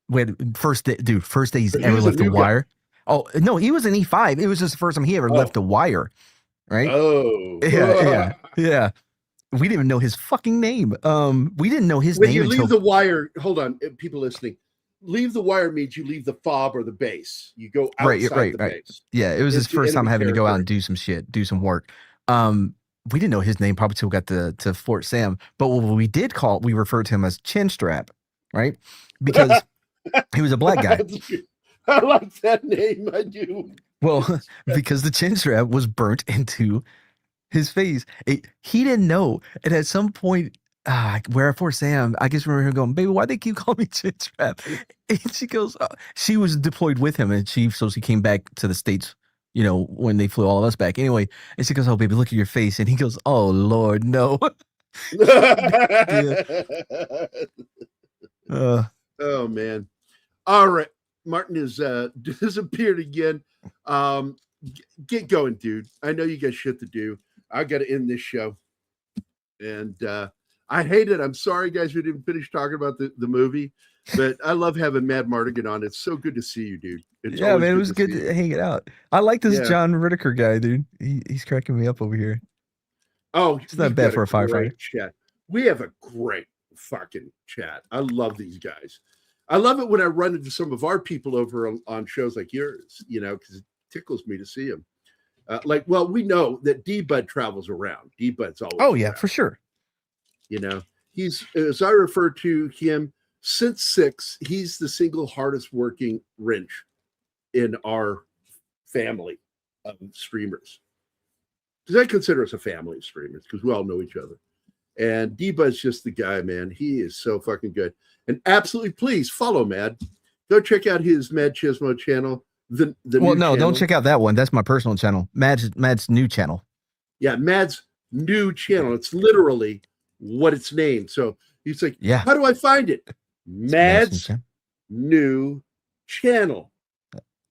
We had first day he's ever left a wire. Oh no, he was an E5. It was just the first time he ever left a wire. Right? Oh, yeah. We didn't even know his fucking name. We didn't know his when name. When you leave the wire, hold on, people listening. Leave the wire means you leave the fob or the base. You go outside the base. Yeah, it was his first time having to go out and do some shit, do some work. We didn't know his name probably till we got to Fort Sam. But what we referred to him as Chin Strap, right? Because he was a black guy. I like that name. I do. Well, because the chin strap was burnt into his face. He didn't know. And at some point, where at Fort Sam, I just remember him going, baby, why they keep calling me Chin Strap? And she goes, she was deployed with him, and she came back to the States, you know, when they flew all of us back. Anyway, and she goes, oh, baby, look at your face. And he goes, oh, Lord, no. Oh, man. All right. Martin has disappeared again. Get going, dude. I know you got shit to do. I got to end this show. And I hate it. I'm sorry, guys, we didn't finish talking about the movie, but I love having Mad Mardigan on. It's so good to see you, dude. It's man, it was good to hang it out. I like this John Whitaker guy, dude. He's cracking me up over here. Oh, it's not bad for a firefighter. Chat. We have a great fucking chat. I love these guys. I love it when I run into some of our people over on shows like yours, you know, because it tickles me to see them. We know that D-Bud travels around. D-Bud's always around. For sure. You know, he's, as I refer to him, since 6, he's the single hardest working wrench in our family of streamers. Because I consider us a family of streamers because we all know each other. And D-Bud's just the guy, man. He is so fucking good. And absolutely, please follow Mad. Go check out his Mad Chismo channel. Don't check out that one. That's my personal channel. Mad's new channel. Yeah, Mad's new channel. It's literally what it's named. So he's like, how do I find it? Mad's new channel.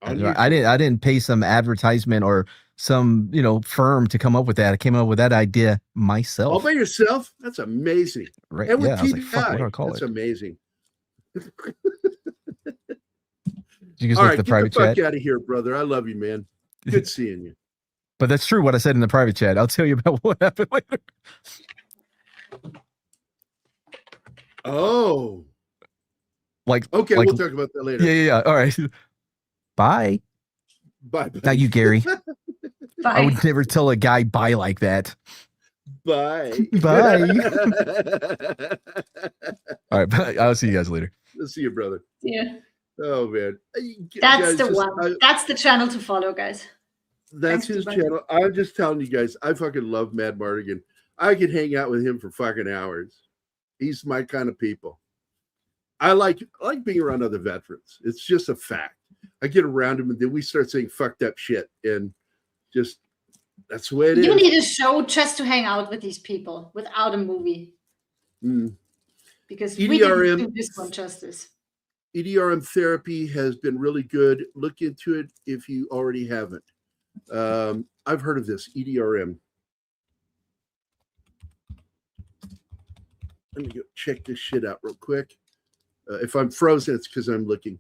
I didn't pay some advertisement or some firm to come up with that. I came up with that idea myself. All by yourself? That's amazing. Right? And with I was like, fuck, what do I call That's amazing. You guys all right, the get private the fuck chat? Out of here, brother. I love you, man. Good seeing you. But that's true what I said in the private chat. I'll tell you about what happened later. Oh. Okay, we'll talk about that later. Yeah. All right. Bye. Bye. Not you, Gary. Bye. I would never tell a guy bye like that. Bye. Bye. All right. I'll see you guys later. I'll see you, brother. Yeah. Oh, man. That's the one. That's the channel to follow, guys. That's his channel. I'm just telling you guys, I fucking love Mad Mardigan. I could hang out with him for fucking hours. He's my kind of people. I like being around other veterans. It's just a fact. I get around him and then we start saying fucked up shit and just that's the way it is. You need a show just to hang out with these people without a movie. because we didn't EDRM do this one justice. EDRM therapy has been really good. Look into it if you already haven't. I've heard of this EDRM. Let me go check this shit out real quick. If I'm frozen, it's because I'm looking.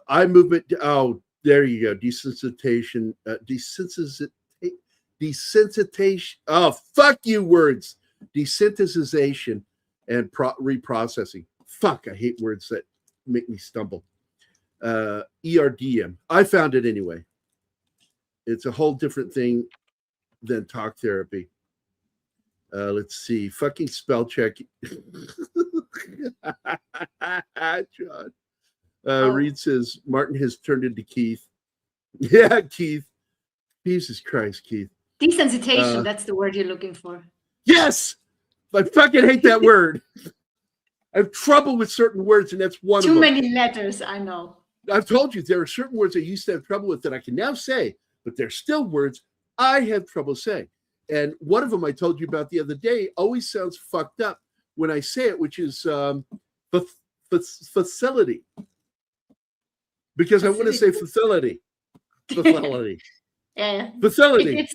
Eye movement. Oh, there you go. Desensitization. Desensitization. Oh, fuck you, words. Desensitization and reprocessing. Fuck, I hate words that make me stumble. ERDM. I found it anyway. It's a whole different thing than talk therapy. Let's see. Fucking spell check. John. Reed says Martin has turned into Keith. Yeah, Keith. Jesus Christ, Keith. Desensitization, that's the word you're looking for. Yes! I fucking hate that word. I have trouble with certain words, and that's one of them. Too many letters, I know. I've told you there are certain words I used to have trouble with that I can now say, but they're still words I have trouble saying. And one of them I told you about the other day always sounds fucked up when I say it, which is facility. Because I want to say facility. Facility. Yeah. Facility.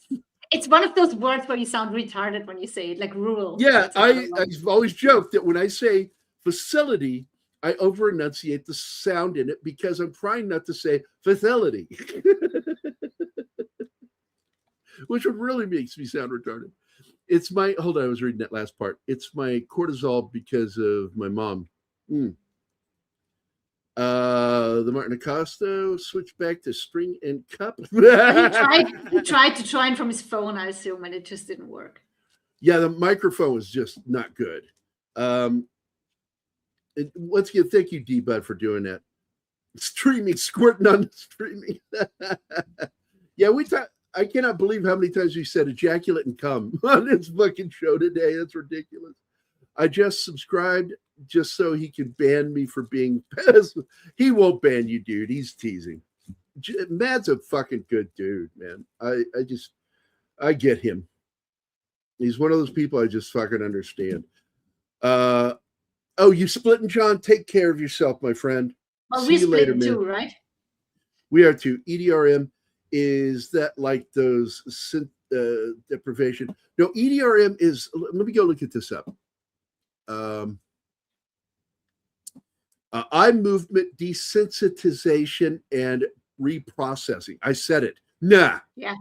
It's one of those words where you sound retarded when you say it, like rural. Yeah, I've always joked that when I say facility, I over enunciate the sound in it because I'm trying not to say facility. Which would really makes me sound retarded. It's my, hold on, I was reading that last part. It's my cortisol because of my mom. The Martin Acosta switched back to string and cup. He tried to join from his phone, I assume, and it just didn't work. Yeah, the microphone was just not good. Once again, thank you, D-Bud, for doing that. Streaming, squirting on the streaming. Yeah, I cannot believe how many times we said ejaculate and cum on this fucking show today. That's ridiculous. I just subscribed just so he can ban me for being pissed. He won't ban you, dude. He's teasing. Mad's a fucking good dude, man. I get him. He's one of those people I just fucking understand. Oh, you splitting, John? Take care of yourself, my friend. Well, See we you split later, too, man. right? We are too. EDRM, is that like those deprivation? No, EDRM is, let me go look at this up. Eye movement desensitization and reprocessing. I said it. Nah. Yeah.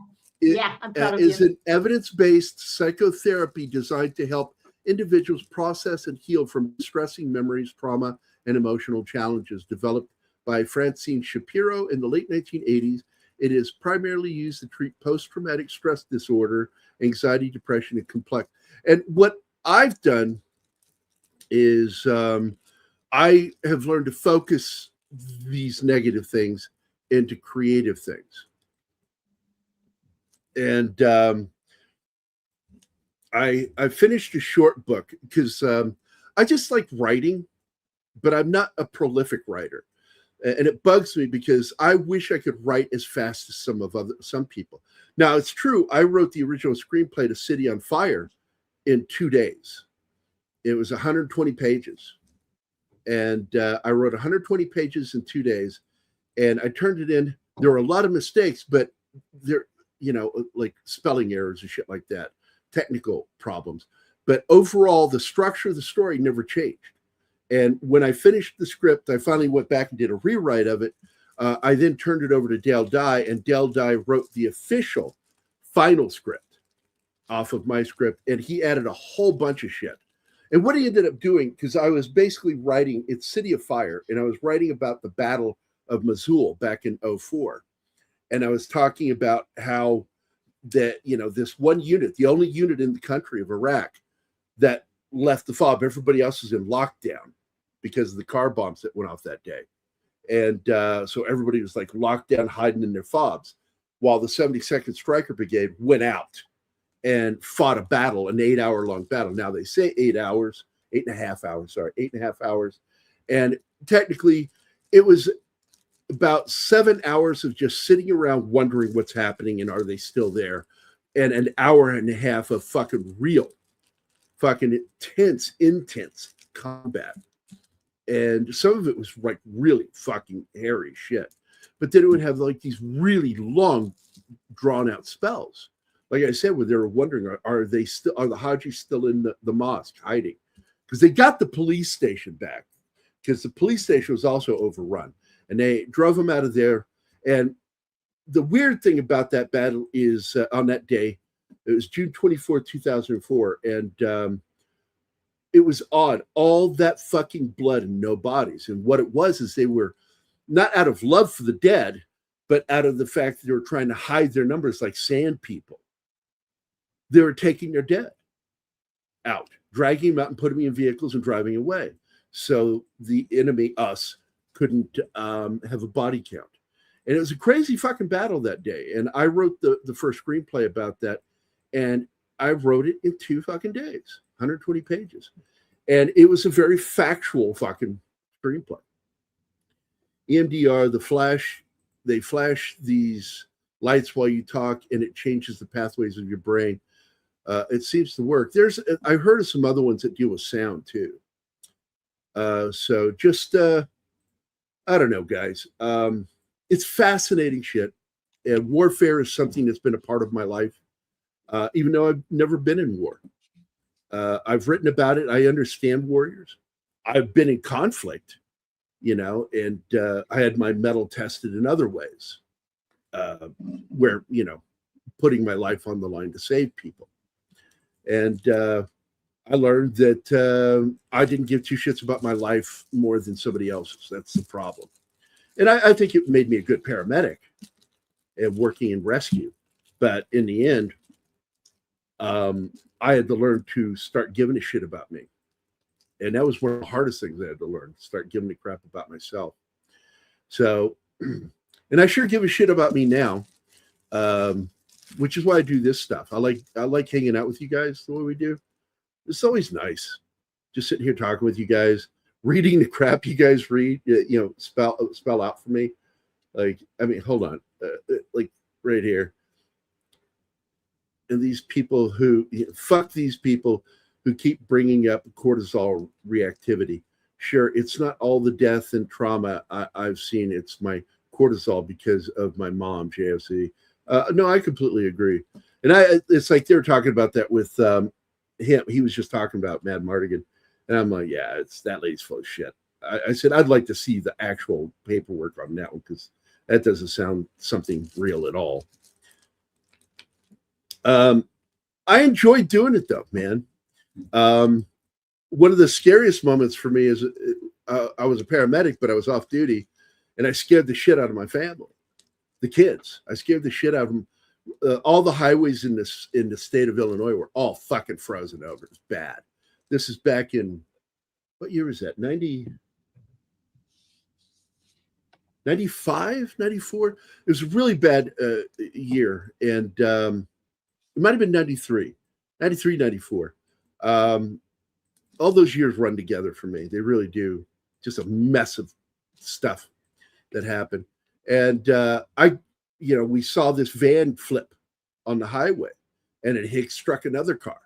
I'm proud of is an evidence-based psychotherapy designed to help individuals process and heal from distressing memories, trauma, and emotional challenges. Developed by Francine Shapiro in the late 1980s, it is primarily used to treat post-traumatic stress disorder, anxiety, depression, and complex. And what I've done is I have learned to focus these negative things into creative things. And I finished a short book because I just like writing, but I'm not a prolific writer. And it bugs me because I wish I could write as fast as some people. Now, it's true. I wrote the original screenplay to City on Fire in 2 days. It was 120 pages. And I wrote 120 pages in 2 days. And I turned it in. There were a lot of mistakes, but there, like spelling errors and shit like that, technical problems. But overall, the structure of the story never changed. And when I finished the script, I finally went back and did a rewrite of it. I then turned it over to Dale Dye, and Dale Dye wrote the official final script off of my script, and he added a whole bunch of shit. And what he ended up doing, because I was basically writing, it's City of Fire, and I was writing about the Battle of Mosul back in 2004. And I was talking about how that, this one unit, the only unit in the country of Iraq that left the fob, everybody else was in lockdown because of the car bombs that went off that day. And so everybody was like locked down, hiding in their fobs, while the 72nd Stryker Brigade went out and fought a battle, an 8-hour-long battle. Now they say 8 hours, 8.5 hours, sorry, 8.5 hours. And technically it was about 7 hours of just sitting around wondering what's happening and are they still there, and an hour and a half of fucking real, fucking intense combat. And some of it was like really fucking hairy shit. But then it would have like these really long, drawn out spells. Like I said, when they were wondering, are the Hajis still in the mosque hiding? Because they got the police station back, because the police station was also overrun, and they drove them out of there. And the weird thing about that battle is on that day, it was June 24, 2004, and it was odd. All that fucking blood and no bodies. And what it was is they were not out of love for the dead, but out of the fact that they were trying to hide their numbers like sand people. They were taking their dead out, dragging them out and putting them in vehicles and driving away. So the enemy, us, couldn't have a body count. And it was a crazy fucking battle that day. And I wrote the first screenplay about that. And I wrote it in 2 fucking days, 120 pages. And it was a very factual fucking screenplay. EMDR, the flash, they flash these lights while you talk, and it changes the pathways of your brain. It seems to work. I've heard of some other ones that deal with sound too. So just, I don't know, guys. It's fascinating shit. And warfare is something that's been a part of my life, even though I've never been in war. I've written about it. I understand warriors. I've been in conflict, and I had my mettle tested in other ways, where, putting my life on the line to save people. And I learned that I didn't give 2 shits about my life more than somebody else's. That's the problem. And I think it made me a good paramedic and working in rescue. But in the end, I had to learn to start giving a shit about me. And that was one of the hardest things I had to learn, start giving a crap about myself. So, and I sure give a shit about me now, which is why I do this stuff. I like hanging out with you guys the way we do. It's always nice just sitting here talking with you guys, reading the crap you guys read, spell out for me. Like, I mean, hold on, like right here. And these people fuck these people who keep bringing up cortisol reactivity. Sure, it's not all the death and trauma I've seen. It's my cortisol because of my mom, JFC. No, I completely agree. And it's like they were talking about that with him. He was just talking about Mad Mardigan. And I'm like, yeah, that lady's full of shit. I said, I'd like to see the actual paperwork on that one, because that doesn't sound something real at all. I enjoyed doing it though, man. One of the scariest moments for me is I was a paramedic, but I was off duty, and I scared the shit out of my family, the kids. I scared the shit out of them. All the highways in the state of Illinois were all fucking frozen over. It's bad. This is back in, what year was that? 95, 94. It was a really bad year, and it might have been 93, 94. All those years run together for me. They really do. Just a mess of stuff that happened. And we saw this van flip on the highway, and it struck another car.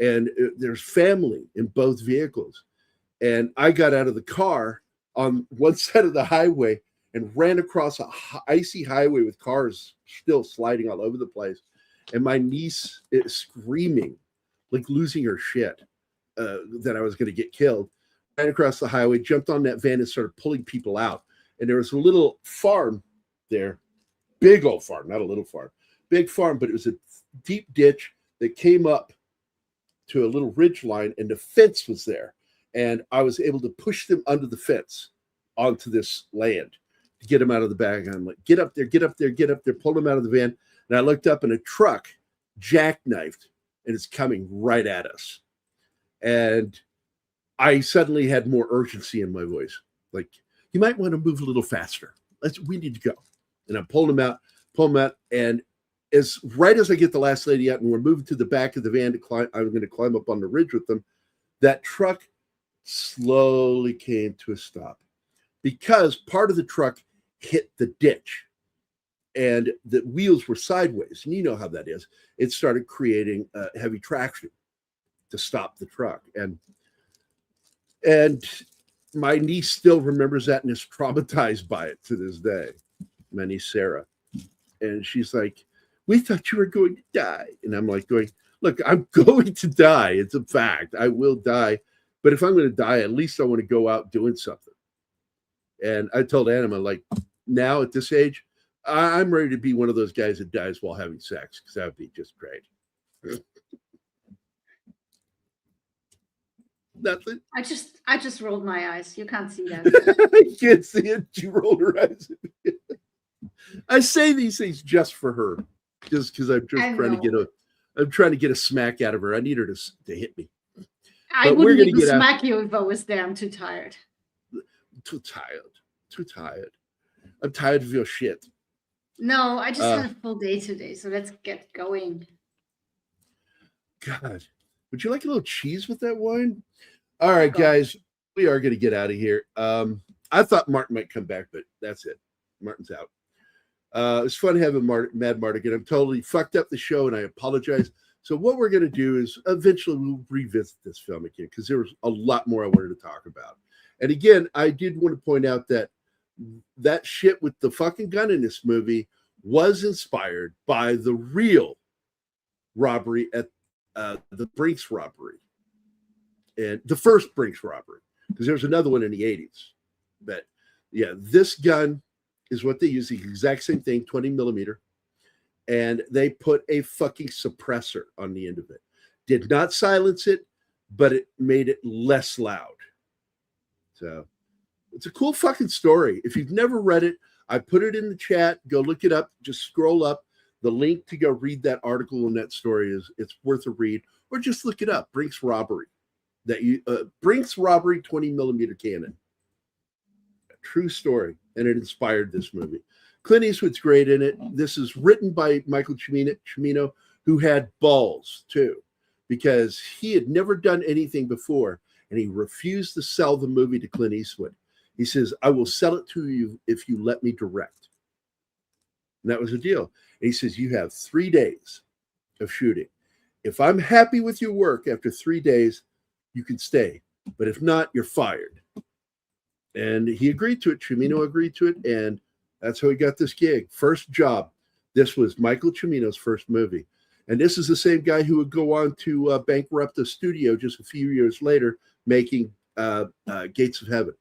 And there's family in both vehicles. And I got out of the car on one side of the highway and ran across an icy highway with cars still sliding all over the place. And my niece is screaming, like losing her shit, that I was going to get killed. Ran across the highway, jumped on that van and started pulling people out. And there was a little farm there, big old farm, not a little farm, big farm, but it was a deep ditch that came up to a little ridge line, and the fence was there. And I was able to push them under the fence onto this land to get them out of the bag. I'm like, get up there, get up there, get up there, pull them out of the van. And I looked up, and a truck jackknifed, and it's coming right at us. And I suddenly had more urgency in my voice. Like, you might want to move a little faster. We need to go. And I pulled them out, and right as I get the last lady out and we're moving to the back of the van to climb, I'm going to climb up on the ridge with them, that truck slowly came to a stop because part of the truck hit the ditch and the wheels were sideways. And you know how that is. It started creating heavy traction to stop the truck. And And my niece still remembers that and is traumatized by it to this day. My niece Sarah. And she's like, we thought you were going to die. And I'm like going, look, I'm going to die. It's a fact. I will die. But if I'm going to die, at least I want to go out doing something. And I told Anima, like, now at this age, I'm ready to be one of those guys that dies while having sex, because that would be just great. Nothing. I just rolled my eyes. You can't see that. I can't see it. She rolled her eyes. I say these things just for her, just because I'm just trying to get a smack out of her. I need her to hit me. I wouldn't even smack you if I was there. I'm too tired. Too tired. I'm tired of your shit. No, I just had a full day today, so let's get going. God, would you like a little cheese with that wine? All right, guys, we are going to get out of here. I thought Martin might come back, but that's it. Martin's out. It's fun having Mad Mardigan. I'm totally fucked up the show, and I apologize. So what we're going to do is eventually we'll revisit this film again, because there was a lot more I wanted to talk about. And again, I did want to point out that that shit with the fucking gun in this movie was inspired by the real robbery at the Brinks robbery, and the first Brinks robbery, because there was another one in the 80s. But yeah, this gun is what they use, the exact same thing, 20 millimeter, and they put a fucking suppressor on the end of it. Did not silence it, but it made it less loud. So it's a cool fucking story. If you've never read it, I put it in the chat. Go look it up. Just scroll up. The link to go read that article and that story it's worth a read, or just look it up. Brinks robbery. Brinks robbery 20 millimeter cannon. A true story, and it inspired this movie. Clint Eastwood's great in it. This is written by Michael Cimino, who had balls too, because he had never done anything before, and he refused to sell the movie to Clint Eastwood. He says, I will sell it to you if you let me direct. And that was the deal. And he says, you have 3 days of shooting. If I'm happy with your work after 3 days, you can stay. But if not, you're fired. And he agreed to it. Cimino agreed to it. And that's how he got this gig. First job. This was Michael Cimino's first movie. And this is the same guy who would go on to bankrupt the studio just a few years later, making Gates of Heaven.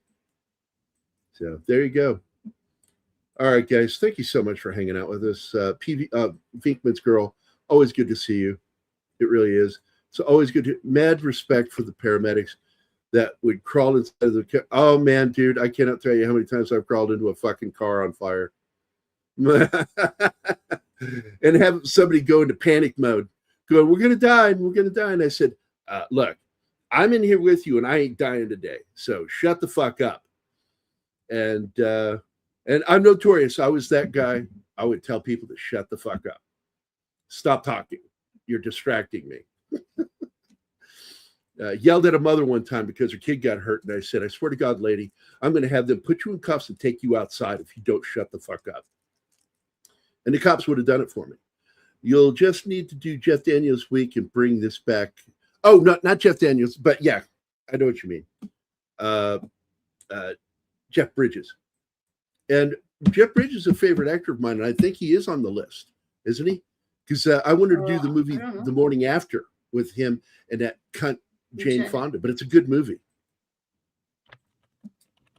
So there you go. All right, guys. Thank you so much for hanging out with us. Vinkman's Girl, always good to see you. It really is. It's always good to mad respect for the paramedics that would crawl inside of the car. Oh man, dude, I cannot tell you how many times I've crawled into a fucking car on fire. And have somebody go into panic mode, going, we're gonna die, and we're gonna die. And I said, look, I'm in here with you and I ain't dying today. So shut the fuck up. And I'm notorious. I was that guy. I would tell people to shut the fuck up. Stop talking. You're distracting me. Yelled at a mother one time because her kid got hurt. And I said, I swear to God, lady, I'm going to have them put you in cuffs and take you outside if you don't shut the fuck up. And the cops would have done it for me. You'll just need to do Jeff Daniels week and bring this back. Oh, not Jeff Daniels, but yeah, I know what you mean. Jeff Bridges. And Jeff Bridges is a favorite actor of mine, and I think he is on the list, isn't he? Because I wanted to do the movie The Morning After with him and that cunt Jane Fonda, but it's a good movie.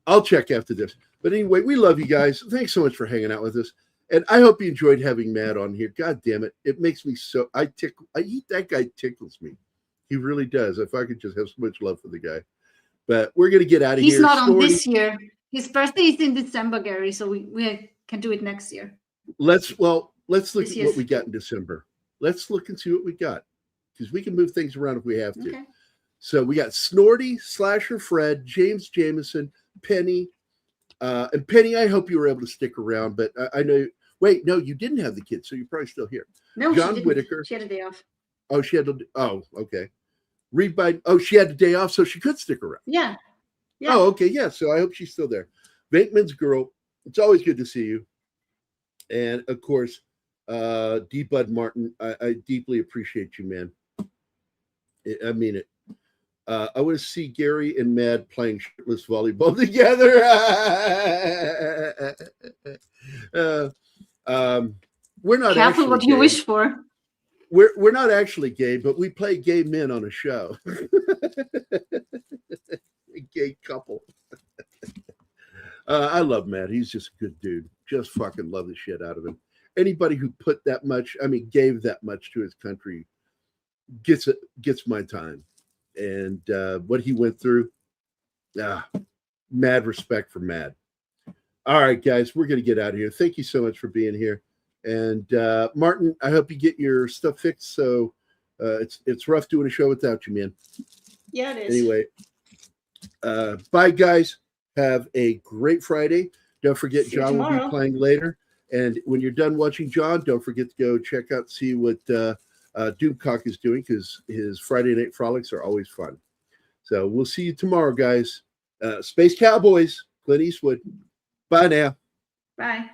I'll check after this. But anyway, we love you guys. Thanks so much for hanging out with us. And I hope you enjoyed having Matt on here. God damn it. It makes me so, that guy tickles me. He really does. If I could just have so much love for the guy. But we're going to get out of here. He's not on this year. His birthday is in December, Gary, so we can do it next year. Let's look at what we got in December. Let's look and see what we got, because we can move things around if we have to. Okay. So we got Snorty, Slasher Fred, James Jameson, Penny. And Penny, I hope you were able to stick around, but I know, wait, no, you didn't have the kids, so you're probably still here. No, John she didn't. Whitaker. She had a day off. Oh, okay. She had a day off, so she could stick around. Yeah. Oh, okay, yeah. So I hope she's still there. Bateman's Girl, it's always good to see you. And of course, D. Bud Martin, I deeply appreciate you, man. I mean it. I want to see Gary and Mad playing shirtless volleyball together. We're not Careful what you gay. wish for. We're not actually gay, but we play gay men on a show. A gay couple. I love Matt. He's just a good dude. Just fucking love the shit out of him. Anybody who put that much, gave that much to his country gets my time. And what he went through, mad respect for Matt. All right, guys, we're going to get out of here. Thank you so much for being here. And Martin, I hope you get your stuff fixed. So it's rough doing a show without you, man. Yeah, it is. Anyway, bye, guys. Have a great Friday. Don't forget, John will be playing later. And when you're done watching John, don't forget to go check out, see what Doomcock is doing, because his Friday Night Frolics are always fun. So we'll see you tomorrow, guys. Space Cowboys, Clint Eastwood. Bye now. Bye.